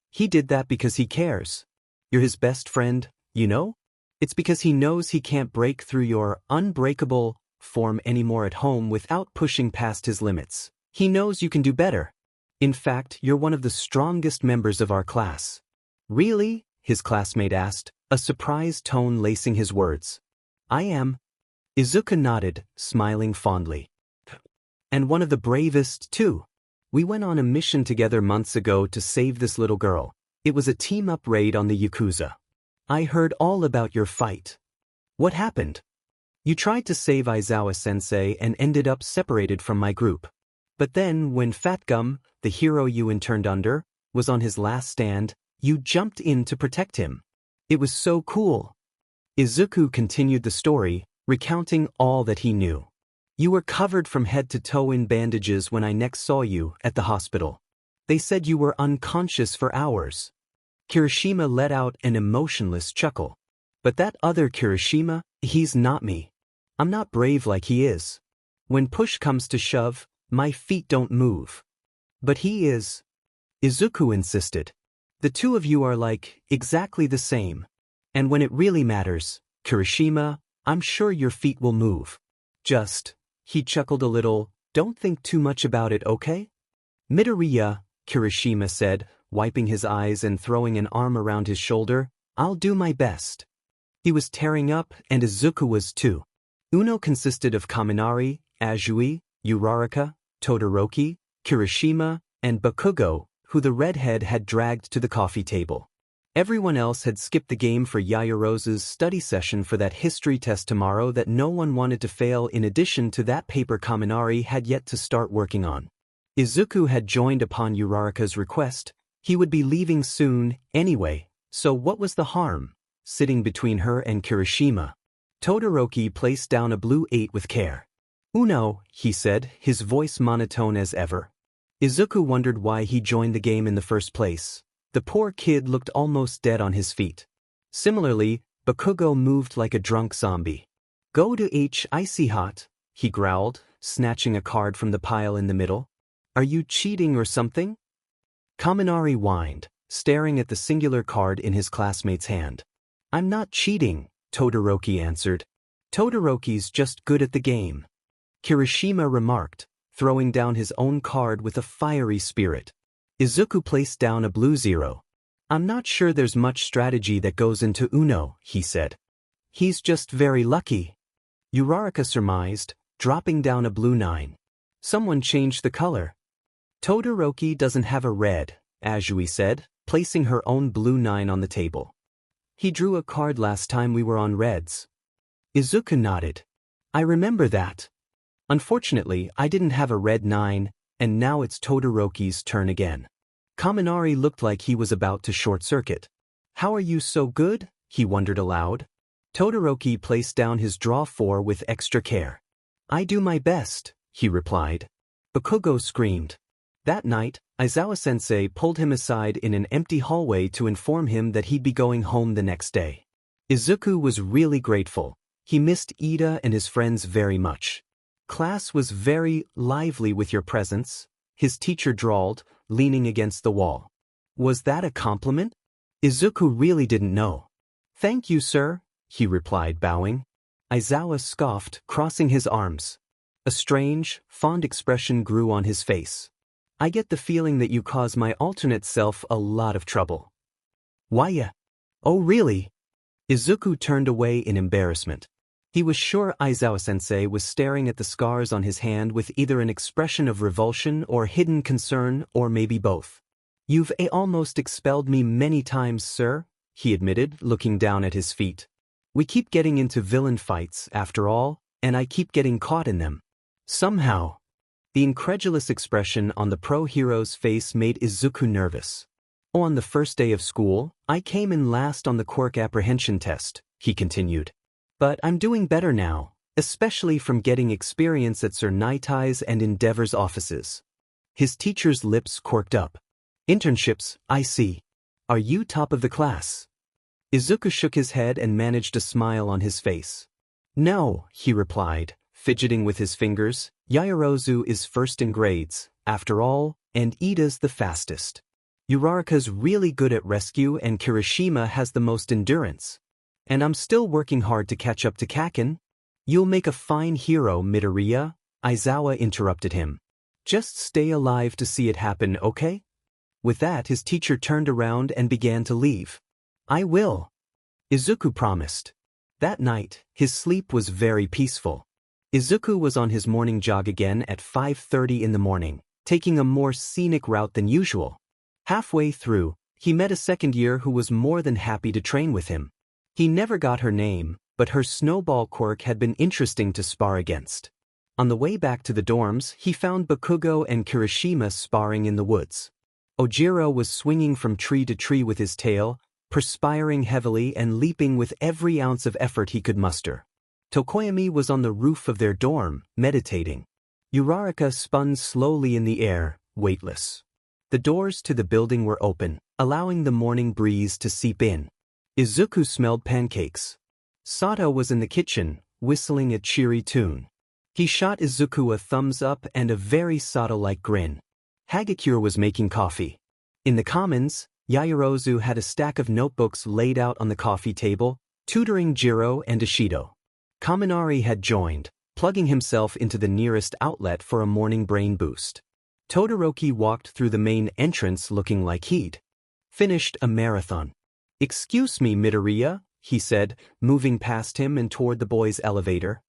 Speaker 1: He did that because he cares. You're his best friend, you know? It's because he knows he can't break through your unbreakable form anymore at home without pushing past his limits. He knows you can do better. In fact, you're one of the strongest members of our class. Really? His classmate asked, a surprised tone lacing his words. I am. Izuku nodded, smiling fondly. And one of the bravest, too. We went on a mission together months ago to save this little girl. It was a team-up raid on the Yakuza. I heard all about your fight. What happened? You tried to save Aizawa-sensei and ended up separated from my group. But then, when Fat Gum, the hero you interned under, was on his last stand, you jumped in to protect him. It was so cool. Izuku continued the story, recounting all that he knew. You were covered from head to toe in bandages when I next saw you at the hospital. They said you were unconscious for hours. Kirishima let out an emotionless chuckle. But that other Kirishima, he's not me. I'm not brave like he is. When push comes to shove, my feet don't move. But he is. Izuku insisted. The two of you are like, exactly the same. And when it really matters, Kirishima, I'm sure your feet will move. Just, he chuckled a little, don't think too much about it, okay? Midoriya, Kirishima said, wiping his eyes and throwing an arm around his shoulder, I'll do my best. He was tearing up, and Izuku was too. Uno consisted of Kaminari, Azui, Uraraka, Todoroki, Kirishima, and Bakugo, who the redhead had dragged to the coffee table. Everyone else had skipped the game for Yaoyorozu's study session for that history test tomorrow that no one wanted to fail in addition to that paper Kaminari had yet to start working on. Izuku had joined upon Uraraka's request. He would be leaving soon, anyway, so what was the harm? Sitting between her and Kirishima. Todoroki placed down a blue 8 with care. Uno, he said, his voice monotone as ever. Izuku wondered why he joined the game in the first place. The poor kid looked almost dead on his feet. Similarly, Bakugo moved like a drunk zombie. Go to H icy hot, he growled, snatching a card from the pile in the middle. Are you cheating or something? Kaminari whined, staring at the singular card in his classmate's hand. I'm not cheating, Todoroki answered. Todoroki's just good at the game. Kirishima remarked, throwing down his own card with a fiery spirit. Izuku placed down a blue 0. I'm not sure there's much strategy that goes into Uno, he said. He's just very lucky. Uraraka surmised, dropping down a blue 9. Someone changed the color. Todoroki doesn't have a red, Azui said, placing her own blue 9 on the table. He drew a card last time we were on reds. Izuku nodded. I remember that. Unfortunately, I didn't have a red 9, and now it's Todoroki's turn again. Kaminari looked like he was about to short-circuit. How are you so good? He wondered aloud. Todoroki placed down his draw 4 with extra care. I do my best, he replied. Bakugo screamed. That night, Aizawa-sensei pulled him aside in an empty hallway to inform him that he'd be going home the next day. Izuku was really grateful. He missed Ida and his friends very much. Class was very lively with your presence, his teacher drawled, leaning against the wall. Was that a compliment? Izuku really didn't know. Thank you, sir, he replied, bowing. Aizawa scoffed, crossing his arms. A strange, fond expression grew on his face. I get the feeling that you cause my alternate self a lot of trouble. Why? Oh really? Izuku turned away in embarrassment. He was sure Aizawa-sensei was staring at the scars on his hand with either an expression of revulsion or hidden concern or maybe both. You've almost expelled me many times, sir, he admitted, looking down at his feet. We keep getting into villain fights, after all, and I keep getting caught in them. Somehow. The incredulous expression on the pro-hero's face made Izuku nervous. On the first day of school, I came in last on the quirk apprehension test, he continued. But I'm doing better now, especially from getting experience at Sir Nitai's and Endeavor's offices. His teacher's lips quirked up. Internships, I see. Are you top of the class? Izuku shook his head and managed a smile on his face. No, he replied, fidgeting with his fingers. Yaoyorozu is first in grades, after all, and Ida's the fastest. Uraraka's really good at rescue and Kirishima has the most endurance. And I'm still working hard to catch up to Kaken. You'll make a fine hero, Midoriya, Aizawa interrupted him. Just stay alive to see it happen, okay? With that, his teacher turned around and began to leave. I will, Izuku promised. That night, his sleep was very peaceful. Izuku was on his morning jog again at 5:30 in the morning, taking a more scenic route than usual. Halfway through, he met a second year who was more than happy to train with him. He never got her name, but her snowball quirk had been interesting to spar against. On the way back to the dorms, he found Bakugo and Kirishima sparring in the woods. Ojiro was swinging from tree to tree with his tail, perspiring heavily and leaping with every ounce of effort he could muster. Tokoyami was on the roof of their dorm, meditating. Uraraka spun slowly in the air, weightless. The doors to the building were open, allowing the morning breeze to seep in. Izuku smelled pancakes. Sato was in the kitchen, whistling a cheery tune. He shot Izuku a thumbs up and a very Sato-like grin. Hagakure was making coffee. In the commons, Yaoyorozu had a stack of notebooks laid out on the coffee table, tutoring Jiro and Ishido. Kaminari had joined, plugging himself into the nearest outlet for a morning brain boost. Todoroki walked through the main entrance looking like he'd finished a marathon. Excuse me, Midoriya, he said, moving past him and toward the boys' elevator.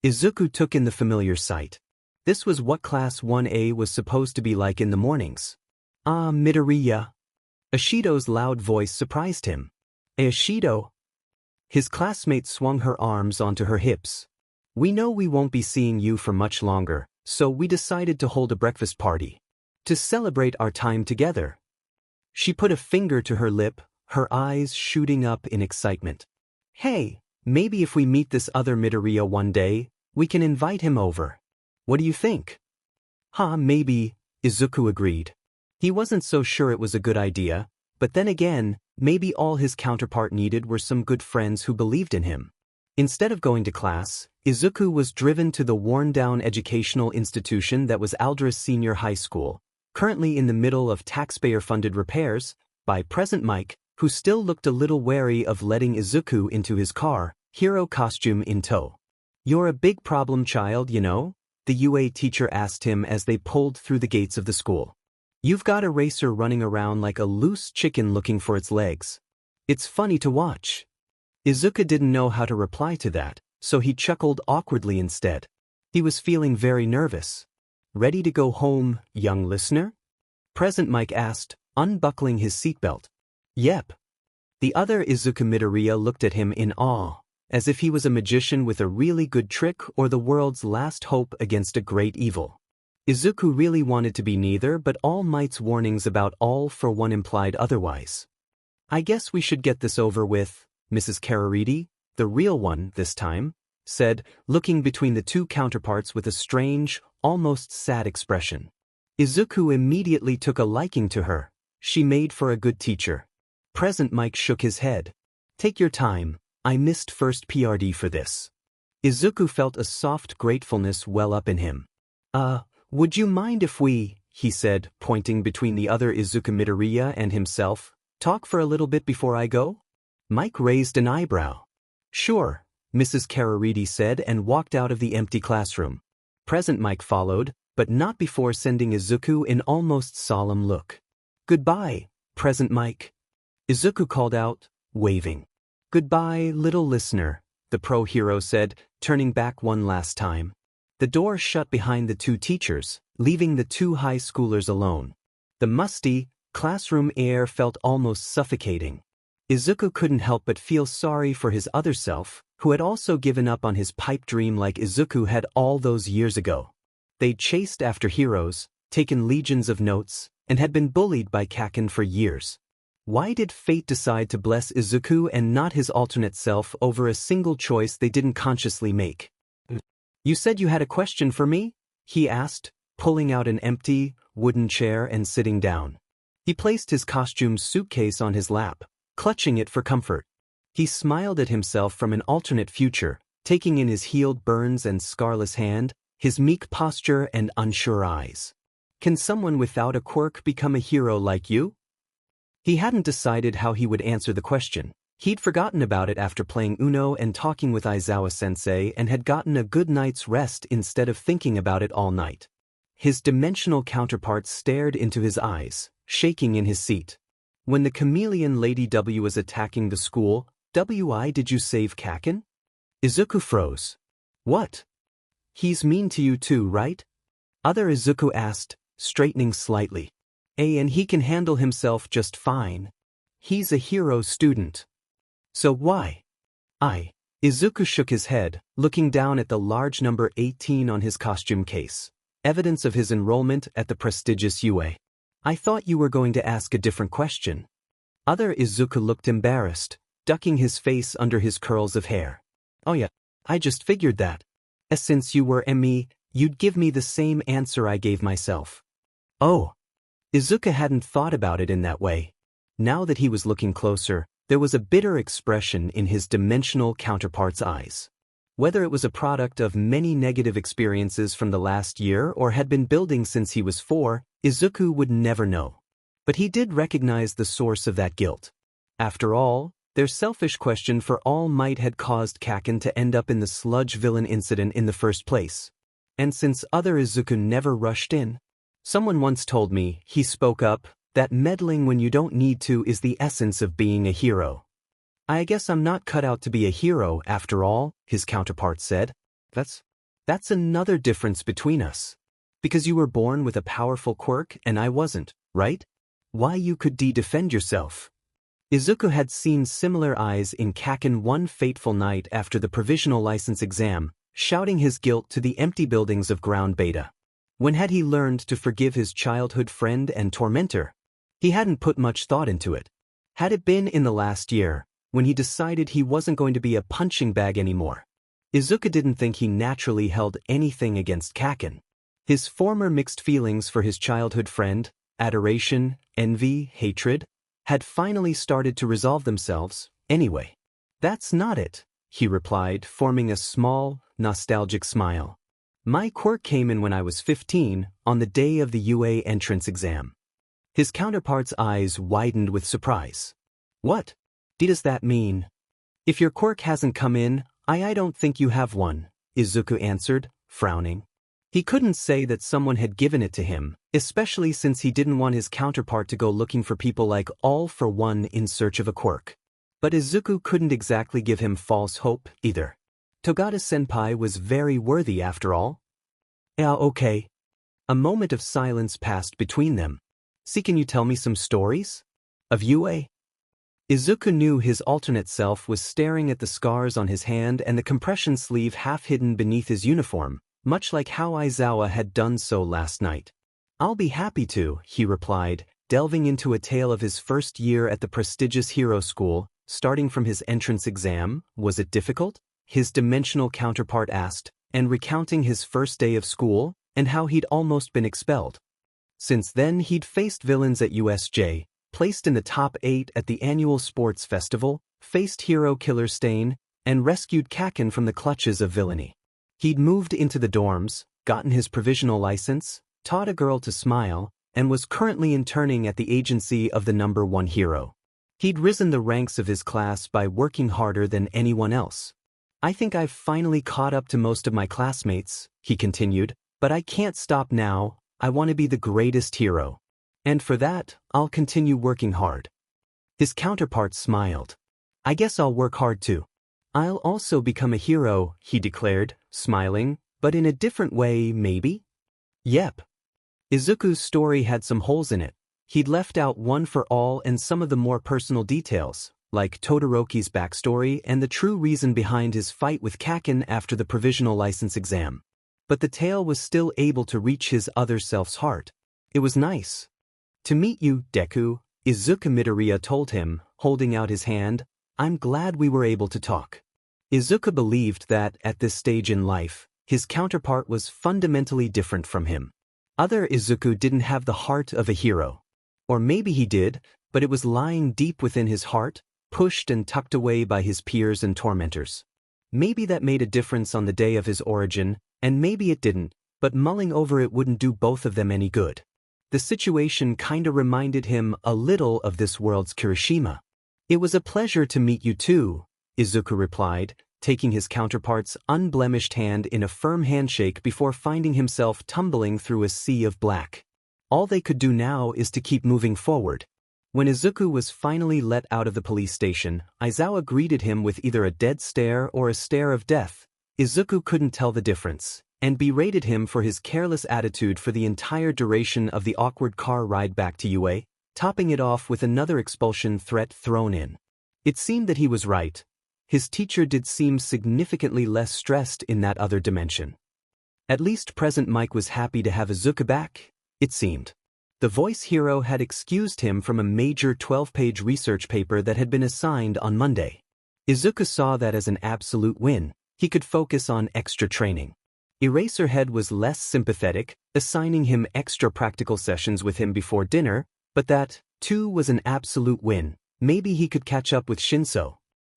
Speaker 1: Izuku took in the familiar sight. This was what Class 1A was supposed to be like in the mornings. Ah, Midoriya. Ishido's loud voice surprised him. Ishido? His classmate swung her arms onto her hips. We know we won't be seeing you for much longer, so we decided to hold a breakfast party. To celebrate our time together. She put a finger to her lip, her eyes shooting up in excitement. Hey, maybe if we meet this other Midoriya one day, we can invite him over. What do you think? Maybe, Izuku agreed. He wasn't so sure it was a good idea, but then again, maybe all his counterpart needed were some good friends who believed in him. Instead of going to class, Izuku was driven to the worn-down educational institution that was Aldris Senior High School, currently in the middle of taxpayer-funded repairs, by Present Mike, who still looked a little wary of letting Izuku into his car, hero costume in tow. You're a big problem child, you know? The UA teacher asked him as they pulled through the gates of the school. You've got a racer running around like a loose chicken looking for its legs. It's funny to watch. Izuku didn't know how to reply to that, so he chuckled awkwardly instead. He was feeling very nervous. Ready to go home, young listener? Present Mike asked, unbuckling his seatbelt. Yep. The other Izuku Midoriya looked at him in awe, as if he was a magician with a really good trick or the world's last hope against a great evil. Izuku really wanted to be neither, but All Might's warnings about All for One implied otherwise. I guess we should get this over with, Mrs. Karariti, the real one this time, said, looking between the two counterparts with a strange, almost sad expression. Izuku immediately took a liking to her. She made for a good teacher. Present Mike shook his head. Take your time, I missed first PRD for this. Izuku felt a soft gratefulness well up in him. Would you mind if we, he said, pointing between the other Izuku Midoriya and himself, talk for a little bit before I go? Mike raised an eyebrow. Sure, Mrs. Karariti said and walked out of the empty classroom. Present Mike followed, but not before sending Izuku an almost solemn look. Goodbye, Present Mike. Izuku called out, waving. Goodbye, little listener, the pro-hero said, turning back one last time. The door shut behind the two teachers, leaving the two high schoolers alone. The musty, classroom air felt almost suffocating. Izuku couldn't help but feel sorry for his other self, who had also given up on his pipe dream like Izuku had all those years ago. They'd chased after heroes, taken legions of notes, and had been bullied by Kaken for years. Why did fate decide to bless Izuku and not his alternate self over a single choice they didn't consciously make? You said you had a question for me? He asked, pulling out an empty, wooden chair and sitting down. He placed his costume suitcase on his lap, clutching it for comfort. He smiled at himself from an alternate future, taking in his healed burns and scarless hand, his meek posture and unsure eyes. Can someone without a quirk become a hero like you? He hadn't decided how he would answer the question. He'd forgotten about it after playing Uno and talking with Aizawa-sensei and had gotten a good night's rest instead of thinking about it all night. His dimensional counterpart stared into his eyes, shaking in his seat. When the chameleon Lady W was attacking the school, "Why did you save Kaken?" Izuku froze. "What? He's mean to you too, right?" Other Izuku asked, straightening slightly. And he can handle himself just fine. He's a hero student. So why? Izuku shook his head, looking down at the large number 18 on his costume case, evidence of his enrollment at the prestigious UA. "I thought you were going to ask a different question." Other Izuku looked embarrassed, ducking his face under his curls of hair. "Oh yeah, I just figured that. Since you were me, you'd give me the same answer I gave myself." Oh. Izuku hadn't thought about it in that way. Now that he was looking closer, there was a bitter expression in his dimensional counterpart's eyes. Whether it was a product of many negative experiences from the last year or had been building since he was 4, Izuku would never know. But he did recognize the source of that guilt. After all, their selfish question for all might had caused Kaken to end up in the sludge villain incident in the first place. And since other Izuku never rushed in, someone once told me, he spoke up, that meddling when you don't need to is the essence of being a hero. "I guess I'm not cut out to be a hero after all," his counterpart said. That's another difference between us. Because you were born with a powerful quirk and I wasn't, right? Why you could defend yourself. Izuku had seen similar eyes in Kaken one fateful night after the provisional license exam, shouting his guilt to the empty buildings of Ground Beta. When had he learned to forgive his childhood friend and tormentor? He hadn't put much thought into it. Had it been in the last year, when he decided he wasn't going to be a punching bag anymore? Izuku didn't think he naturally held anything against Kaken. His former mixed feelings for his childhood friend, adoration, envy, hatred, had finally started to resolve themselves, anyway. "That's not it," he replied, forming a small, nostalgic smile. "My quirk came in when I was 15, on the day of the UA entrance exam." His counterpart's eyes widened with surprise. "What does that mean?" "If your quirk hasn't come in, I don't think you have one," Izuku answered, frowning. He couldn't say that someone had given it to him, especially since he didn't want his counterpart to go looking for people like All for One in search of a quirk. But Izuku couldn't exactly give him false hope, either. Togata-senpai was very worthy after all. "Yeah, okay." A moment of silence passed between them. "See, can you tell me some stories? Of UA?" Izuku knew his alternate self was staring at the scars on his hand and the compression sleeve half hidden beneath his uniform, much like how Aizawa had done so last night. "I'll be happy to," he replied, delving into a tale of his first year at the prestigious hero school, starting from his entrance exam. "Was it difficult?" his dimensional counterpart asked, and recounting his first day of school, and how he'd almost been expelled. Since then he'd faced villains at USJ, placed in the top 8 at the annual sports festival, faced hero killer Stain, and rescued Kaken from the clutches of villainy. He'd moved into the dorms, gotten his provisional license, taught a girl to smile, and was currently interning at the agency of the number 1 hero. He'd risen the ranks of his class by working harder than anyone else. "I think I've finally caught up to most of my classmates," he continued, "but I can't stop now. I want to be the greatest hero. And for that, I'll continue working hard." His counterpart smiled. "I guess I'll work hard too. I'll also become a hero," he declared, smiling, "but in a different way, maybe?" Yep. Izuku's story had some holes in it. He'd left out One for All and some of the more personal details, like Todoroki's backstory and the true reason behind his fight with Kaken after the provisional license exam. But the tale was still able to reach his other self's heart. "It was nice to meet you, Deku," Izuku Midoriya told him, holding out his hand. "I'm glad we were able to talk." Izuku believed that, at this stage in life, his counterpart was fundamentally different from him. Other Izuku didn't have the heart of a hero. Or maybe he did, but it was lying deep within his heart, pushed and tucked away by his peers and tormentors. Maybe that made a difference on the day of his origin, and maybe it didn't, but mulling over it wouldn't do both of them any good. The situation kinda reminded him a little of this world's Kirishima. "It was a pleasure to meet you too," Izuku replied, taking his counterpart's unblemished hand in a firm handshake before finding himself tumbling through a sea of black. All they could do now is to keep moving forward. When Izuku was finally let out of the police station, Aizawa greeted him with either a dead stare or a stare of death. Izuku couldn't tell the difference, and berated him for his careless attitude for the entire duration of the awkward car ride back to UA, topping it off with another expulsion threat thrown in. It seemed that he was right. His teacher did seem significantly less stressed in that other dimension. At least present Mike was happy to have Izuku back, it seemed. The voice hero had excused him from a major 12-page research paper that had been assigned on Monday. Izuku saw that as an absolute win. He could focus on extra training. Eraserhead was less sympathetic, assigning him extra practical sessions with him before dinner, but that, too, was an absolute win. Maybe he could catch up with Shinso.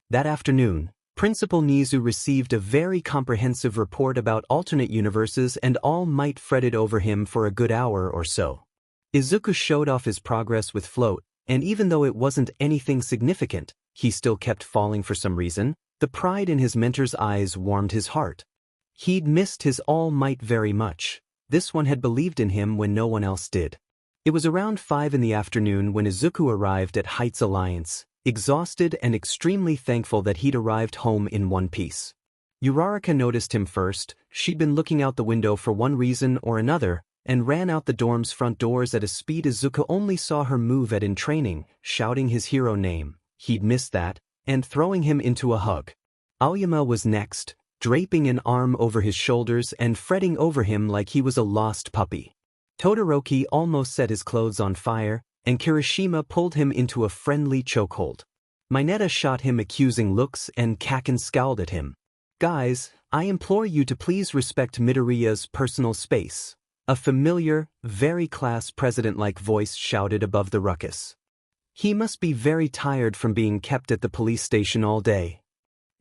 Speaker 1: That afternoon, Principal Nizu received a very comprehensive report about alternate universes, and All Might fretted over him for a good hour or so. Izuku showed off his progress with Float, and even though it wasn't anything significant, he still kept falling for some reason. The pride in his mentor's eyes warmed his heart. He'd missed his All Might very much. This one had believed in him when no one else did. It was around 5 in the afternoon when Izuku arrived at Heights Alliance, exhausted and extremely thankful that he'd arrived home in one piece. Uraraka noticed him first. She'd been looking out the window for one reason or another, and ran out the dorm's front doors at a speed Izuku only saw her move at in training, shouting his hero name, he'd missed that, and throwing him into a hug. Aoyama was next, draping an arm over his shoulders and fretting over him like he was a lost puppy. Todoroki almost set his clothes on fire, and Kirishima pulled him into a friendly chokehold. Mineta shot him accusing looks, and Kaken scowled at him. "Guys, I implore you to please respect Midoriya's personal space," a familiar, very class president-like voice shouted above the ruckus. "He must be very tired from being kept at the police station all day."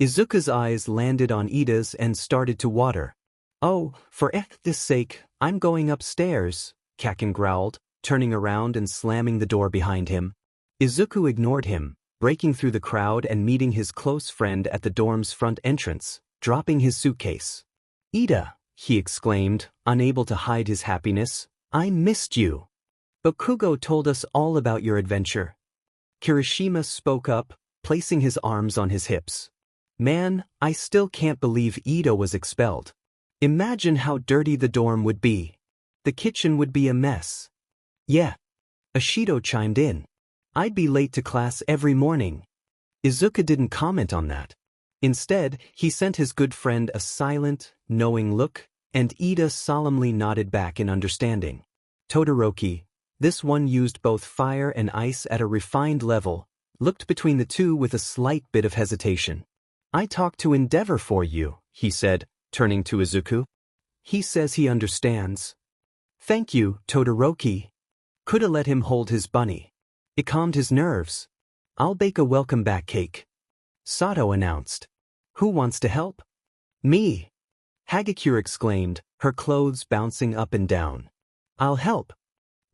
Speaker 1: Izuku's eyes landed on Ida's and started to water. "Oh, for this sake, I'm going upstairs," Kaken growled, turning around and slamming the door behind him. Izuku ignored him, breaking through the crowd and meeting his close friend at the dorm's front entrance, dropping his suitcase. "Ida," he exclaimed, unable to hide his happiness, "I missed you." "Bakugo told us all about your adventure." Kirishima spoke up, placing his arms on his hips. "Man, I still can't believe Ida was expelled. Imagine how dirty the dorm would be. The kitchen would be a mess." "Yeah." Ashido chimed in. "I'd be late to class every morning." Izuku didn't comment on that. Instead, he sent his good friend a silent, knowing look, and Ida solemnly nodded back in understanding. Todoroki, this one used both fire and ice at a refined level, looked between the two with a slight bit of hesitation. "I talked to Endeavor for you," he said, turning to Izuku. "He says he understands." "Thank you, Todoroki." Coulda let him hold his bunny. It calmed his nerves. "I'll bake a welcome back cake," Sato announced. "Who wants to help?" "Me," Hagakure exclaimed, her clothes bouncing up and down. "I'll help,"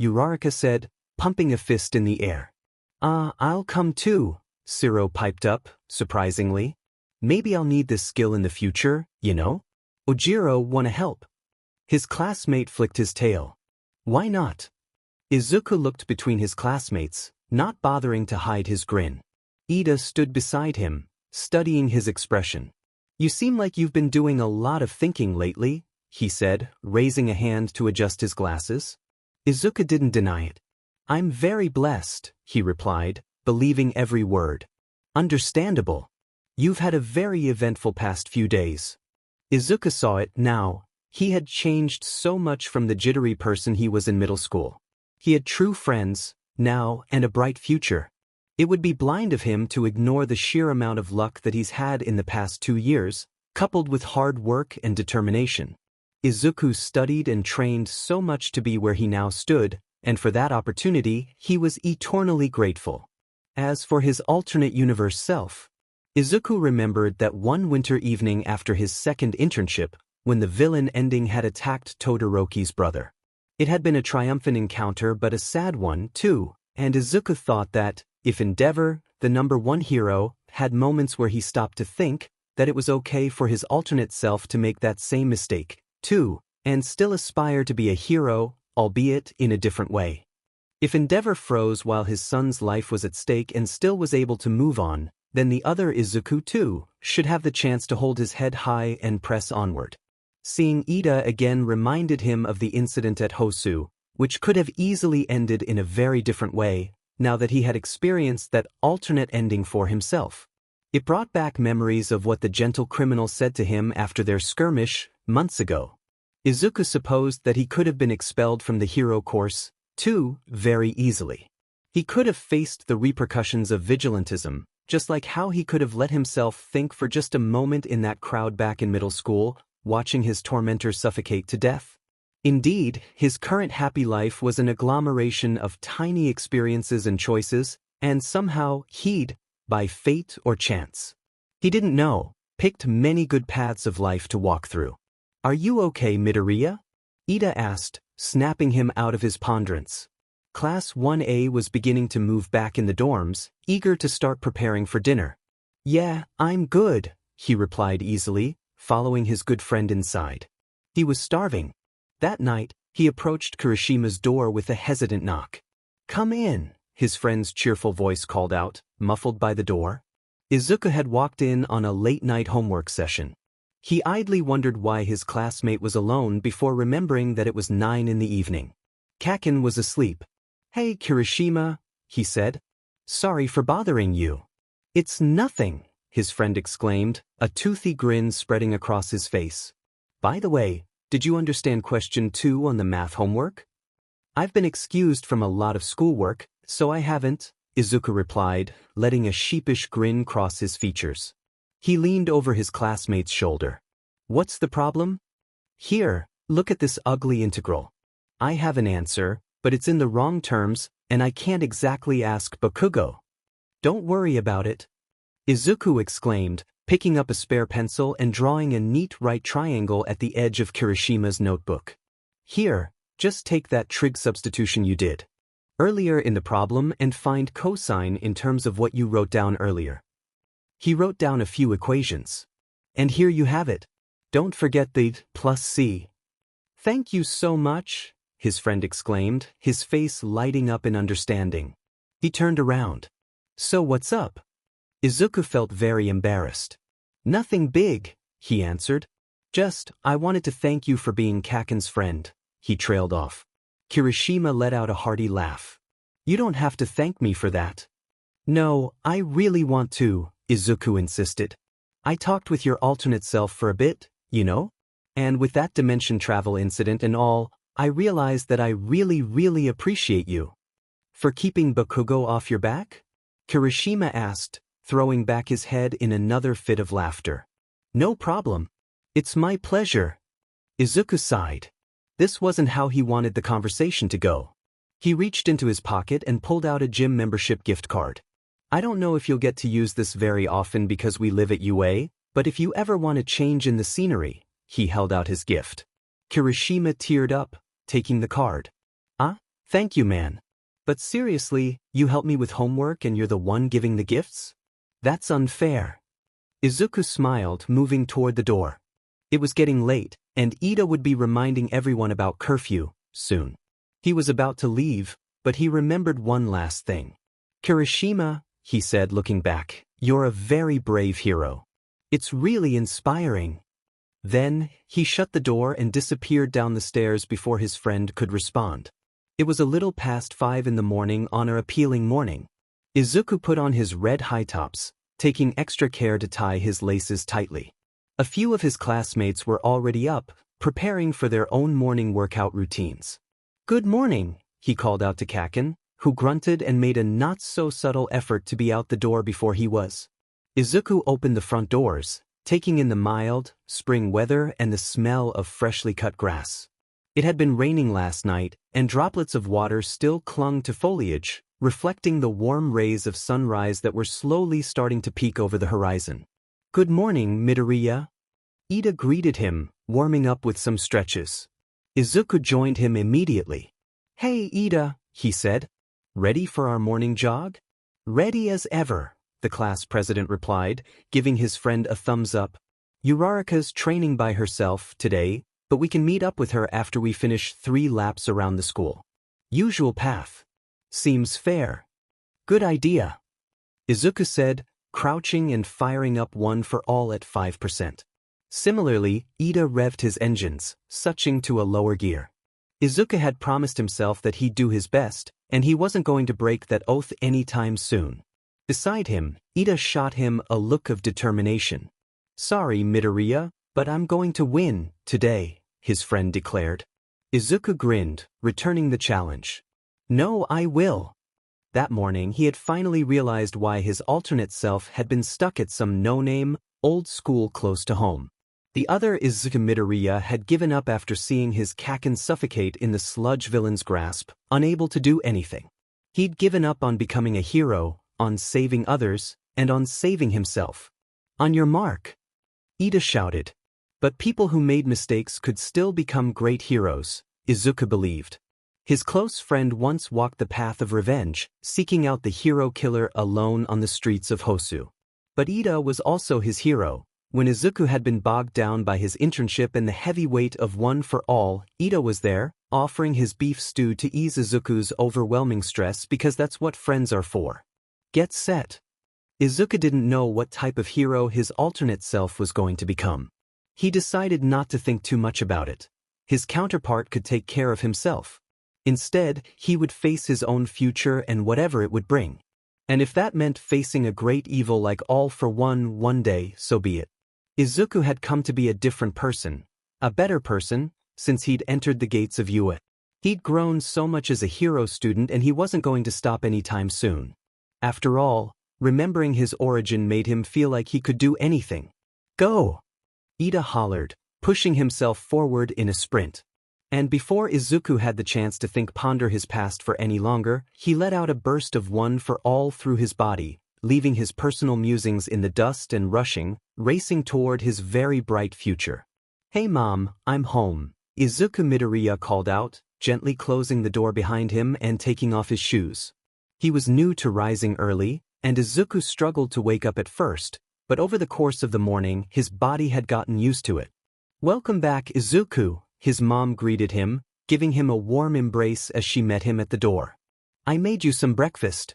Speaker 1: Uraraka said, pumping a fist in the air. I'll come too," Siro piped up, surprisingly. "Maybe I'll need this skill in the future, you know? Ojiro wanna help?" His classmate flicked his tail. "Why not?" Izuku looked between his classmates, not bothering to hide his grin. Ida stood beside him, studying his expression. "You seem like you've been doing a lot of thinking lately," he said, raising a hand to adjust his glasses. Izuku didn't deny it. "I'm very blessed," he replied, believing every word. "Understandable. You've had a very eventful past few days." Izuku saw it now. He had changed so much from the jittery person he was in middle school. He had true friends, now, and a bright future. It would be blind of him to ignore the sheer amount of luck that he's had in the past 2 years, coupled with hard work and determination. Izuku studied and trained so much to be where he now stood, and for that opportunity he was eternally grateful. As for his alternate universe self, Izuku remembered that one winter evening after his second internship, when the villain ending had attacked Todoroki's brother. It had been a triumphant encounter but a sad one, too, and Izuku thought that, if Endeavor, the #1 hero, had moments where he stopped to think, that it was okay for his alternate self to make that same mistake, too, and still aspire to be a hero, albeit in a different way. If Endeavor froze while his son's life was at stake and still was able to move on, then the other Izuku, too, should have the chance to hold his head high and press onward. Seeing Ida again reminded him of the incident at Hosu, which could have easily ended in a very different way, now that he had experienced that alternate ending for himself. It brought back memories of what the gentle criminal said to him after their skirmish, months ago. Izuku supposed that he could have been expelled from the hero course, too, very easily. He could have faced the repercussions of vigilantism, just like how he could have let himself think for just a moment in that crowd back in middle school, watching his tormentor suffocate to death. Indeed, his current happy life was an agglomeration of tiny experiences and choices, and somehow he'd, by fate or chance, he didn't know, picked many good paths of life to walk through. "Are you okay, Midoriya?" Ida asked, snapping him out of his ponderance. Class 1A was beginning to move back in the dorms, eager to start preparing for dinner. "Yeah, I'm good," he replied easily, following his good friend inside. He was starving. That night, he approached Kirishima's door with a hesitant knock. "Come in," his friend's cheerful voice called out, muffled by the door. Izuku had walked in on a late-night homework session. He idly wondered why his classmate was alone before remembering that it was 9 in the evening. Kaken was asleep. "Hey, Kirishima," he said. "Sorry for bothering you." "It's nothing," his friend exclaimed, a toothy grin spreading across his face. "By the way, did you understand question 2 on the math homework?" "I've been excused from a lot of schoolwork, so I haven't," Izuku replied, letting a sheepish grin cross his features. He leaned over his classmate's shoulder. "What's the problem?" "Here, look at this ugly integral. I have an answer, but it's in the wrong terms, and I can't exactly ask Bakugo." "Don't worry about it," Izuku exclaimed, picking up a spare pencil and drawing a neat right triangle at the edge of Kirishima's notebook. "Here, just take that trig substitution you did earlier in the problem and find cosine in terms of what you wrote down earlier." He wrote down a few equations. "And here you have it. Don't forget the plus c." "Thank you so much," his friend exclaimed, his face lighting up in understanding. He turned around. "So what's up?" Izuku felt very embarrassed. "Nothing big," he answered. "Just, I wanted to thank you for being Kaken's friend," he trailed off. Kirishima let out a hearty laugh. "You don't have to thank me for that." "No, I really want to," Izuku insisted. "I talked with your alternate self for a bit, you know? And with that dimension travel incident and all, I realized that I really appreciate you." "For keeping Bakugo off your back?" Kirishima asked, throwing back his head in another fit of laughter. "No problem. It's my pleasure." Izuku sighed. This wasn't how he wanted the conversation to go. He reached into his pocket and pulled out a gym membership gift card. "I don't know if you'll get to use this very often because we live at UA, but if you ever want a change in the scenery," he held out his gift. Kirishima teared up, taking the card. "Ah, thank you, man. But seriously, you help me with homework and you're the one giving the gifts? That's unfair." Izuku smiled, moving toward the door. It was getting late, and Ida would be reminding everyone about curfew, soon. He was about to leave, but he remembered one last thing. "Kirishima," he said looking back, "you're a very brave hero. It's really inspiring." Then, he shut the door and disappeared down the stairs before his friend could respond. It was a little past 5 in the morning on an appealing morning. Izuku put on his red high tops, taking extra care to tie his laces tightly. A few of his classmates were already up, preparing for their own morning workout routines. "Good morning," he called out to Kaken, who grunted and made a not-so-subtle effort to be out the door before he was. Izuku opened the front doors, taking in the mild, spring weather and the smell of freshly cut grass. It had been raining last night, and droplets of water still clung to foliage, reflecting the warm rays of sunrise that were slowly starting to peek over the horizon. "Good morning, Midoriya." Ida greeted him, warming up with some stretches. Izuku joined him immediately. "Hey, Ida," he said. "Ready for our morning jog?" "Ready as ever," the class president replied, giving his friend a thumbs up. "Uraraka's training by herself today, but we can meet up with her after we finish 3 laps around the school. Usual path. Seems fair." "Good idea," Izuku said, crouching and firing up one for all at 5%. Similarly, Ida revved his engines, switching to a lower gear. Izuku had promised himself that he'd do his best, and he wasn't going to break that oath anytime soon. Beside him, Ida shot him a look of determination. "Sorry, Midoriya, but I'm going to win today," his friend declared. Izuku grinned, returning the challenge. "No, I will." That morning he had finally realized why his alternate self had been stuck at some no-name, old school close to home. The other Izuku Midoriya had given up after seeing his Kaken suffocate in the sludge villain's grasp, unable to do anything. He'd given up on becoming a hero, on saving others, and on saving himself. "On your mark," Ida shouted. But people who made mistakes could still become great heroes, Izuku believed. His close friend once walked the path of revenge, seeking out the hero killer alone on the streets of Hosu. But Ida was also his hero. When Izuku had been bogged down by his internship and the heavy weight of One for All, Ida was there, offering his beef stew to ease Izuku's overwhelming stress because that's what friends are for. Get set. Izuku didn't know what type of hero his alternate self was going to become. He decided not to think too much about it. His counterpart could take care of himself. Instead, he would face his own future and whatever it would bring. And if that meant facing a great evil like All for one day, so be it. Izuku had come to be a different person, a better person, since he'd entered the gates of UA. He'd grown so much as a hero student and he wasn't going to stop anytime soon. After all, remembering his origin made him feel like he could do anything. "Go!" Ida hollered, pushing himself forward in a sprint. And before Izuku had the chance to ponder his past for any longer, he let out a burst of One for All through his body, leaving his personal musings in the dust and racing toward his very bright future. "Hey Mom, I'm home," Izuku Midoriya called out, gently closing the door behind him and taking off his shoes. He was new to rising early, and Izuku struggled to wake up at first, but over the course of the morning his body had gotten used to it. "Welcome back, Izuku," his mom greeted him, giving him a warm embrace as she met him at the door. "I made you some breakfast."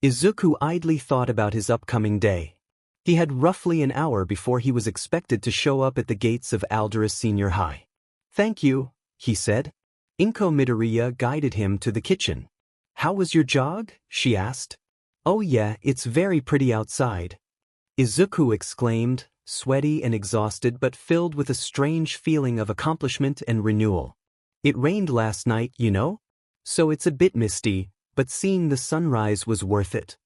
Speaker 1: Izuku idly thought about his upcoming day. He had roughly an hour before he was expected to show up at the gates of Aldera Senior High. "Thank you," he said. Inko Midoriya guided him to the kitchen. "How was your jog?" she asked. "Oh yeah, it's very pretty outside," Izuku exclaimed, sweaty and exhausted but filled with a strange feeling of accomplishment and renewal. "It rained last night, you know? So it's a bit misty, but seeing the sunrise was worth it."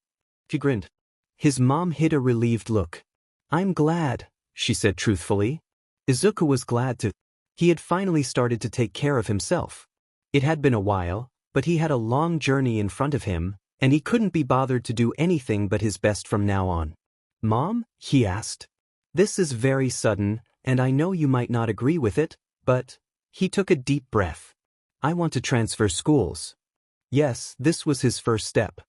Speaker 1: He grinned. His mom hid a relieved look. "I'm glad," she said truthfully. Izuku was glad too. He had finally started to take care of himself. It had been a while, but he had a long journey in front of him, and he couldn't be bothered to do anything but his best from now on. "Mom?" he asked. "This is very sudden, and I know you might not agree with it, but..." He took a deep breath. "I want to transfer schools." Yes, this was his first step.